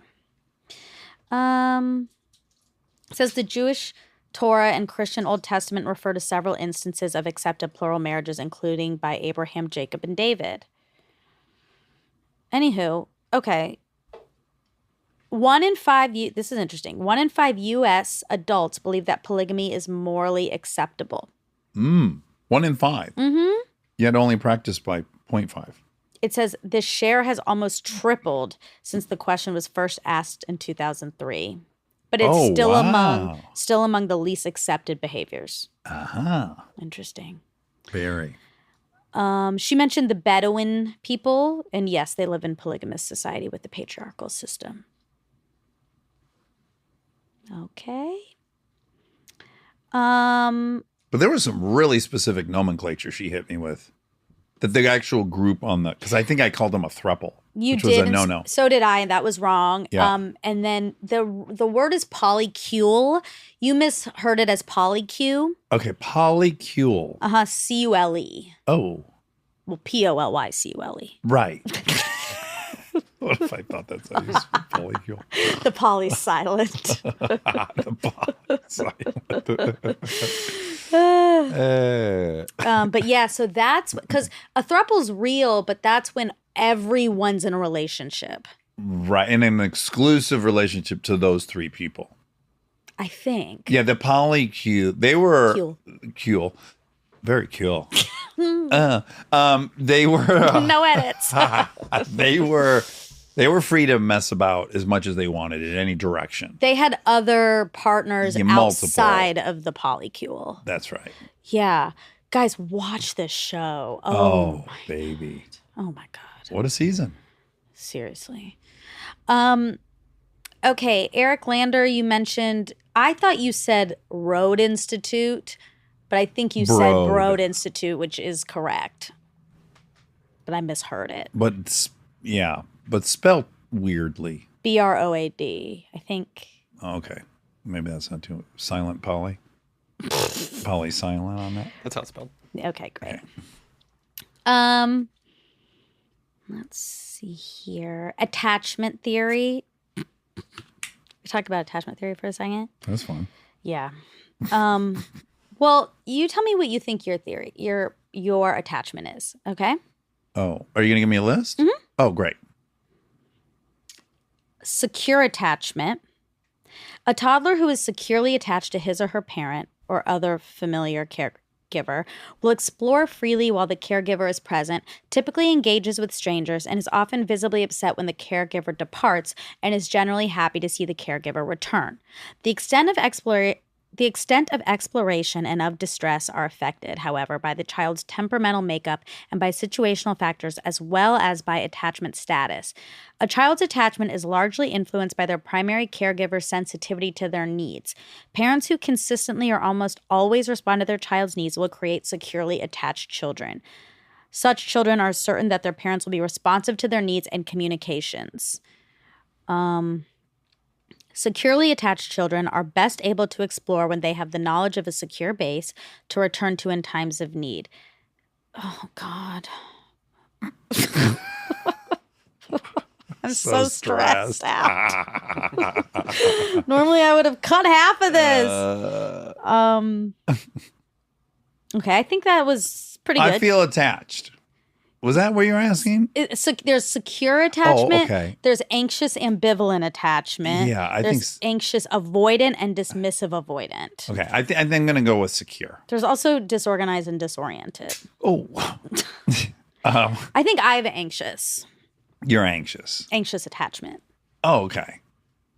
It says the Jewish Torah and Christian Old Testament refer to several instances of accepted plural marriages, including by Abraham, Jacob, and David. Anywho, okay. 1 in 5, this is interesting. 1 in 5 U.S. adults believe that polygamy is morally acceptable. 1 in 5. Yet only practiced by 0.5. It says the share has almost tripled since the question was first asked in 2003. But it's still among the least accepted behaviors. Interesting. Very. She mentioned the Bedouin people, and yes, they live in polygamous society with the patriarchal system. Okay. But there was some really specific nomenclature she hit me with. That the actual group on the, because I think I called them a throuple. Which was a no-no. So did I, and that was wrong. Yeah. And then the word is polycule. You misheard it as polycule. Okay, polycule. C-U-L-E. Oh. Well, P-O-L-Y-C-U-L-E. Right. What if I thought that's how you spell polycule? The poly silent. The poly silent. But yeah, so that's because a throuple's real, but that's when everyone's in a relationship. Right, in an exclusive relationship to those 3 people. I think. Yeah, the polycule, they were cule. Very cool. They were no edits. they were free to mess about as much as they wanted in any direction. They had other partners outside of the polycule. That's right. Yeah. Guys, watch this show. Oh baby. Oh my God. What a season. Seriously. Okay, Eric Lander, you mentioned, I thought you said Broad Institute, but I think you said Broad Institute, which is correct. But I misheard it. But spelled weirdly. B-R-O-A-D, I think. Okay. Maybe that's not too silent poly. Poly silent on that. That's how it's spelled. Okay, great. Okay. Let's see here. Attachment theory. We talk about attachment theory for a second. That's fun. Yeah. Well, you tell me what you think your theory, your attachment is, okay? Oh, are you going to give me a list? Mm-hmm. Oh, great. Secure attachment. A toddler who is securely attached to his or her parent or other familiar caregiver will explore freely while the caregiver is present, typically engages with strangers, and is often visibly upset when the caregiver departs and is generally happy to see the caregiver return. The extent of exploration and of distress are affected, however, by the child's temperamental makeup and by situational factors as well as by attachment status. A child's attachment is largely influenced by their primary caregiver's sensitivity to their needs. Parents who consistently or almost always respond to their child's needs will create securely attached children. Such children are certain that their parents will be responsive to their needs and communications. Securely attached children are best able to explore when they have the knowledge of a secure base to return to in times of need. Oh, God. I'm so stressed out. Normally, I would have cut half of this. Okay, I think that was pretty good. I feel attached. Was that what you were asking? There's secure attachment. Oh, okay. There's anxious ambivalent attachment. Yeah, I There's think anxious avoidant and dismissive avoidant. Okay, I think I'm going to go with secure. There's also disorganized and disoriented. Oh. I think I have anxious. You're anxious. Anxious attachment. Oh, okay.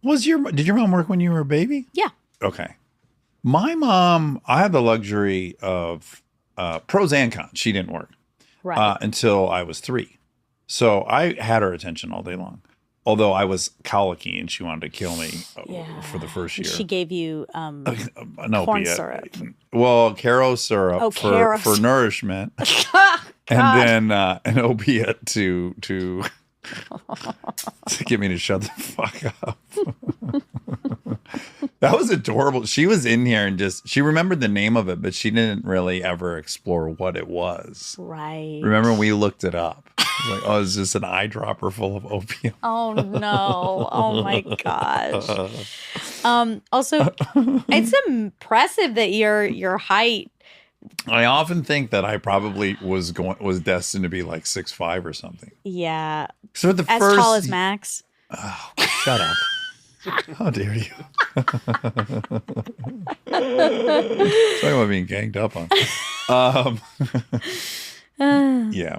Did your mom work when you were a baby? Yeah. Okay. My mom, I had the luxury of pros and cons. She didn't work. Right. Until I was 3. So I had her attention all day long. Although I was colicky and she wanted to kill me for the first year. She gave you an corn opiate. syrup. Well, Caro syrup for nourishment. And then an opiate to to get me to shut the fuck up. That was adorable. She was in here and she remembered the name of it, but she didn't really ever explore what it was. Right. Remember when we looked it up? It was like, oh, it's just an eyedropper full of opium. Oh no. Oh my gosh. Also, it's impressive that your height. I often think that I probably was destined to be like 6'5" or something. Yeah. So the as first tall as Max. Oh, shut up. How dare you? Talking about being ganged up on. Yeah.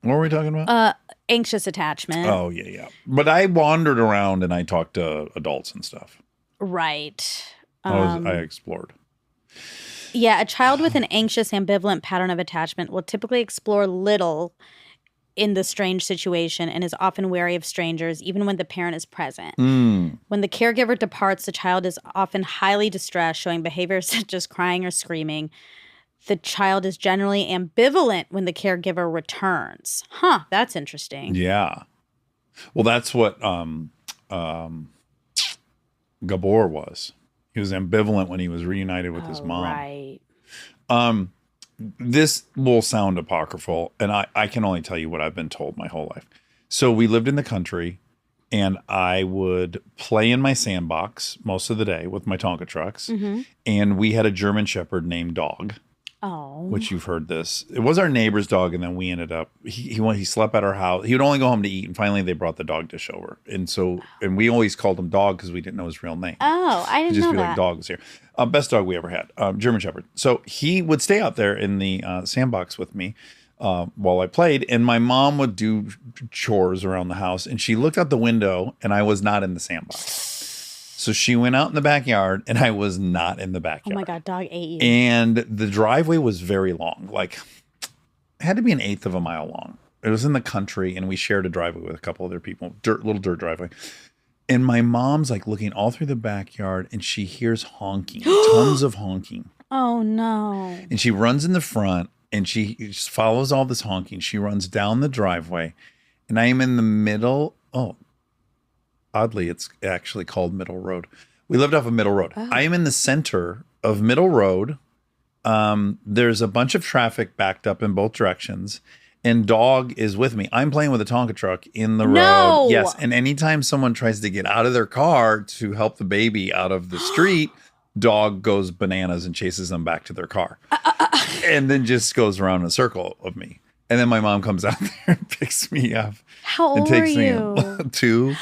What were we talking about? Anxious attachment. Oh, yeah. But I wandered around and I talked to adults and stuff. Right. I explored. Yeah, a child with an anxious, ambivalent pattern of attachment will typically explore little in the strange situation and is often wary of strangers, even when the parent is present. When the caregiver departs, the child is often highly distressed, showing behaviors such as crying or screaming. The child is generally ambivalent when the caregiver returns. Huh, that's interesting. Yeah. Well, that's what Gabor was. He was ambivalent when he was reunited with his mom. Right. This will sound apocryphal, and I can only tell you what I've been told my whole life. So we lived in the country, and I would play in my sandbox most of the day with my Tonka trucks, and we had a German Shepherd named Dog. Oh. Which you've heard this. It was our neighbor's dog, and then we ended up, he slept at our house. He would only go home to eat, and finally they brought the dog dish over. And we always called him Dog because we didn't know his real name. Oh, I didn't know that. Just be like, Dog was here. Best dog we ever had, German Shepherd. So he would stay out there in the sandbox with me while I played, and my mom would do chores around the house, and she looked out the window, and I was not in the sandbox. So she went out in the backyard, and I was not in the backyard. Oh my God, Dog ate you. And the driveway was very long. Like, it had to be 1/8 of a mile long. It was in the country, and we shared a driveway with a couple other people. Little dirt driveway. And my mom's like looking all through the backyard, and she hears honking, tons of honking. Oh no. And she runs in the front, and she just follows all this honking. She runs down the driveway, and I am in the middle. Oh, oddly, it's actually called Middle Road. We lived off of Middle Road. I am in the center of Middle Road. There's a bunch of traffic backed up in both directions, and Dog is with me. I'm playing with a Tonka truck in the road. Yes, and anytime someone tries to get out of their car to help the baby out of the street, Dog goes bananas and chases them back to their car. And then just goes around in a circle of me. And then my mom comes out there and picks me up. How old and takes were you? Me 2.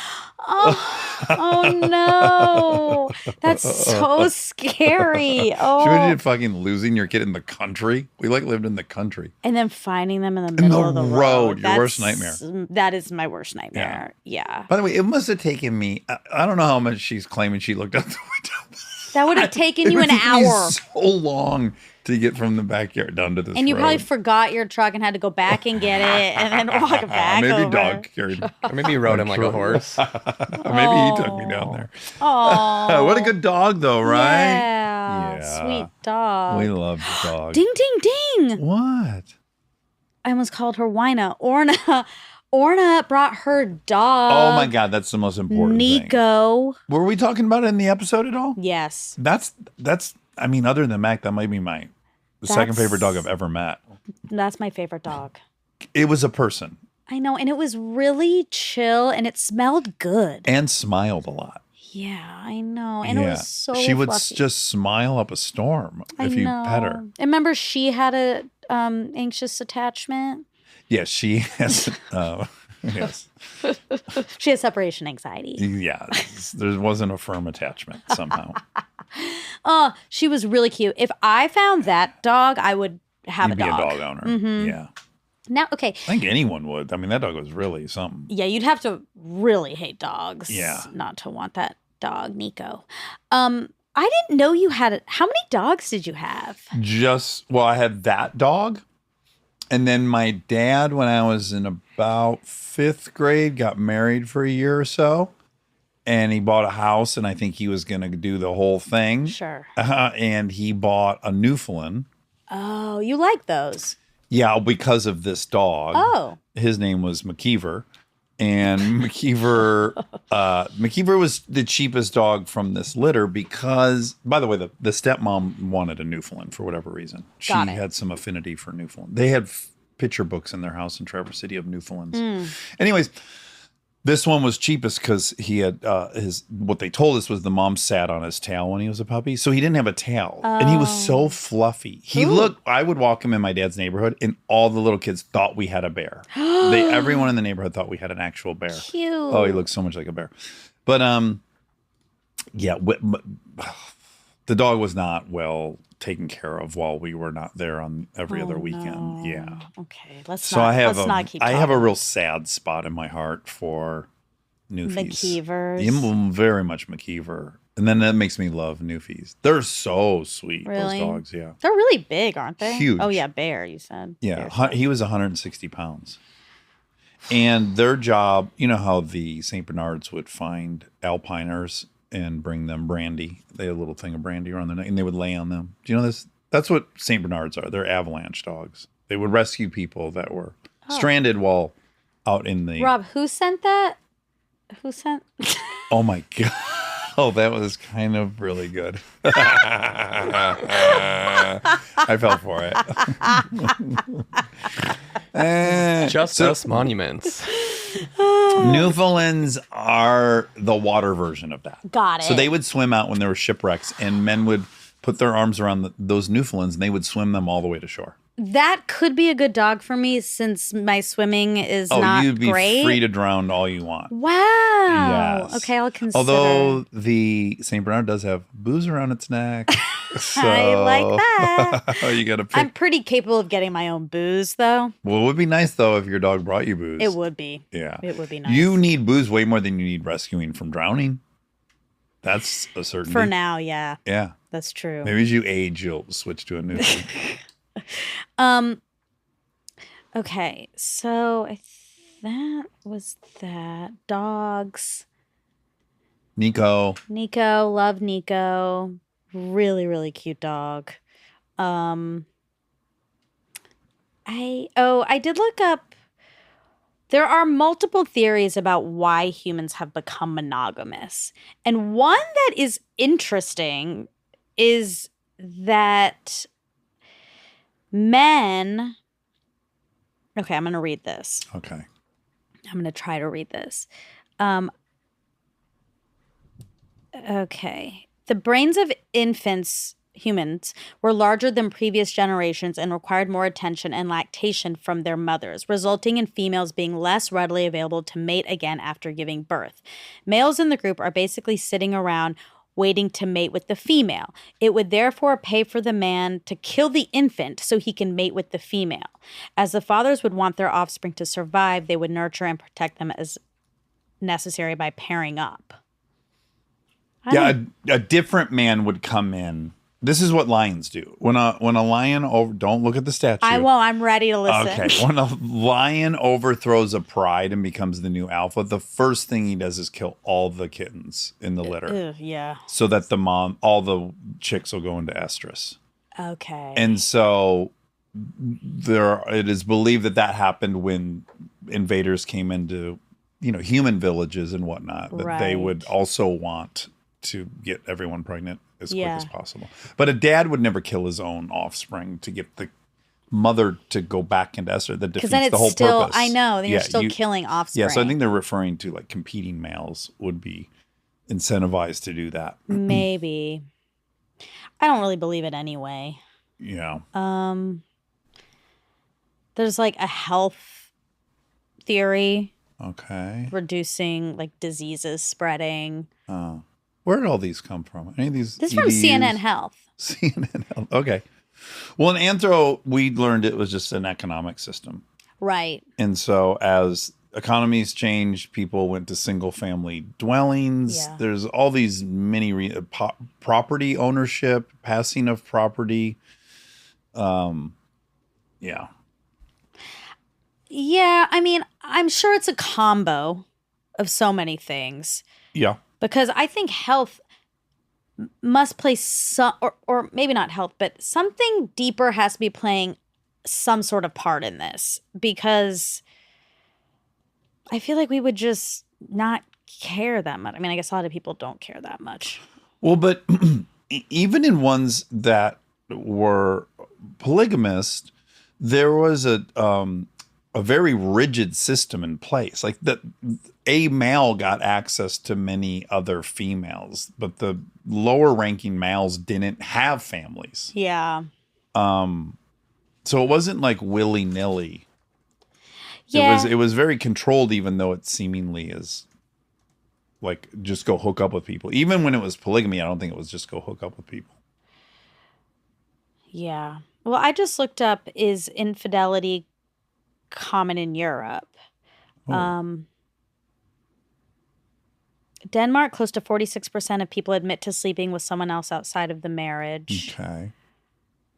Oh no. That's so scary. Oh. Should you imagine fucking losing your kid in the country? We lived in the country. And then finding them in the middle of the road. Your worst nightmare. That is my worst nightmare. Yeah. By the way, it must have taken me, I don't know how much she's claiming she looked out the window. That would have taken you It an would take me hour. so long to get from the backyard down to this And you road. probably forgot your truck and had to go back and get it and then walk back Maybe over. Dog carried me. Or maybe you rode him like a horse. Maybe he took me down there. Oh. What a good dog, though, right? Yeah. Sweet dog. We love the dog. Ding, ding, ding. What? I almost called her Wina. Orna brought her dog. Oh my God, that's the most important thing. Nico. Were we talking about it in the episode at all? Yes. That's. I mean, other than Mac, that might be my second favorite dog I've ever met. That's my favorite dog. It was a person. I know, and it was really chill, and it smelled good. And smiled a lot. Yeah, I know, and it was so She would fluffy. just smile up a storm if you pet her. And remember, she had a anxious attachment. Yes, she has. Yes. She has separation anxiety. Yeah, there wasn't a firm attachment somehow. She was really cute. If I found that dog, I would have You'd a dog. be a dog owner. Yeah. Now, okay. I think anyone would. I mean, that dog was really something. Yeah, you'd have to really hate dogs. Yeah. Not to want that dog, Nico. I didn't know you had how many dogs did you have? I had that dog. And then my dad, when I was in about 5th grade, got married for a year or so. And he bought a house, and I think he was going to do the whole thing. Sure. And he bought a Newfoundland. Oh, you like those? Yeah, because of this dog. Oh. His name was McKeever. And McKeever was the cheapest dog from this litter because, by the way, the stepmom wanted a Newfoundland for whatever reason. She Got it. had some affinity for Newfoundland. They had picture books in their house in Traverse City of Newfoundlands. Anyways, this one was cheapest because he had what they told us was the mom sat on his tail when he was a puppy. So he didn't have a tail. And he was so fluffy. I would walk him in my dad's neighborhood and all the little kids thought we had a bear. Everyone in the neighborhood thought we had an actual bear. Cute. Oh, he looked so much like a bear. But yeah, the dog was not well taken care of while we were not there on every other weekend. No. Yeah. Okay, let's So I have keep I have a talking. real sad spot in my heart for Newfies. McKeevers. Very much McKeever. And then that makes me love Newfies. They're so sweet, Really? those dogs. Yeah. They're really big, aren't they? Huge. Oh yeah, bear. You said. Yeah. Bear's He was 160 pounds. And their job, you know how the St. Bernards would find alpiners and bring them brandy. They had a little thing of brandy around their neck and they would lay on them. Do you know this? That's what St. Bernards are. They're avalanche dogs. They would rescue people that were stranded while out in the... Rob, who sent that? Who sent? Oh my God. Oh, that was kind of really good. I fell for it. Just us monuments. Newfoundlands are the water version of that. Got it. So they would swim out when there were shipwrecks, and men would put their arms around those Newfoundlands, and they would swim them all the way to shore. That could be a good dog for me since my swimming is not you'd be great. free to drown all you want. Wow. Yes. Okay, I'll consider. Although the St. Bernard does have booze around its neck. So I like that. you got to pick. I'm pretty capable of getting my own booze, though. Well, it would be nice, though, if your dog brought you booze. It would be. Yeah. It would be nice. You need booze way more than you need rescuing from drowning. That's a certainty. For now, yeah. Yeah. That's true. Maybe as you age, you'll switch to a new thing. Okay, so that was that. Dogs. Nico. Nico, love Nico. Really, really cute dog. I did look up. There are multiple theories about why humans have become monogamous. And one that is interesting is that men. Okay, I'm going to read this. Okay. I'm going to try to read this. Okay. The brains of infants, humans, were larger than previous generations and required more attention and lactation from their mothers, resulting in females being less readily available to mate again after giving birth. Males in the group are basically sitting around waiting to mate with the female. It would therefore pay for the man to kill the infant so he can mate with the female. As the fathers would want their offspring to survive, they would nurture and protect them as necessary by pairing up. A different man would come in. This is what lions do. When a lion don't look at the statue. I won't. I'm ready to listen. Okay. When a lion overthrows a pride and becomes the new alpha, the first thing he does is kill all the kittens in the litter. Yeah. So that all the chicks will go into estrus. Okay. And so it is believed that happened when invaders came into, human villages and whatnot, that they would also want to get everyone pregnant as quick as possible. But a dad would never kill his own offspring to get the mother to go back into estrus. That defeats the whole purpose. I know. Then you're still killing offspring. Yeah, so I think they're referring to like competing males would be incentivized to do that. Maybe. I don't really believe it anyway. Yeah. There's like a health theory. Okay. Reducing like diseases spreading. Where did all these come from? Any of these? This is from CNN Health. CNN Health. Okay. Well, in anthro, we learned it was just an economic system. Right. And so as economies changed, people went to single family dwellings. Yeah. There's all these many property ownership, passing of property. Yeah. Yeah. I mean, I'm sure it's a combo of so many things. Yeah. Because I think health must play some, or maybe not health, but something deeper has to be playing some sort of part in this. Because I feel like we would just not care that much. I mean, I guess a lot of people don't care that much. Well, but even in ones that were polygamist, there was a very rigid system in place. Like that, a male got access to many other females, but the lower ranking males didn't have families. Yeah. So it wasn't like willy nilly. Yeah. It was very controlled, even though it seemingly is like just go hook up with people. Even when it was polygamy, I don't think it was just go hook up with people. Yeah. Well, I just looked up, is infidelity common in Europe? Denmark, close to 46% of people admit to sleeping with someone else outside of the marriage. Okay.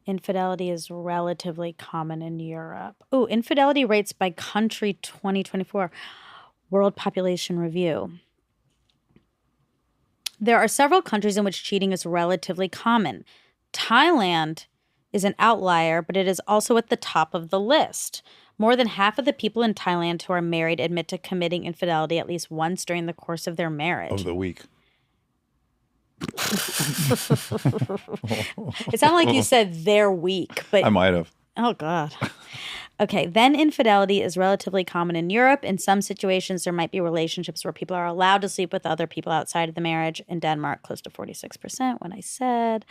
Infidelity is relatively common in Europe. Oh, infidelity rates by country 2024 World Population Review. There are several countries in which cheating is relatively common. Thailand is an outlier, but it is also at the top of the list. More than half of the people in Thailand who are married admit to committing infidelity at least once during the course of their marriage. Of the week. It sounded like you said they're weak, but I might have. oh God. Okay, then infidelity is relatively common in Europe. In some situations, there might be relationships where people are allowed to sleep with other people outside of the marriage. In Denmark, close to 46%, when I said.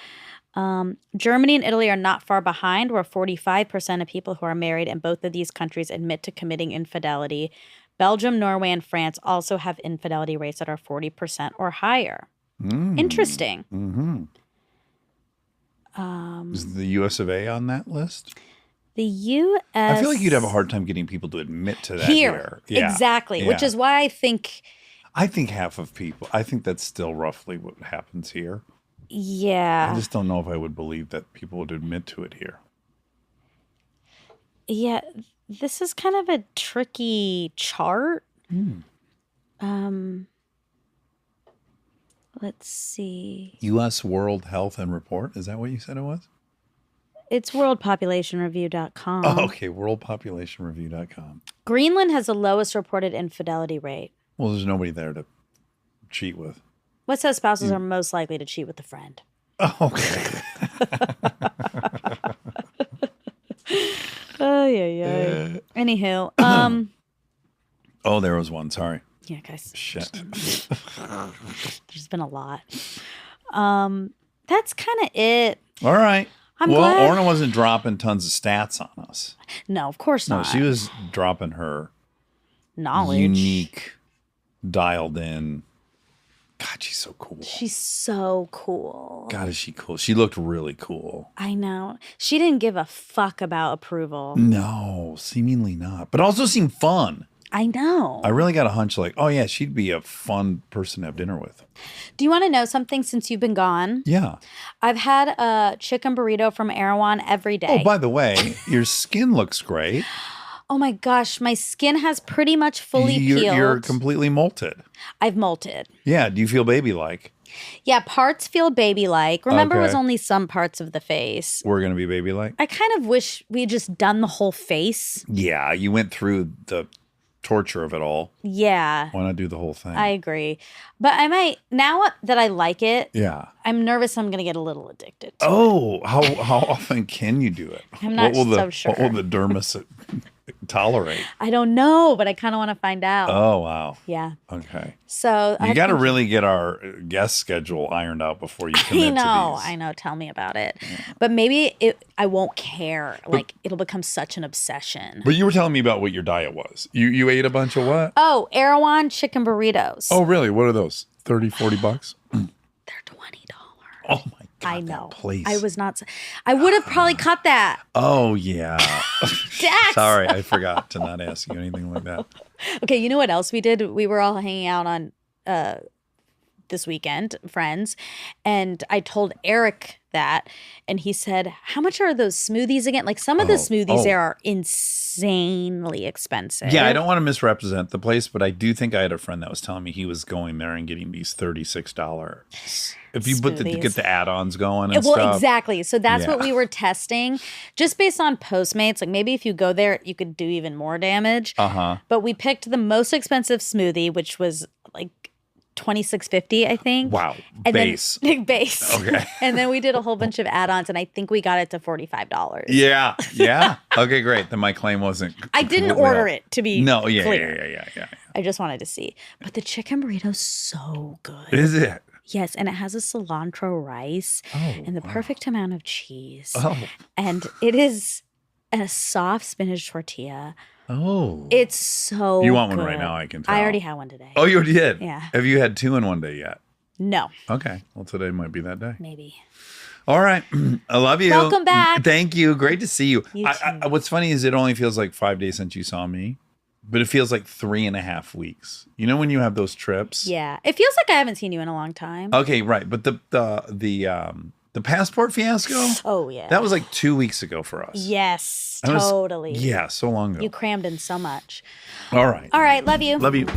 Germany and Italy are not far behind, where 45% of people who are married in both of these countries admit to committing infidelity. Belgium, Norway, and France also have infidelity rates that are 40% or higher. Interesting. Is the US of A on that list? The U.S. I feel like you'd have a hard time getting people to admit to that here. Yeah. Exactly, which Yeah. is why I think, half of people. I think that's still roughly what happens here. yeah. I just don't know if I would believe that people would admit to it here. Yeah, this is kind of a tricky chart. Let's see. U.S. World Health and Report. Is that what you said it was? It's worldpopulationreview.com. Oh, okay. Worldpopulationreview.com. Greenland has the lowest reported infidelity rate. Well, there's nobody there to cheat with. What says spouses are most likely to cheat with a friend? Oh, okay. Oh, yeah. Anywho, Oh, there was one. Sorry. yeah, guys. Shit. There's been a lot. That's kind of it. All right. I'm well, glad- Orna wasn't dropping tons of stats on us. No, of course No, not. she was dropping her Knowledge. unique, dialed in. God, she's so cool. She's so cool. God, is she cool? She looked really cool. I know. She didn't give a fuck about approval. No, seemingly not. But also seemed fun. I know. I really got a hunch like, oh, yeah, she'd be a fun person to have dinner with. Do you want to know something since you've been gone? Yeah. I've had a chicken burrito from Erewhon every day. Oh, by the way, your skin looks great. Oh my gosh, my skin has pretty much fully peeled. You're completely molted. I've molted. Yeah. Do you feel baby-like? Yeah, parts feel baby-like. Remember, it was Okay. only some parts of the face. We're going to be baby-like? I kind of wish we had just done the whole face. Yeah. You went through the torture of it all. Yeah, Why not do the whole thing? I agree. But I might, now that I like it, Yeah. I'm nervous I'm going to get a little addicted to it. Oh, how often can you do it? I'm not what will so the, sure. What will the dermis tolerate? I don't know, but I kind of want to find out. Oh, wow. Yeah. Okay. So You got to really get our guest schedule ironed out before you commit to these. I know. Tell me about it. But maybe I won't care. Like it'll become such an obsession. But you were telling me about what your diet was. You ate a bunch of what? Oh, Erewhon chicken burritos. Oh, really? What are those? 30, 40 bucks? They're $20. Oh, my God. I know. That place. I was not. I would have probably cut that. Oh, yeah. Dax! Sorry, I forgot to not ask you anything like that. Okay, you know what else we did? We were all hanging out on this weekend, friends. And I told Eric that, and he said, how much are those smoothies again? Like some of the smoothies there are insanely expensive. Yeah, I don't want to misrepresent the place, but I do think I had a friend that was telling me he was going there and getting these $36. If you get the add-ons going and stuff. Exactly. So that's what we were testing, just based on Postmates. Like maybe if you go there, you could do even more damage. But we picked the most expensive smoothie, which was like $26.50, I think. Wow. And Base. Then, base. Okay. And then we did a whole bunch of add-ons, and I think we got it to $45. Yeah. Yeah. Okay, great. Then my claim wasn't. I didn't completely order off. it to be clear. Yeah. I just wanted to see. But the chicken burrito's so good. Is it? Yes, and it has a cilantro rice and the perfect amount of cheese. And it is a soft spinach tortilla. It's so You want one good. right now, I can tell. I already had one today. Oh, you did? Yeah. Have you had 2 in one day yet? No. Okay. Well, today might be that day. Maybe. All right. I love you. Welcome back. Thank you. Great to see you. You too. What's funny is it only feels like 5 days since you saw me, but it feels like 3.5 weeks. You know when you have those trips? Yeah. It feels like I haven't seen you in a long time. Okay, right. But the passport fiasco? Oh, yeah. That was like 2 weeks ago for us. Yes, That was- totally. Yeah, so long ago. You crammed in so much. All right. All right. Love you. Love you.